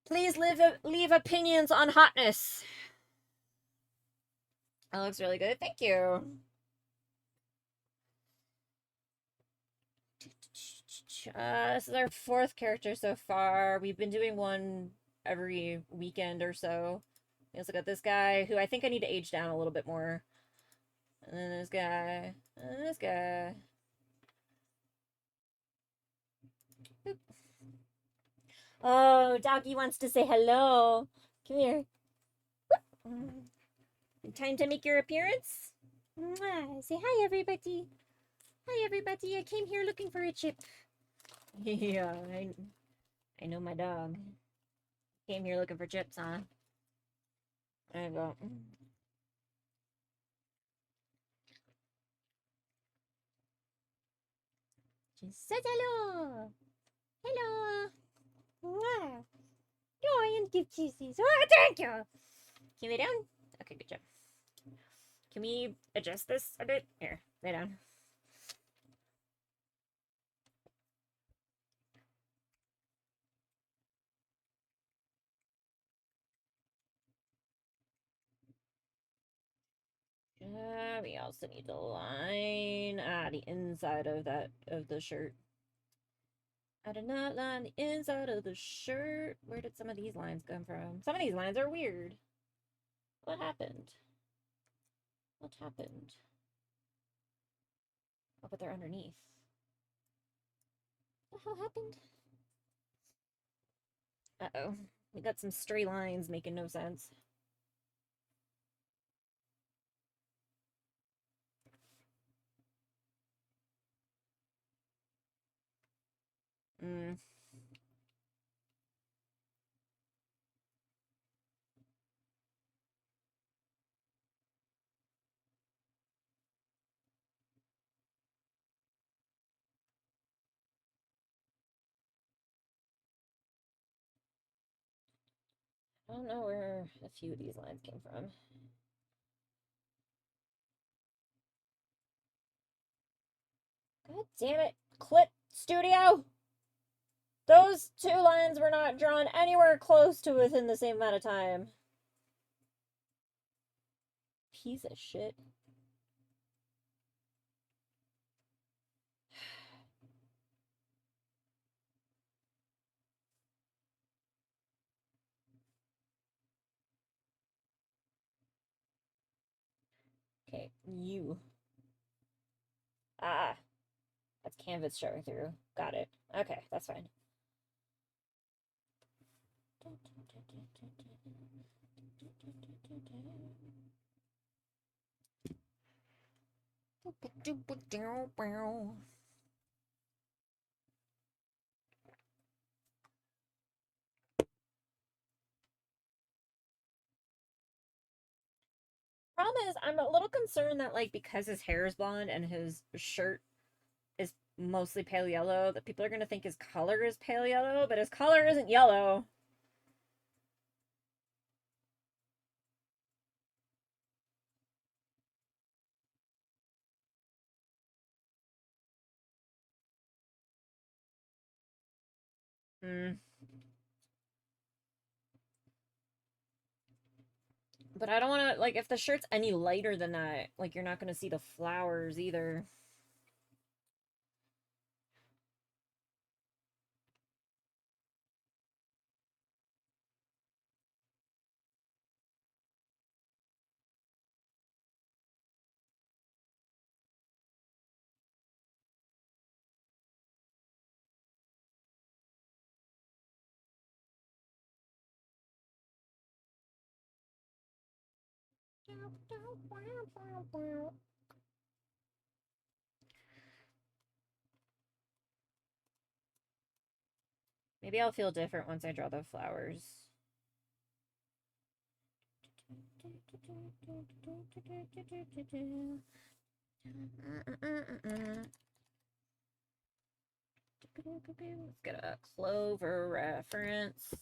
Please leave opinions on hotness. That looks really good. Thank you. This is our 4th character so far. We've been doing one every weekend or so. Let's look at this guy, who I think I need to age down a little bit more. And then this guy. And this guy. Boop. Oh, doggy wants to say hello. Come here. Time to make your appearance? Mwah. Say hi, everybody. Hi, everybody. I came here looking for a chip. Yeah, I know my dog. Came here looking for chips, huh? There you go. She says hello. Hello. Mwah. Oh, and give kisses. Oh, thank you. Can we lay down? Okay, good job. Can we adjust this a bit? Here, lay down. We also need to line the inside of the shirt. I did not line the inside of the shirt. Where did some of these lines come from? Some of these lines are weird. What happened? What happened? Oh, but they're underneath. What the hell happened? Uh-oh. We got some stray lines making no sense. I don't know where a few of these lines came from. God damn it. Clip Studio! Those 2 lines were not drawn anywhere close to within the same amount of time. Piece of shit. Okay, you. Ah, that's canvas showing through. Got it. Okay, that's fine. Problem is, I'm a little concerned that, like, because his hair is blonde and his shirt is mostly pale yellow, that people are going to think his color is pale yellow, but his color isn't yellow. But I don't want to, like, if the shirt's any lighter than that, like, you're not going to see the flowers either. Maybe I'll feel different once I draw the flowers. Let's get a clover reference.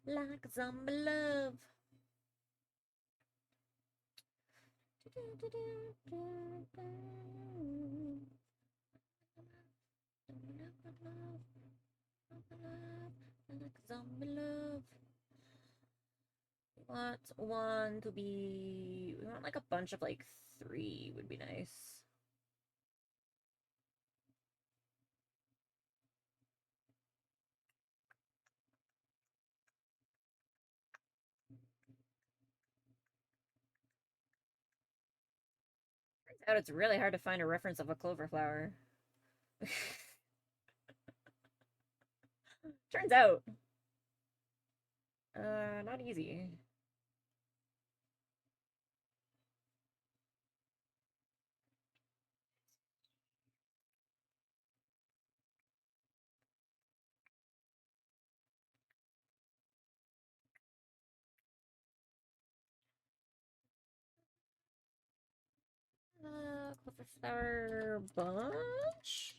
Like a zombie love. Like a zombie love. We want one to be. We want like a bunch of like 3 would be nice. Turns out it's really hard to find a reference of a clover flower. Turns out. Not easy. Clover flower bunch.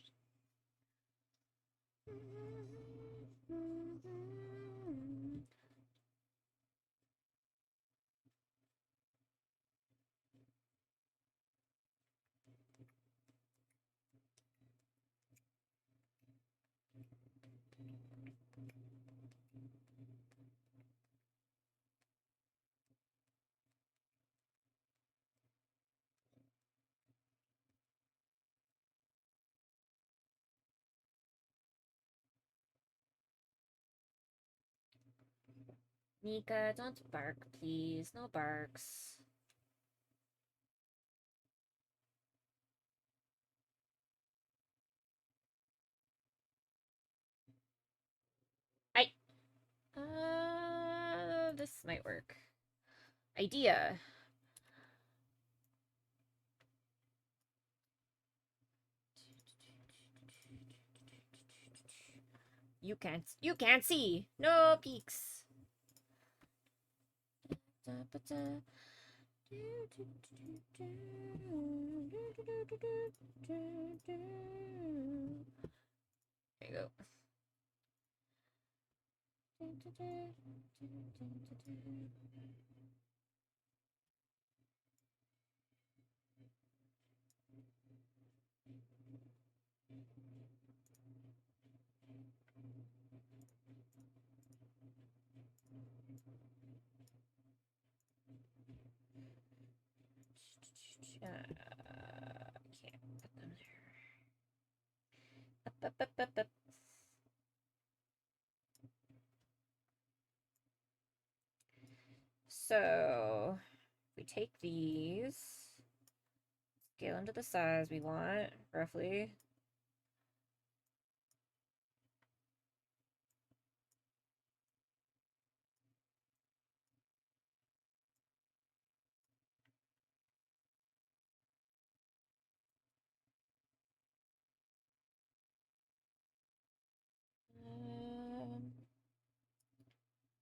Nika, don't bark, please. No barks. This might work. Idea. You can't see. No peaks. There you go. Can't put them there. Up. So, we take these, scale into the size we want, roughly.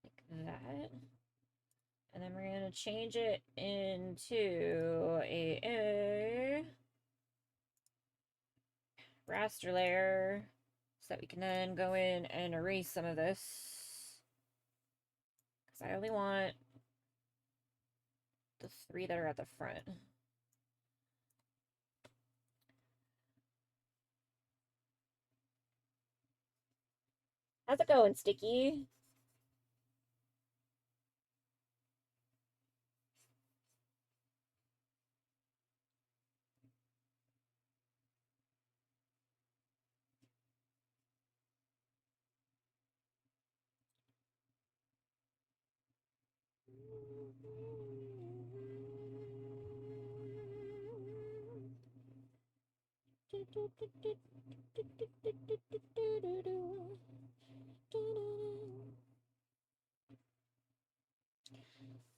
Like that. And then we're going to change it into a raster layer so that we can then go in and erase some of this. Because I only want the 3 that are at the front. How's it going, Sticky?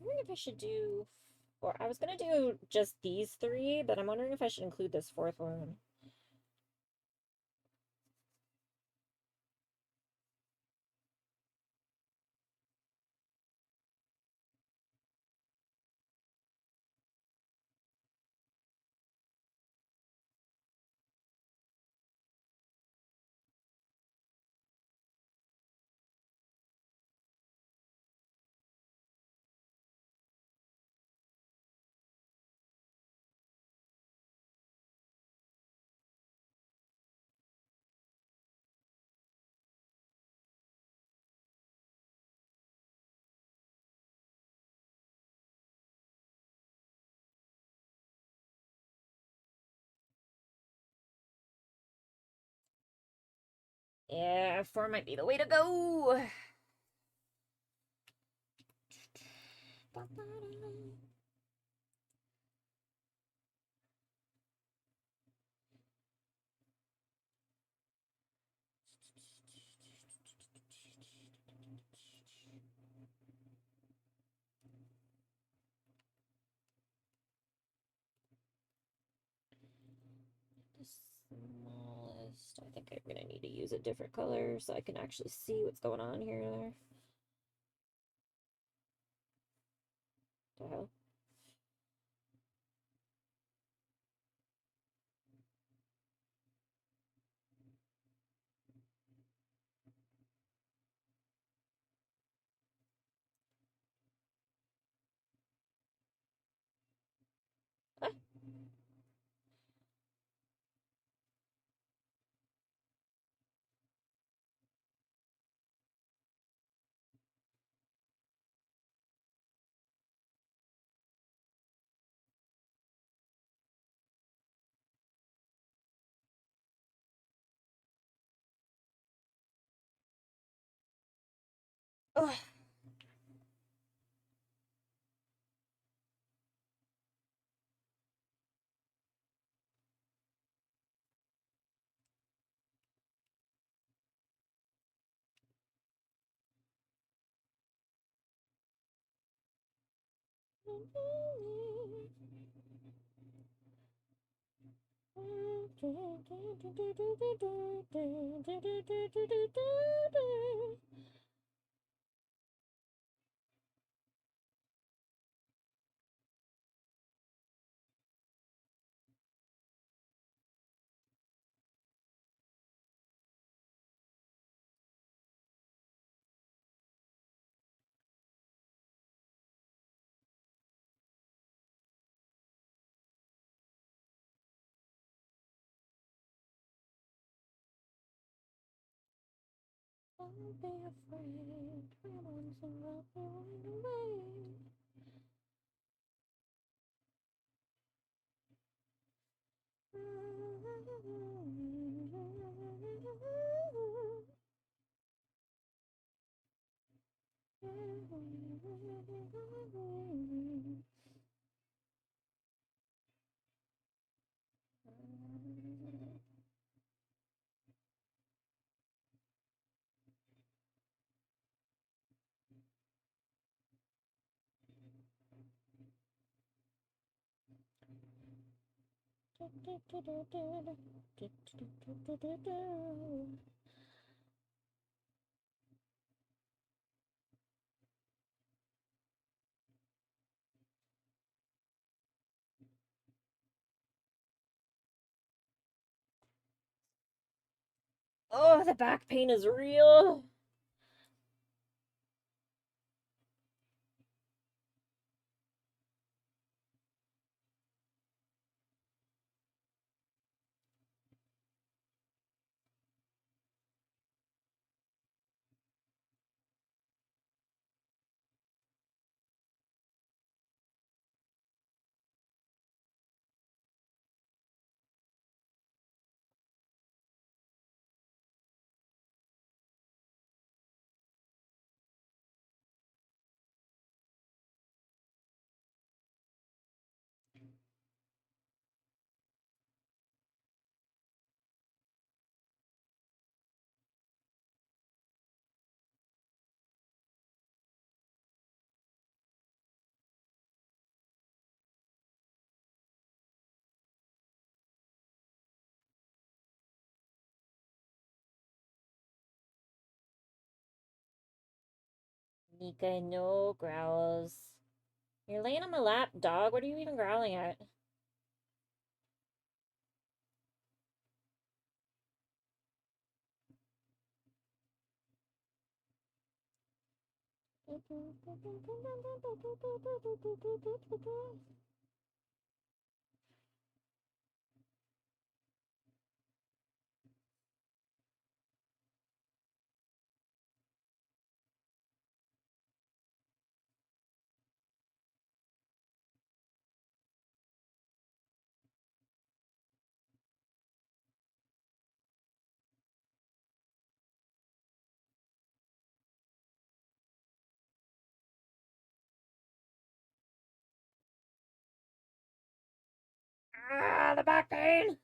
I'm wondering if I should do, or I was gonna do just these 3, but I'm wondering if I should include this 4th one. Yeah, 4 might be the way to go. The smallest. I think I'm gonna need to use a different color so I can actually see what's going on here. The hell? Ugh. Don't be afraid, come on, sing up away. Oh, the back pain is real. Nika, no growls. You're laying on my lap, dog. What are you even growling at? Ah, the back pain!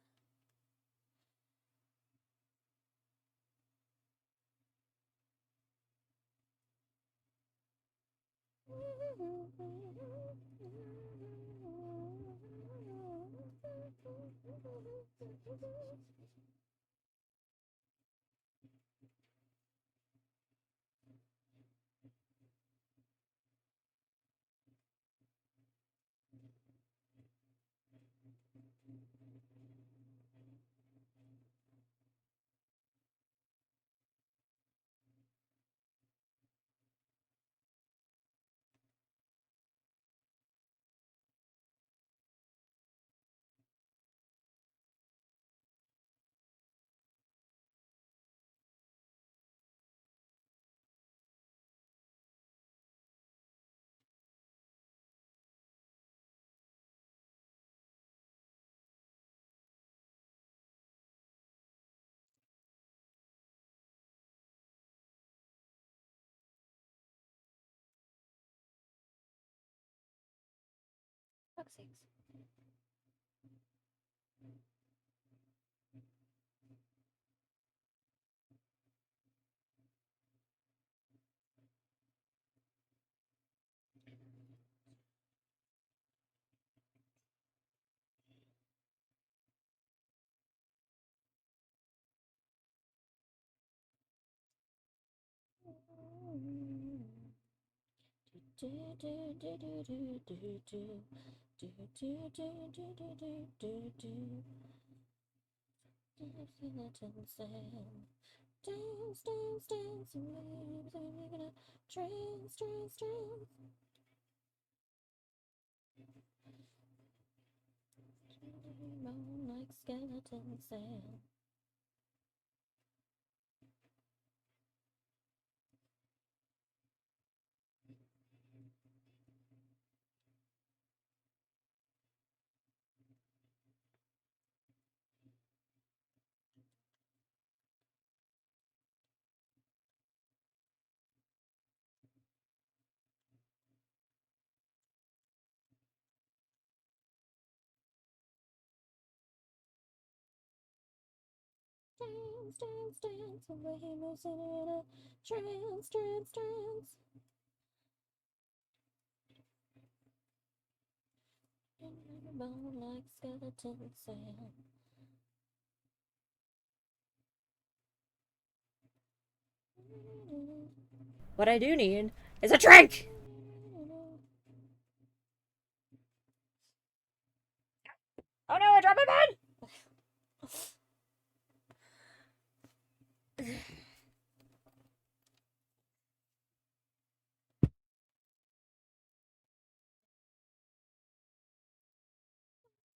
Fuck's sakes. Dance, dance, dance, and we're gonna trance, trance, trance. Moan like skeleton sand. Dance, dance, dance, and we're moving in a trance, trance, trance. Moan like skeleton sand. What I do need is a drink! Oh no, I dropped my pen!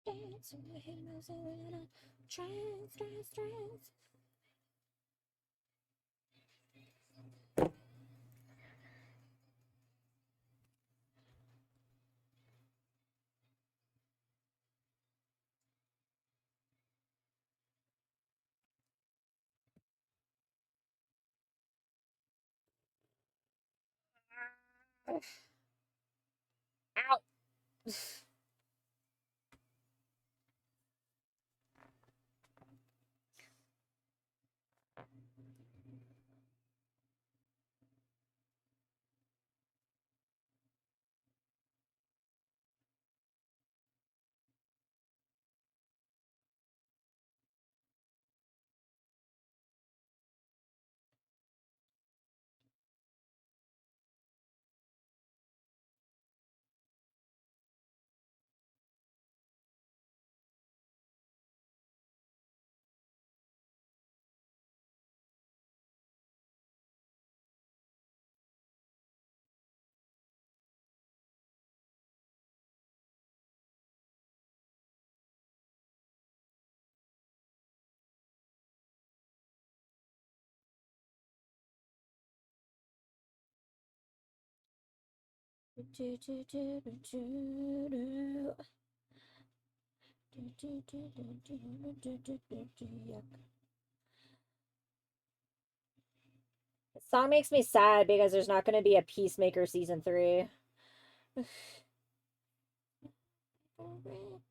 Dance, and we're moving in a trance, trance, trance. Ow! This song makes me sad because there's not going to be a Peacemaker season 3.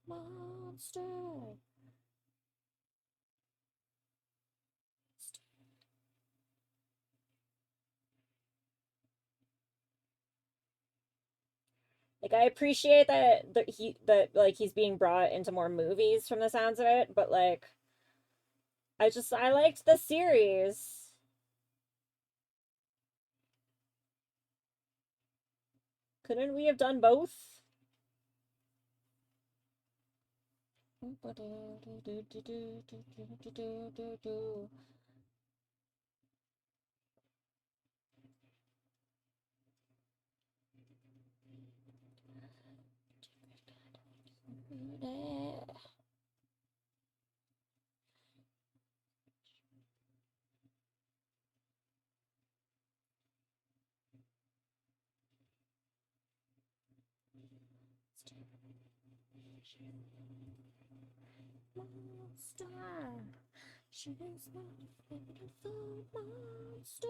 Monster. Like, I appreciate that like he's being brought into more movies from the sounds of it, but like I liked the series. Couldn't we have done both? Monster. She's my beautiful monster.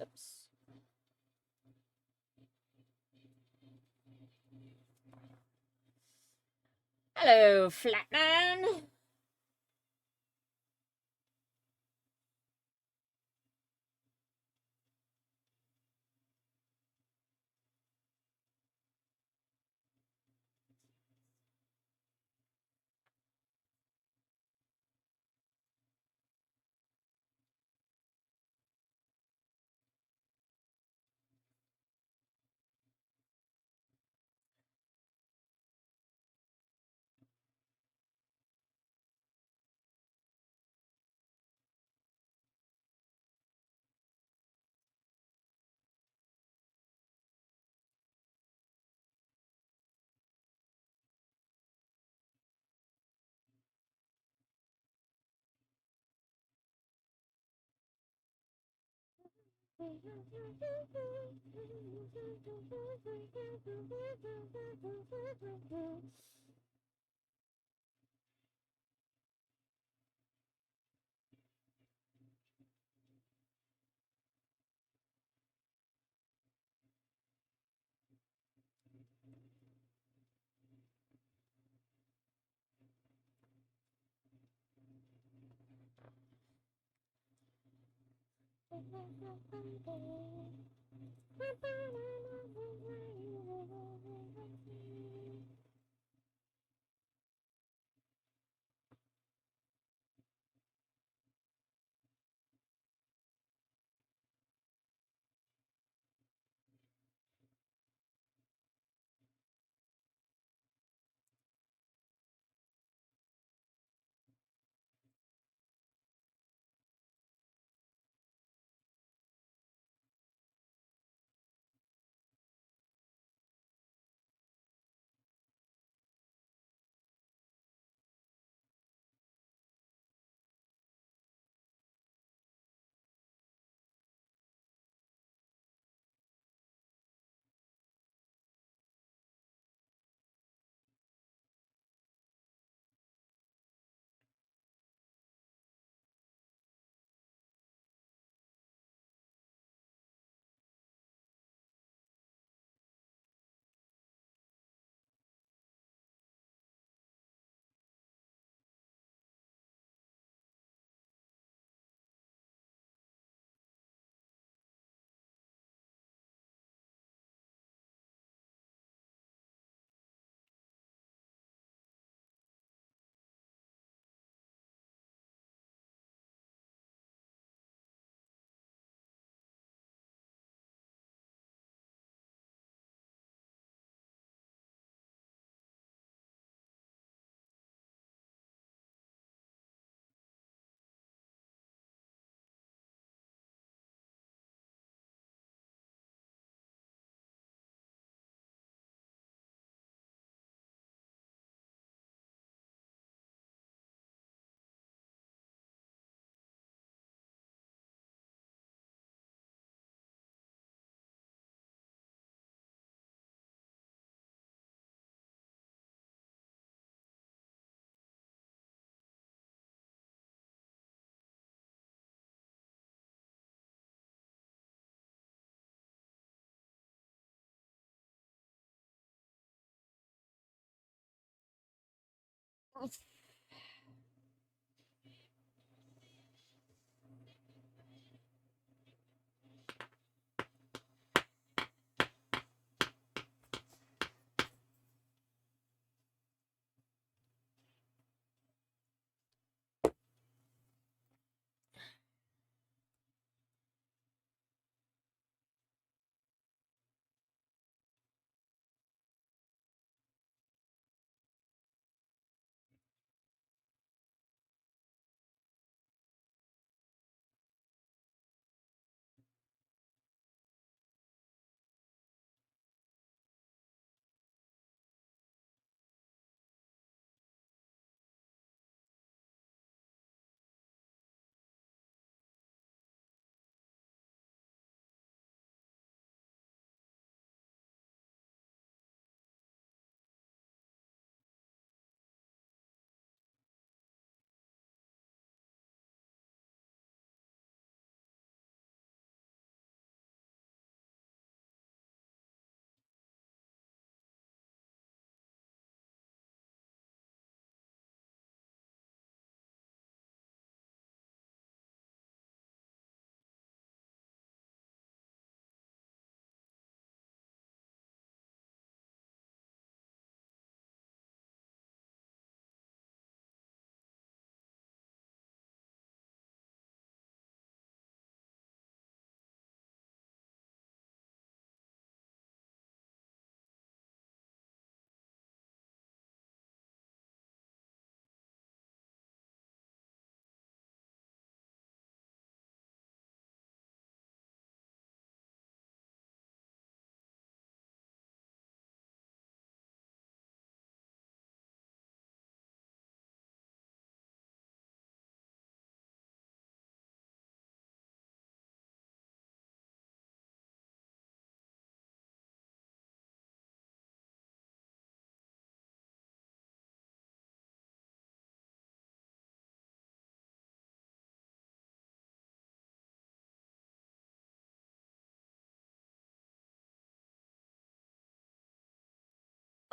Oops. Hello, Flatman.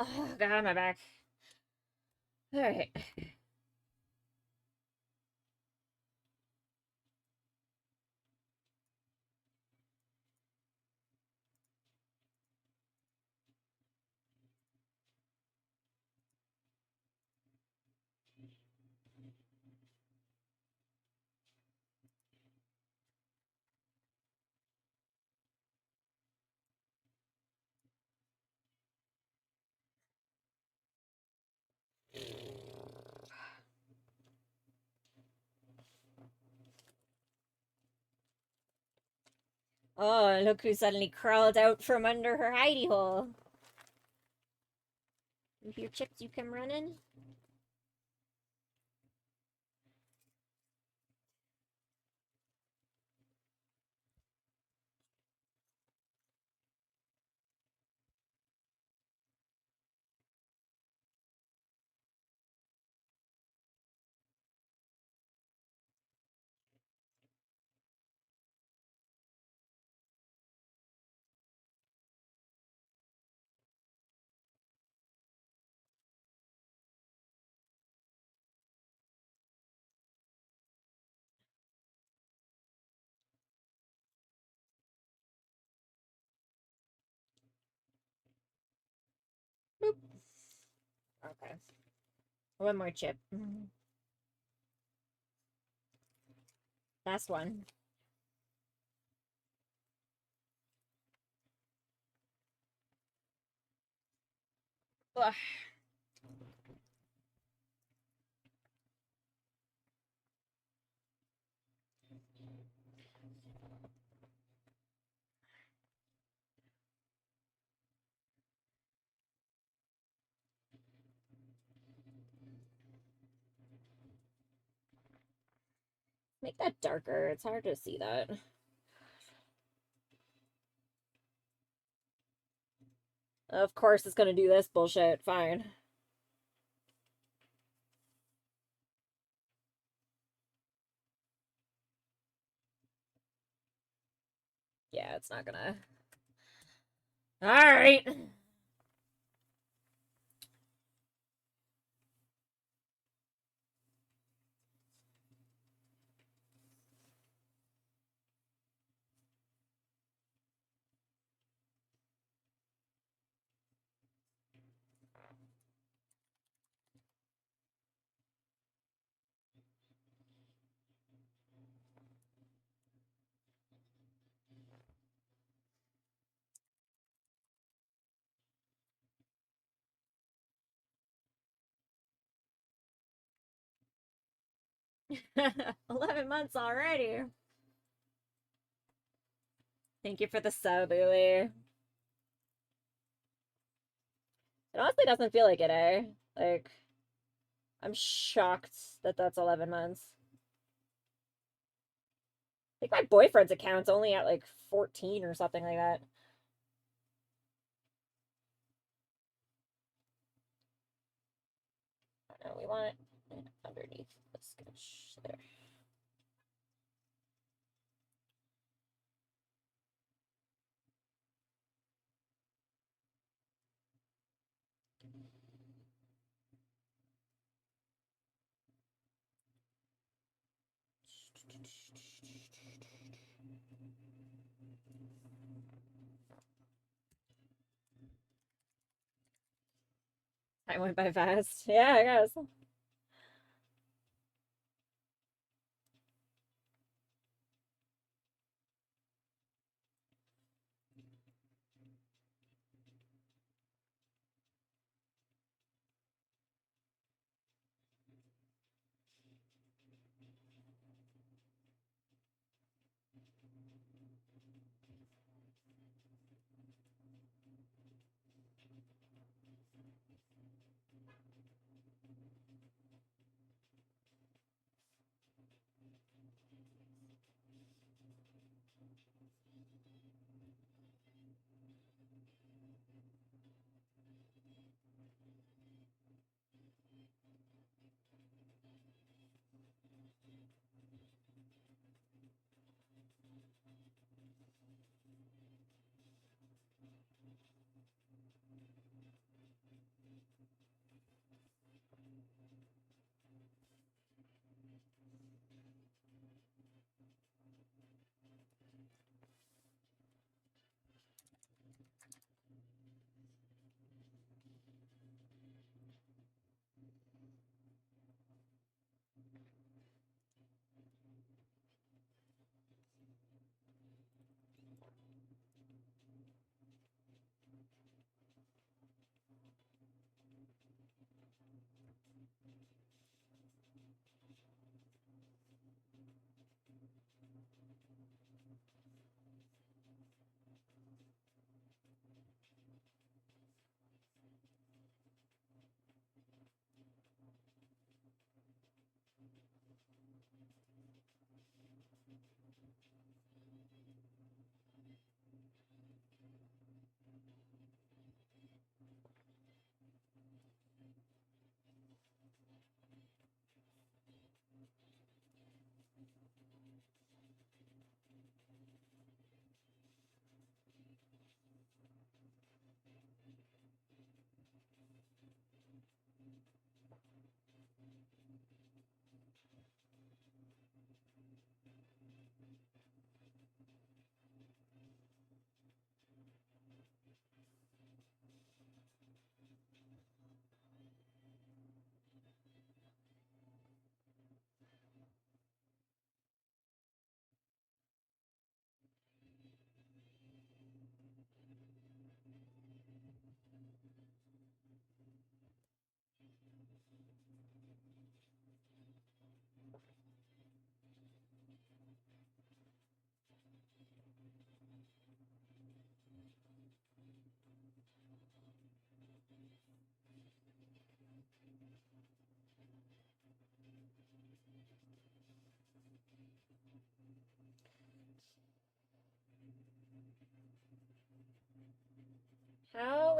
Oh god, my back. All right. Oh, look who suddenly crawled out from under her hidey hole. With your chips, you come running. Boop. Okay. One more chip. Last one. Ugh. Make that darker. It's hard to see that. Of course it's gonna do this bullshit. Fine. Yeah, it's not gonna... Alright! 11 months already. Thank you for the sub, Uli. It honestly doesn't feel like it, eh? Like, I'm shocked that that's 11 months. I think my boyfriend's account's only at like 14 or something like that. No, we want it underneath the sketch there. Time went by fast. Yeah, I guess.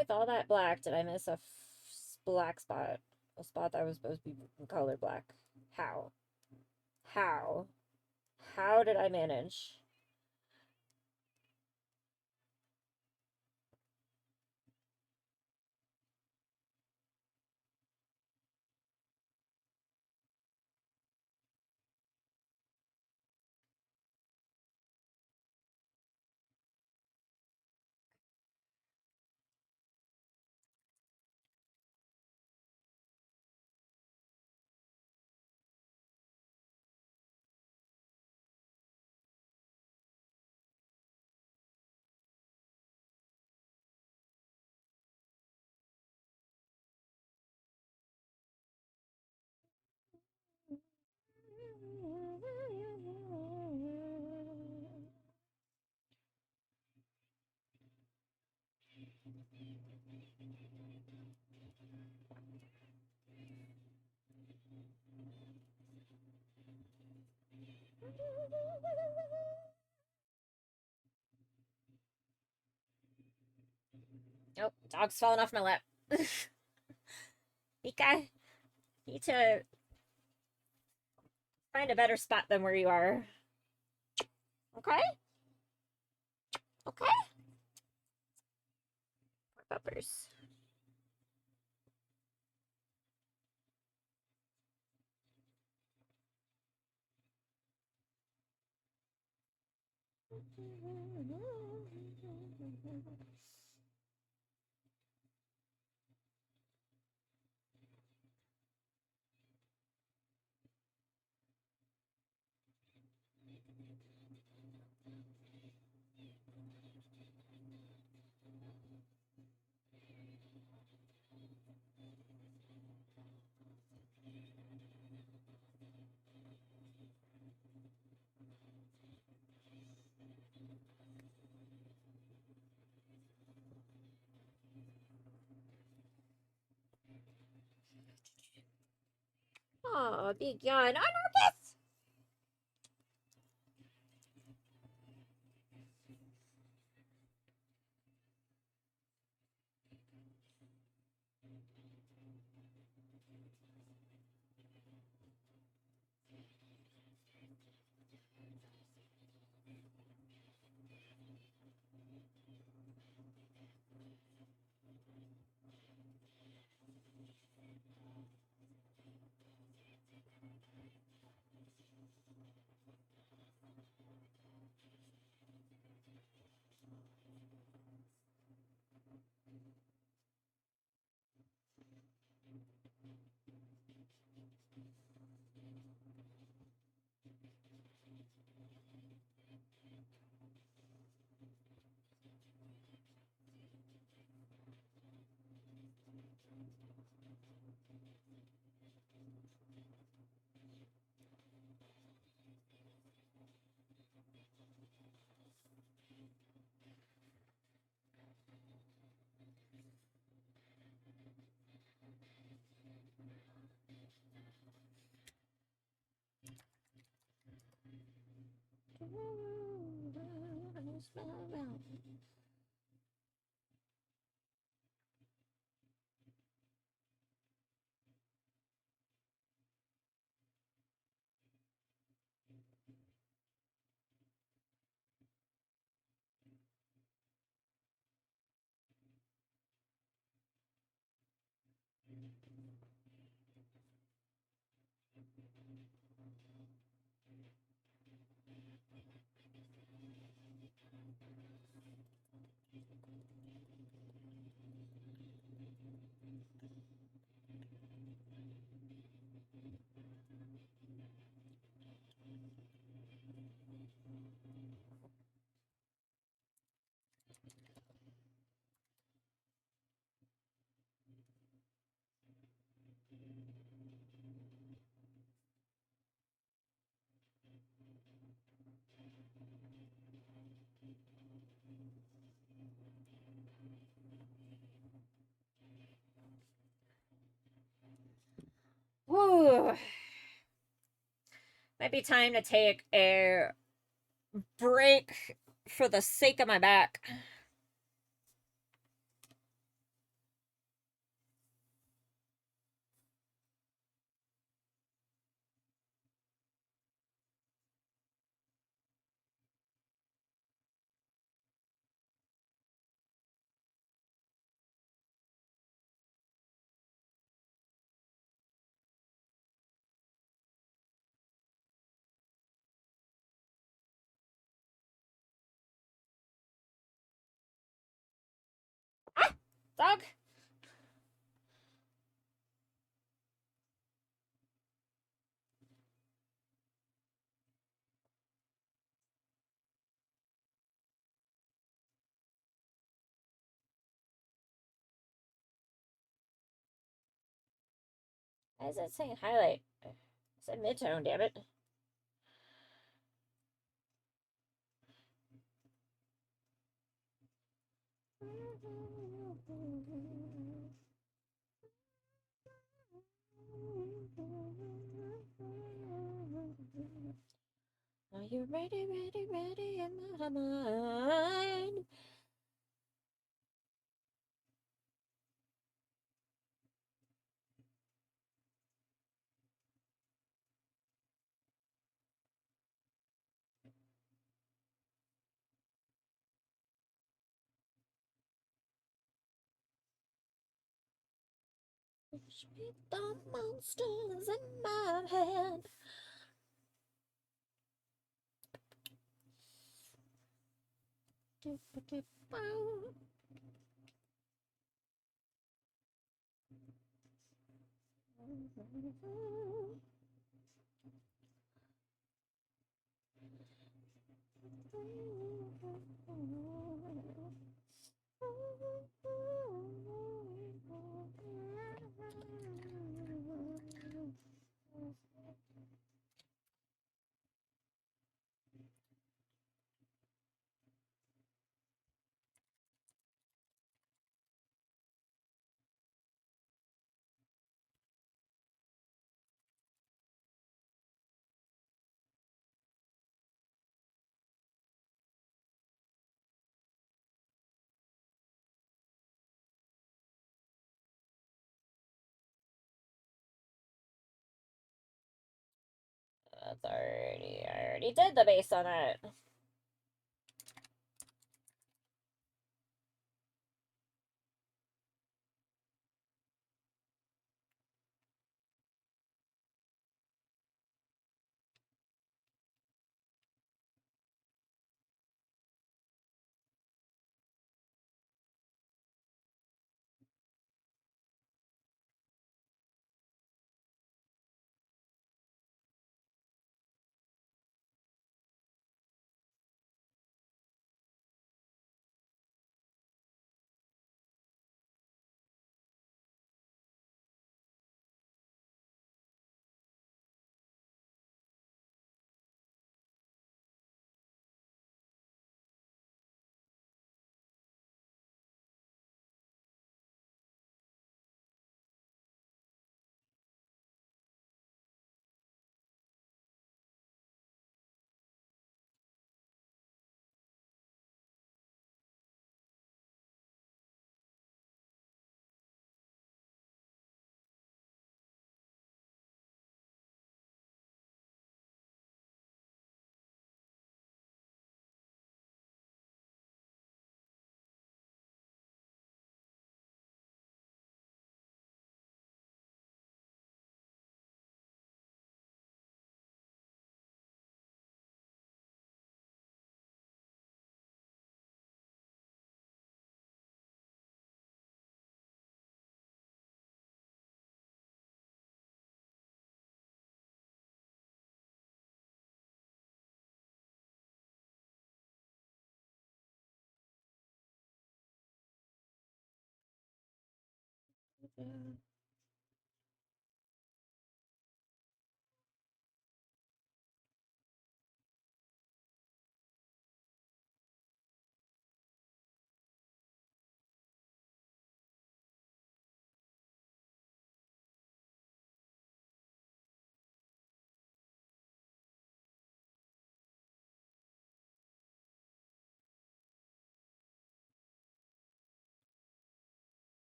with all that black did I miss a black spot? A spot that was supposed to be colored black. How? How? How did I manage? Oh, dog's falling off my lap. Mika, you need to find a better spot than where you are. Okay? Okay? Poor puppers. Oh, big yawn. Oh, Marcus! Whew. Might be time to take a break for the sake of my back. Dog. Why is it saying highlight? It said midtone, damn it. Are you ready, ready, ready in my mind? Push me the monsters in my head. I already did the base on it.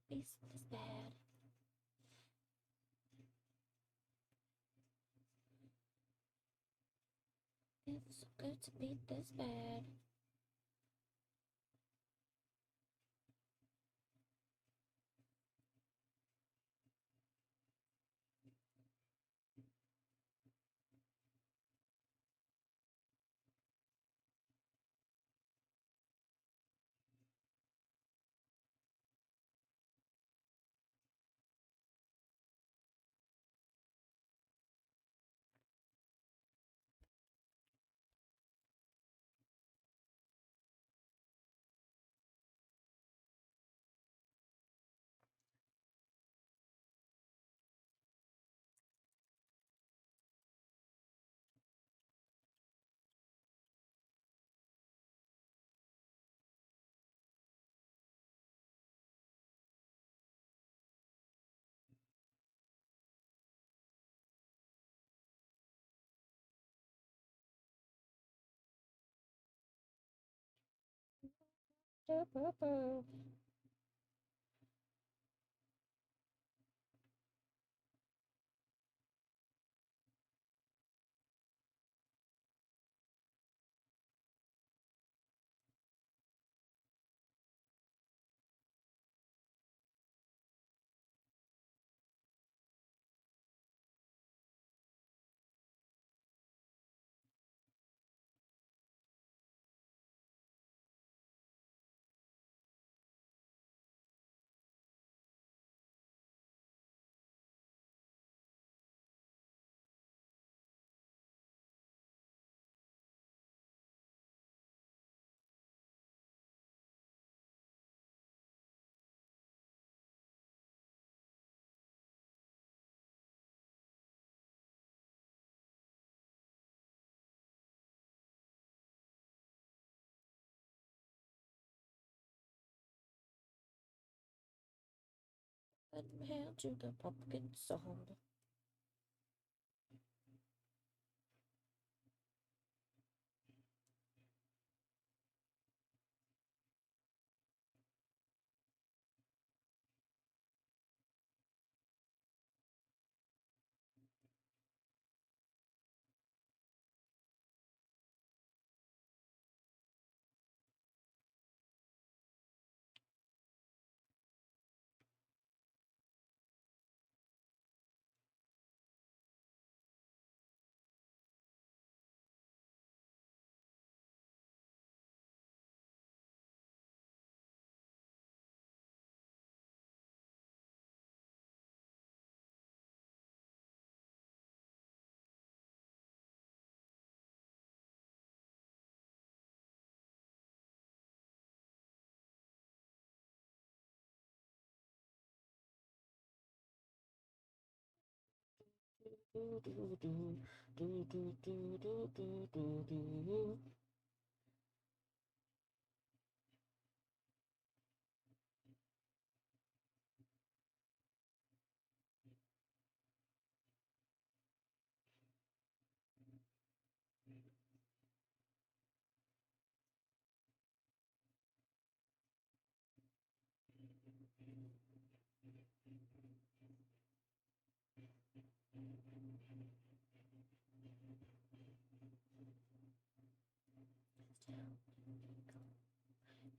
To be this bad. It's so good to be this bad. Let me hand you the pumpkin song.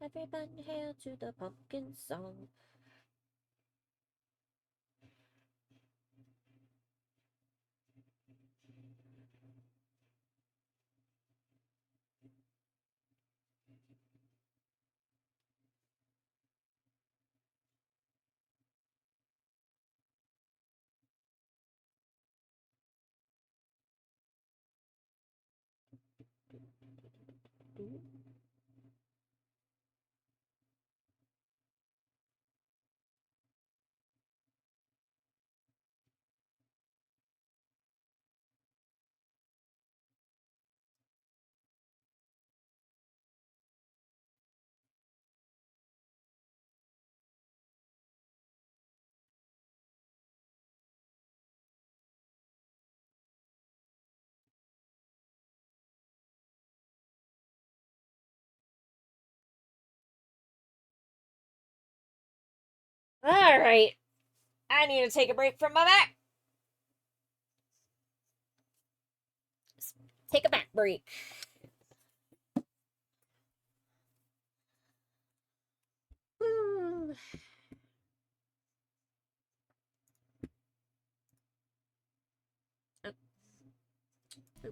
Everybody hail to the pumpkin song. All right. I need to take a break from my back. Take a back break. Woo. Oh. Oh.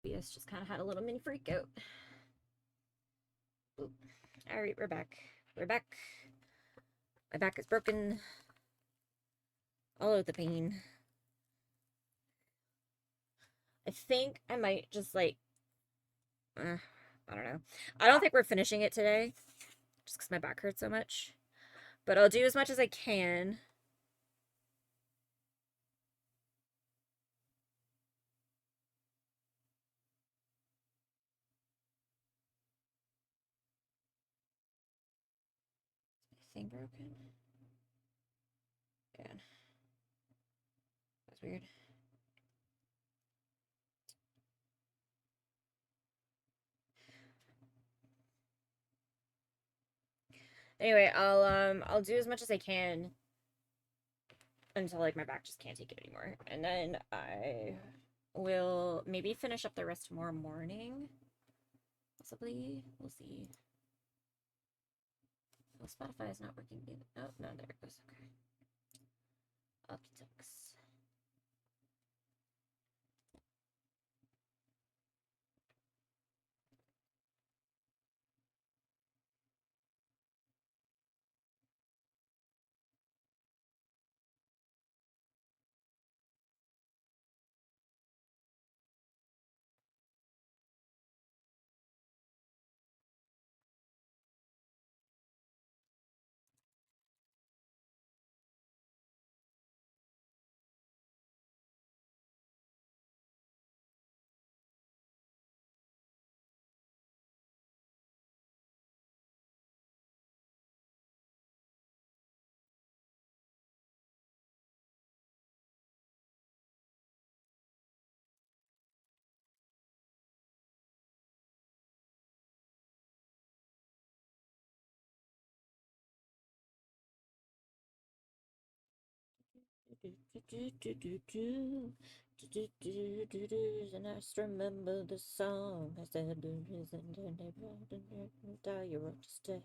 OBS just kind of had a little mini freak out. Boop. All right, we're back. We're back. My back is broken. All of the pain. I think I might just like, I don't know. I don't think we're finishing it today, just because my back hurts so much. But I'll do as much as I can. Thing broken? Yeah. That's weird. Anyway, I'll do as much as I can until like my back just can't take it anymore. And then I will maybe finish up the rest tomorrow morning. Possibly. We'll see. Oh, Spotify is not working either. Oh, no, there it goes. Okay. Okey-dokes. And I just remember the song. I said there isn't any die, you're up to stay.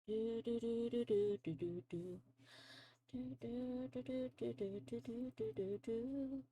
Do do do do do do do do. Do do do do do do do do do do do.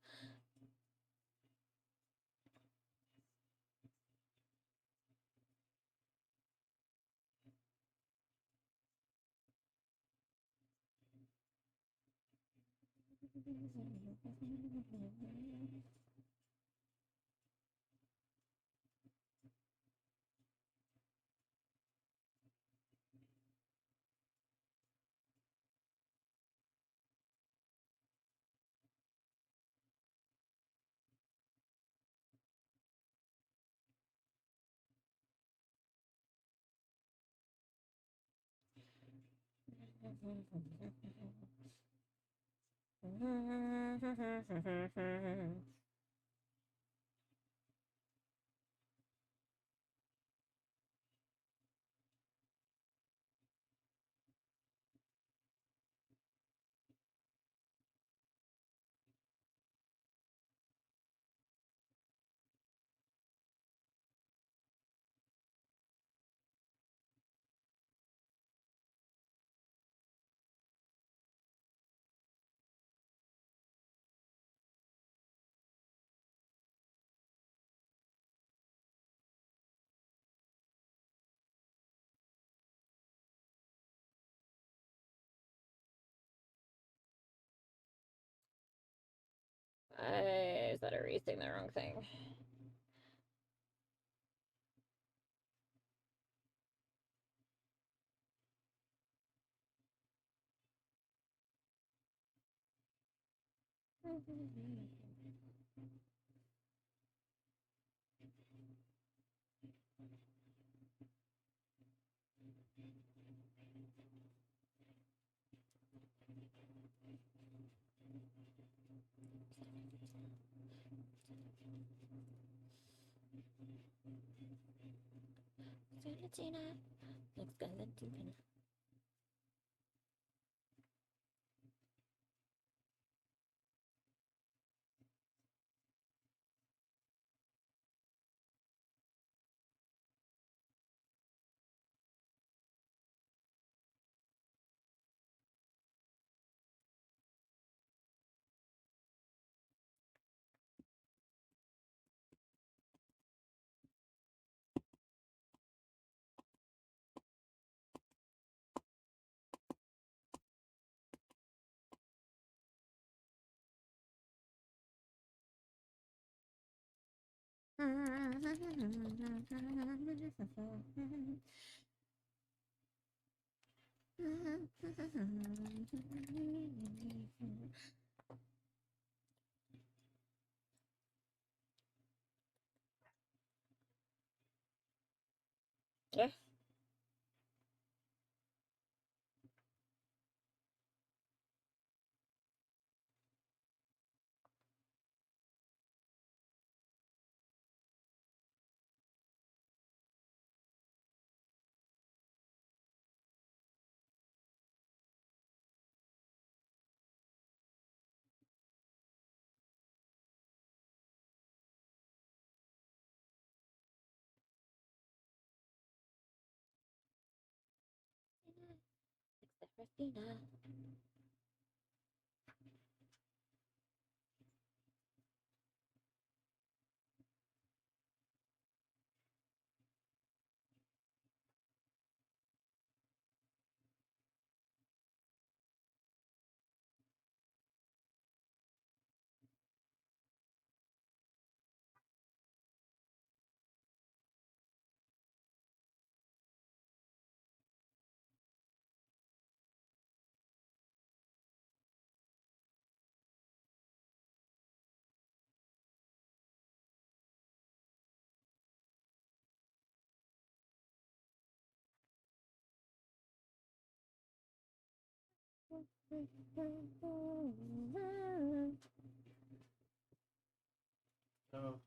Is that erasing the wrong thing? Valentina. Let's go, Valentina. Yeah. Christina. Oh.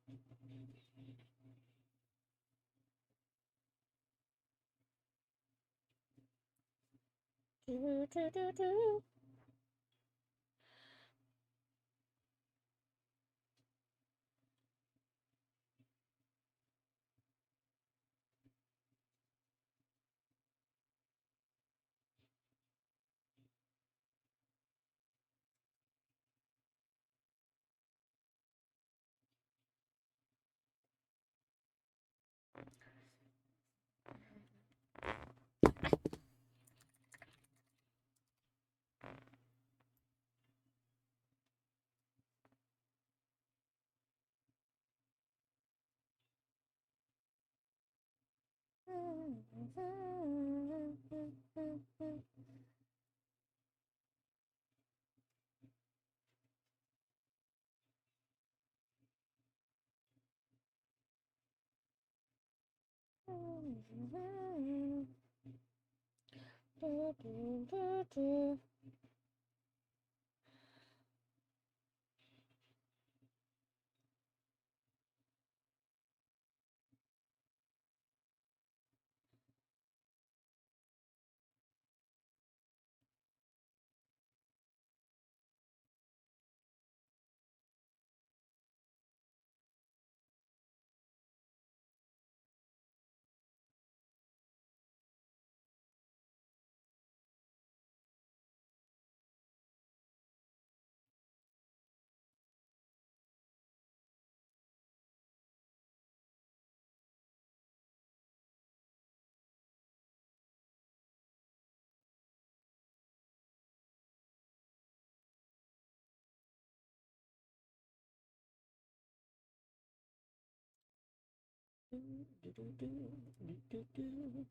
Do.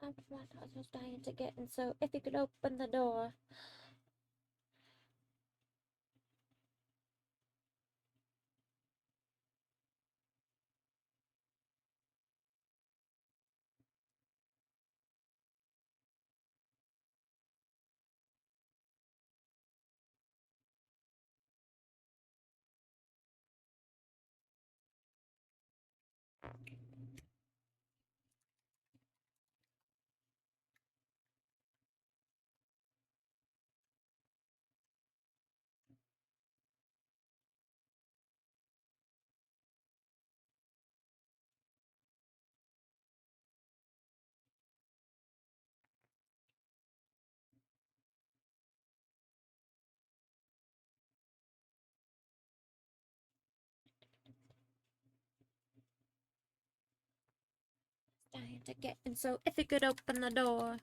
I'm just dying to get in, so if you could open the door. Dying to get in, so if you could open the door.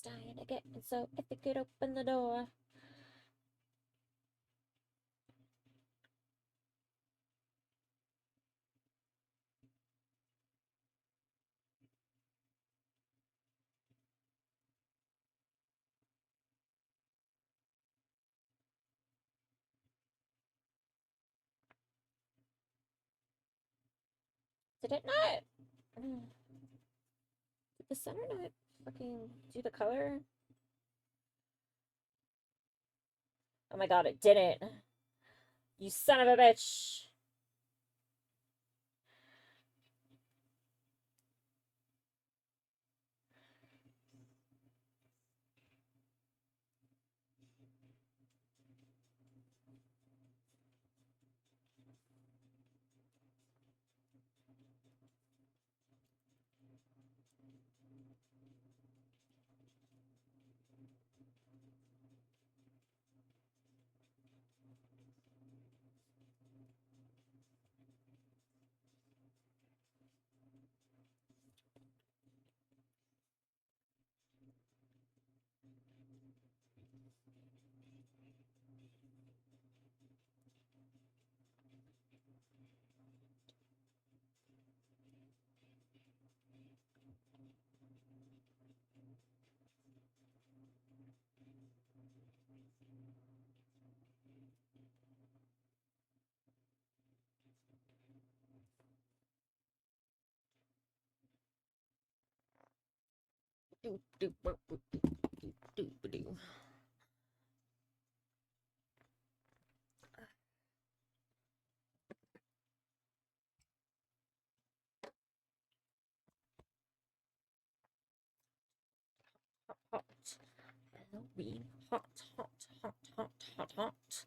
Dying to get in, so if you could open the door. Did it not? Did the center not fucking do the color? Oh my god, it didn't. You son of a bitch. Hot. Halloween. Hot, hot, hot, hot, hot, hot.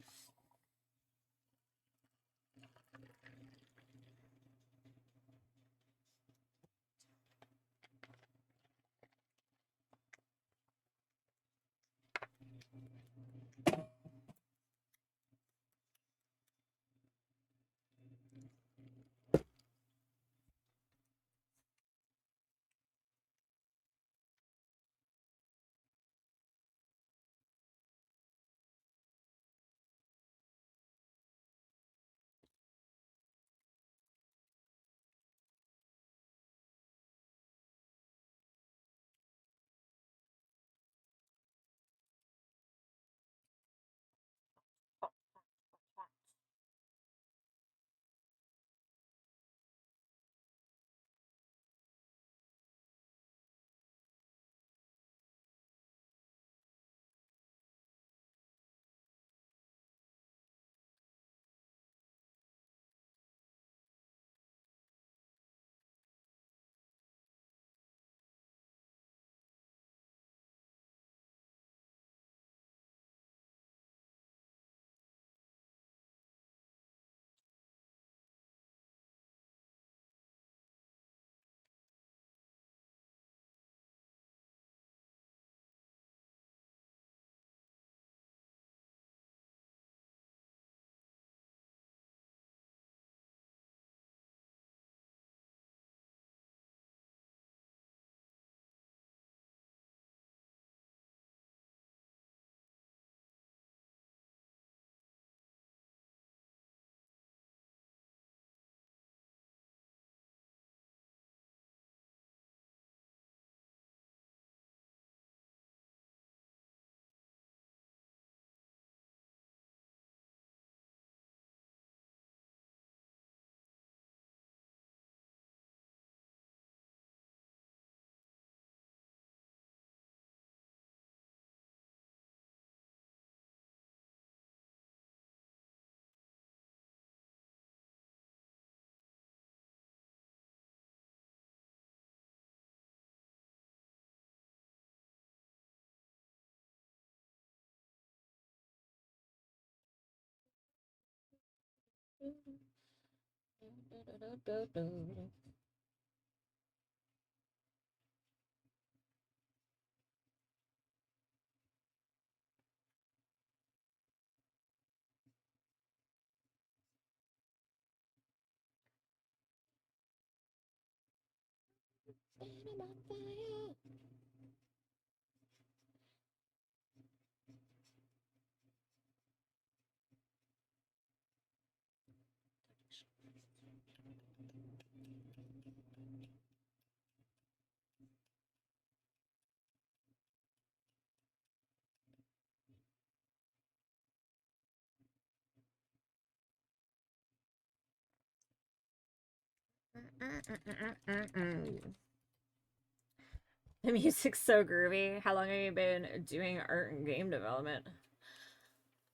The music's so groovy. How long have you been doing art and game development?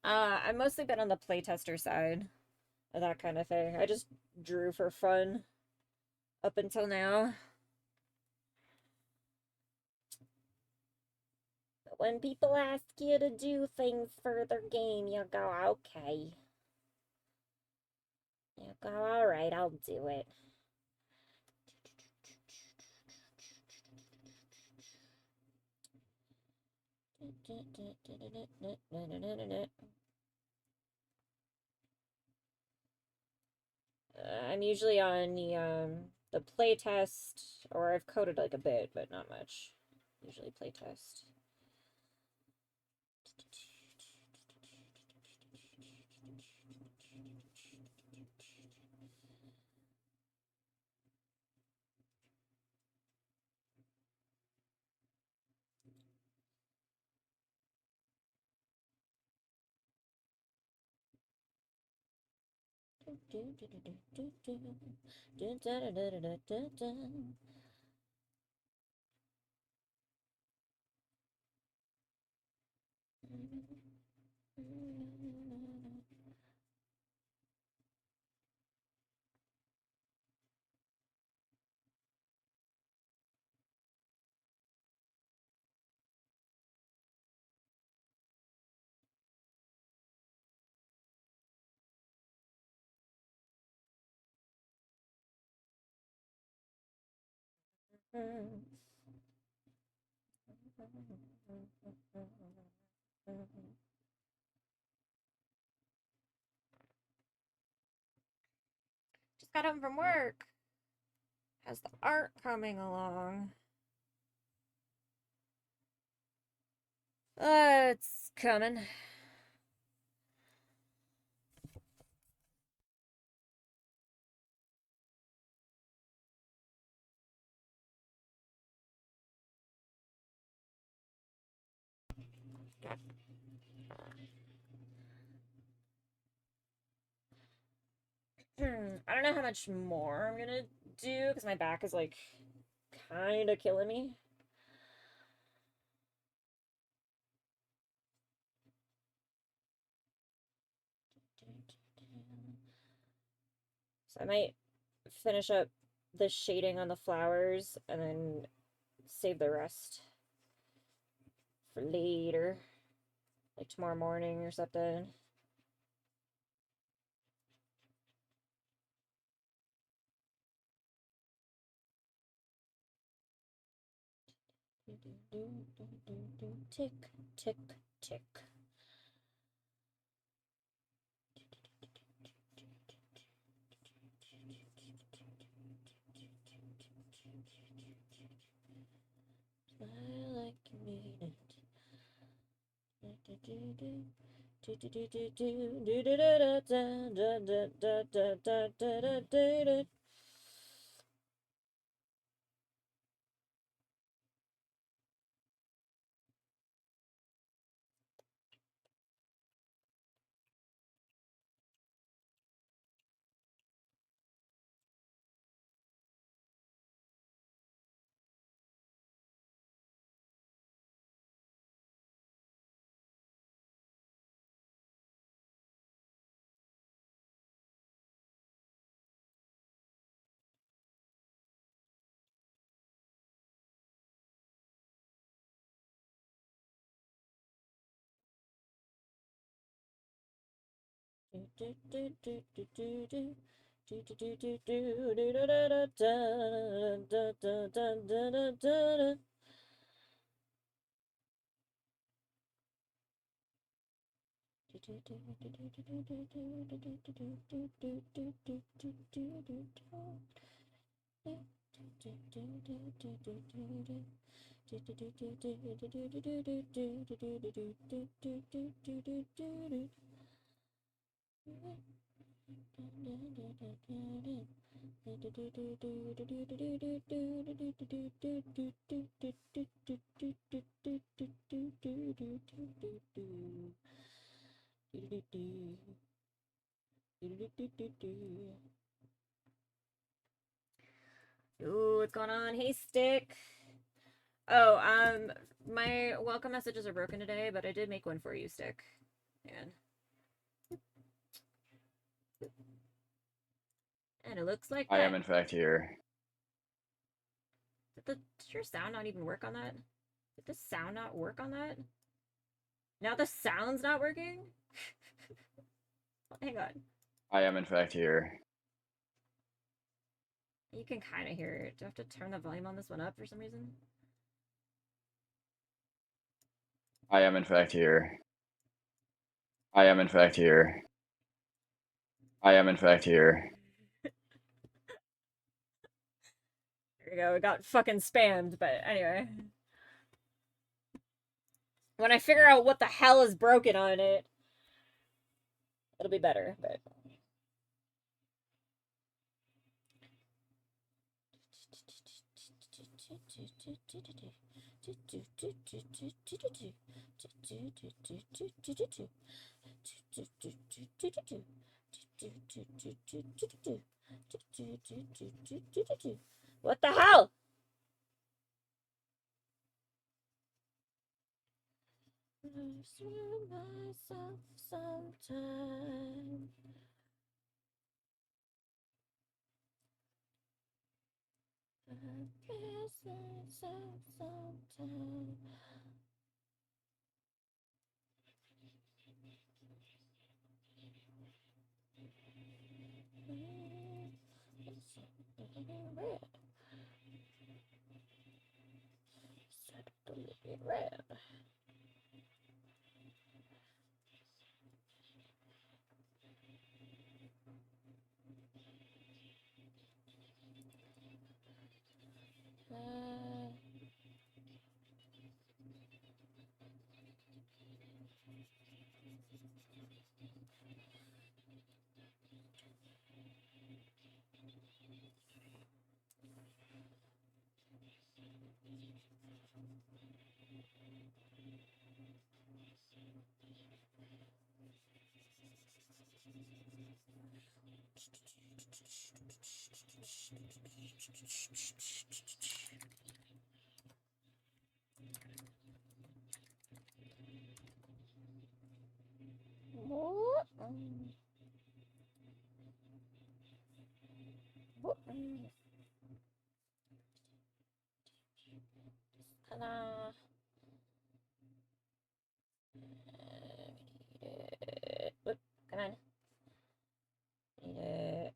I've mostly been on the playtester side of that kind of thing. I just drew for fun up until now. But when people ask you to do things for their game, you go, okay. You go, alright, I'll do it. I'm usually on the playtest, or I've coded like a bit, but not much. Usually playtest. Just got home from work. How's the art coming along? It's coming. I don't know how much more I'm gonna do because my back is like kind of killing me. So I might finish up the shading on the flowers and then save the rest for later, like tomorrow morning or something. Tick, tick, tick. I like you mean it. Ooh, what's going on? Hey, Stick. Oh, my welcome messages are broken today, but I did make one for you, Stick. And it looks like I that. am in fact here. Does your sound not even work on that? Did the sound not work on that? Now the sound's not working? Hang on. I am in fact here. You can kind of hear it. Do I have to turn the volume on this one up for some reason? I am in fact here. I am in fact here. I am in fact here. There we go. It got fucking spammed, but anyway. When I figure out what the hell is broken on it, it'll be better, but... What the hell? Myself sometime. Sometime. Red. red. Ta-da. Whoop, come on. Need it.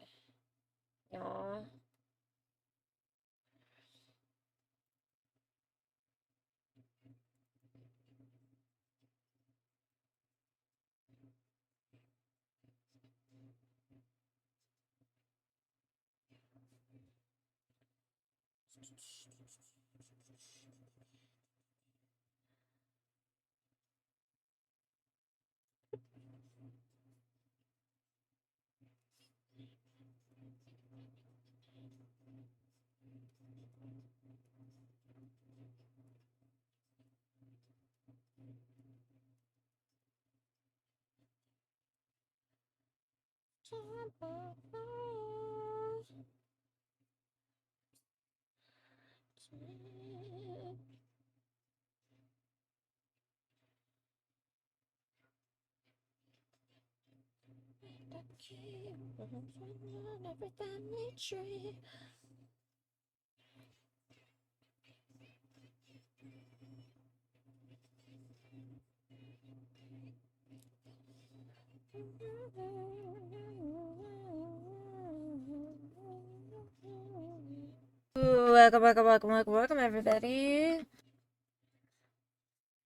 Yeah. Every family tree. Welcome, everybody.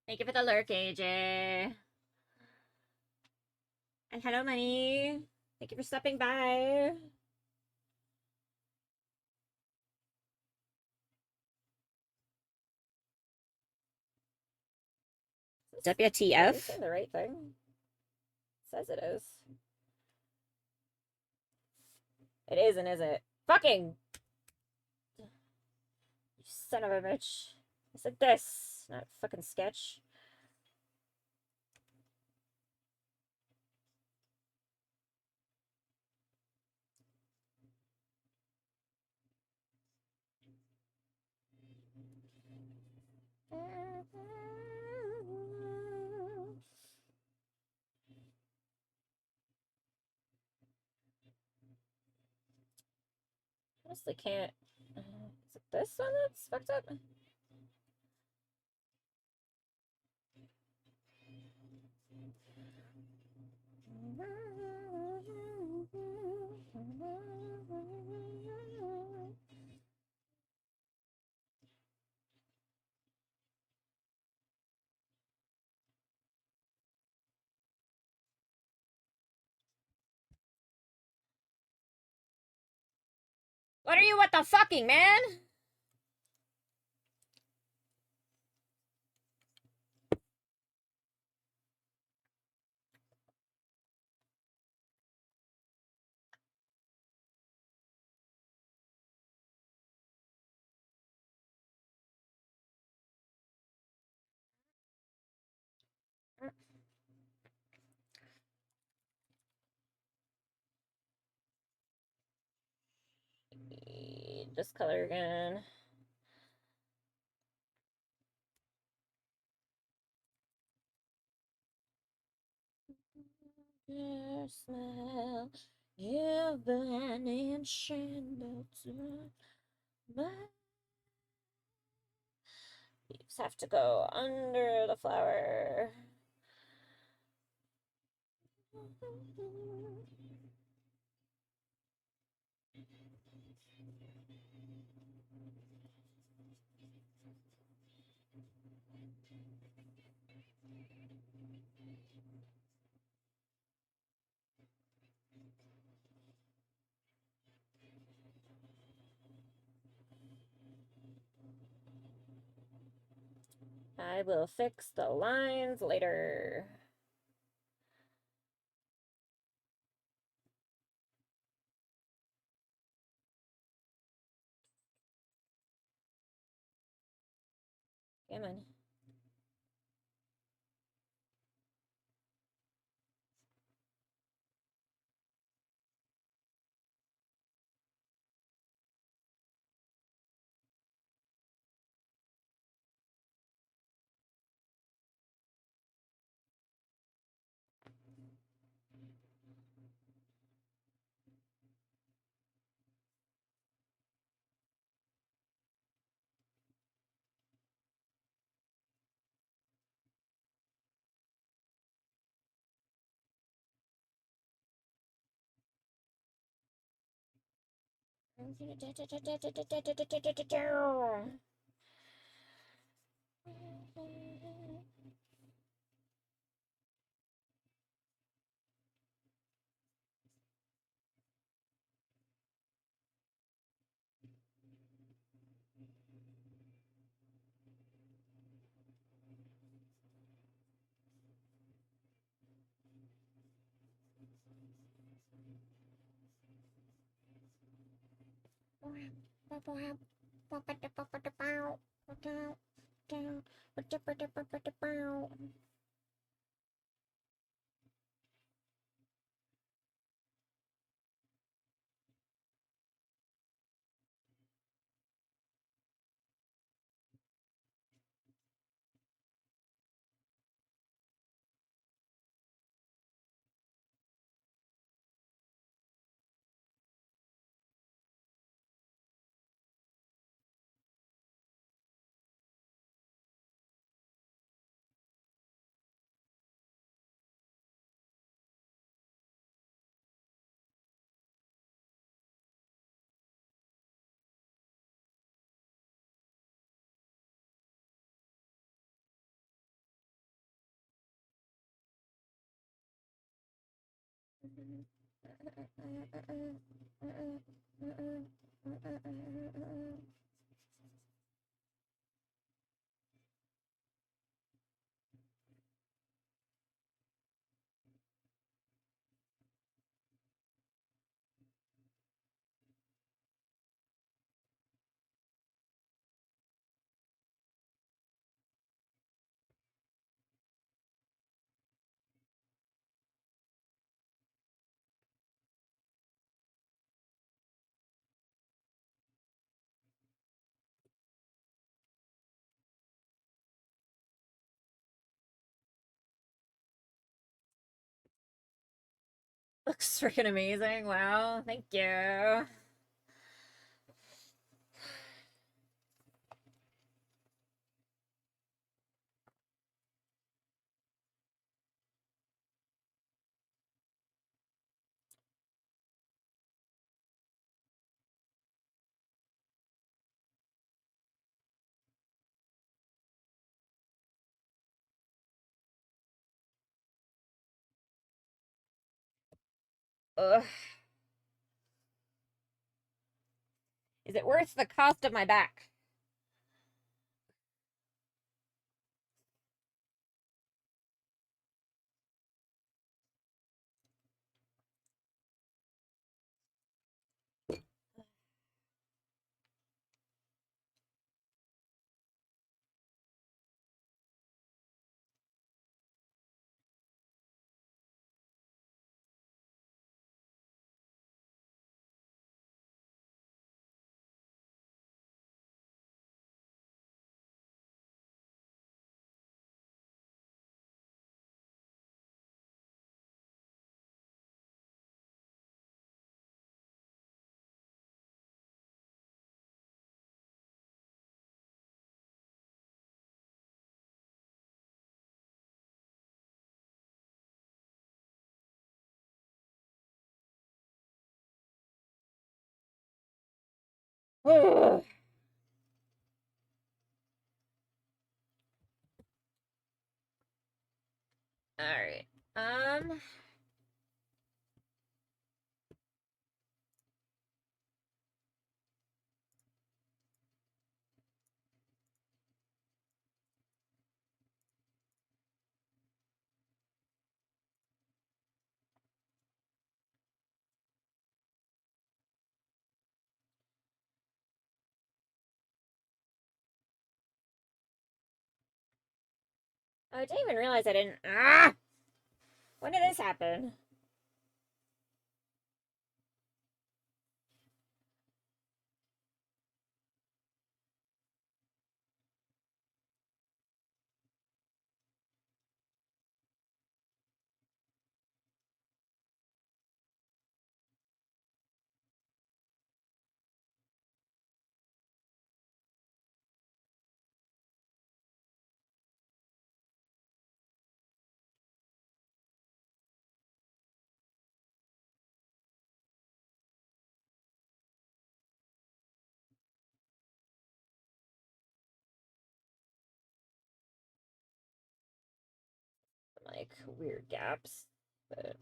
Thank you for the lurk, AJ. And hello, Money. Thank you for stopping by. WTF? Are you saying the right thing? Says it is. It isn't, is it? Fucking! You son of a bitch. I said this, not fucking sketch. Honestly can't. Is it this one that's fucked up? What are you, what the fucking, man? This color again. Your smile, your burning candle to my leaves have to go under the flower. I will fix the lines later. Come on. Looks freaking amazing. Wow. Thank you. Ugh. Is it worth the cost of my back? Ugh. All right. Oh, I didn't even realize I didn't. Ah! When did this happen? Like weird gaps, but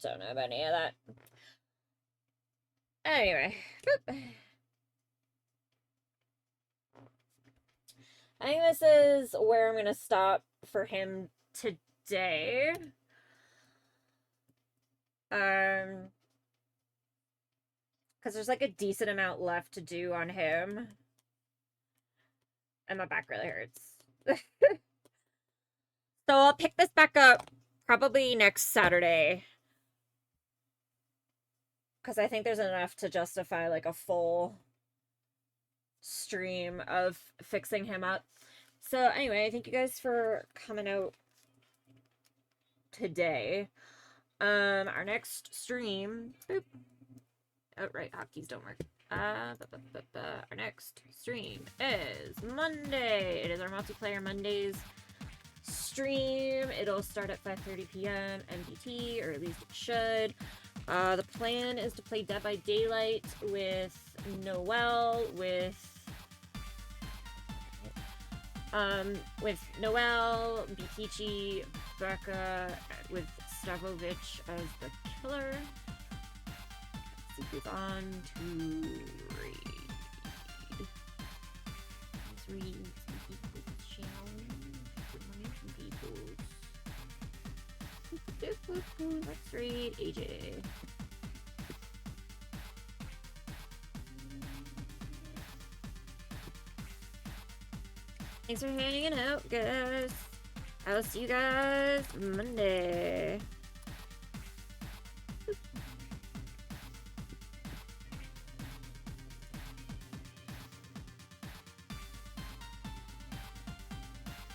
don't know about any of that. Anyway, I think this is where I'm gonna stop for him today. Because there's like a decent amount left to do on him. And my back really hurts. So I'll pick this back up probably next Saturday. Because I think there's enough to justify like a full stream of fixing him up. So anyway, thank you guys for coming out today. Our next stream, boop. Oh, right, hotkeys don't work. Our next stream is Monday. It is our multiplayer Mondays stream. It'll start at 5:30 p.m. MDT, or at least it should. The plan is to play Dead by Daylight with Noelle, with Noelle, Bikichi, Becca, with Stavovich as the killer. Let's on to read. Let's read some people's channel. Let's read AJ. Thanks for hanging out, guys. I will see you guys Monday.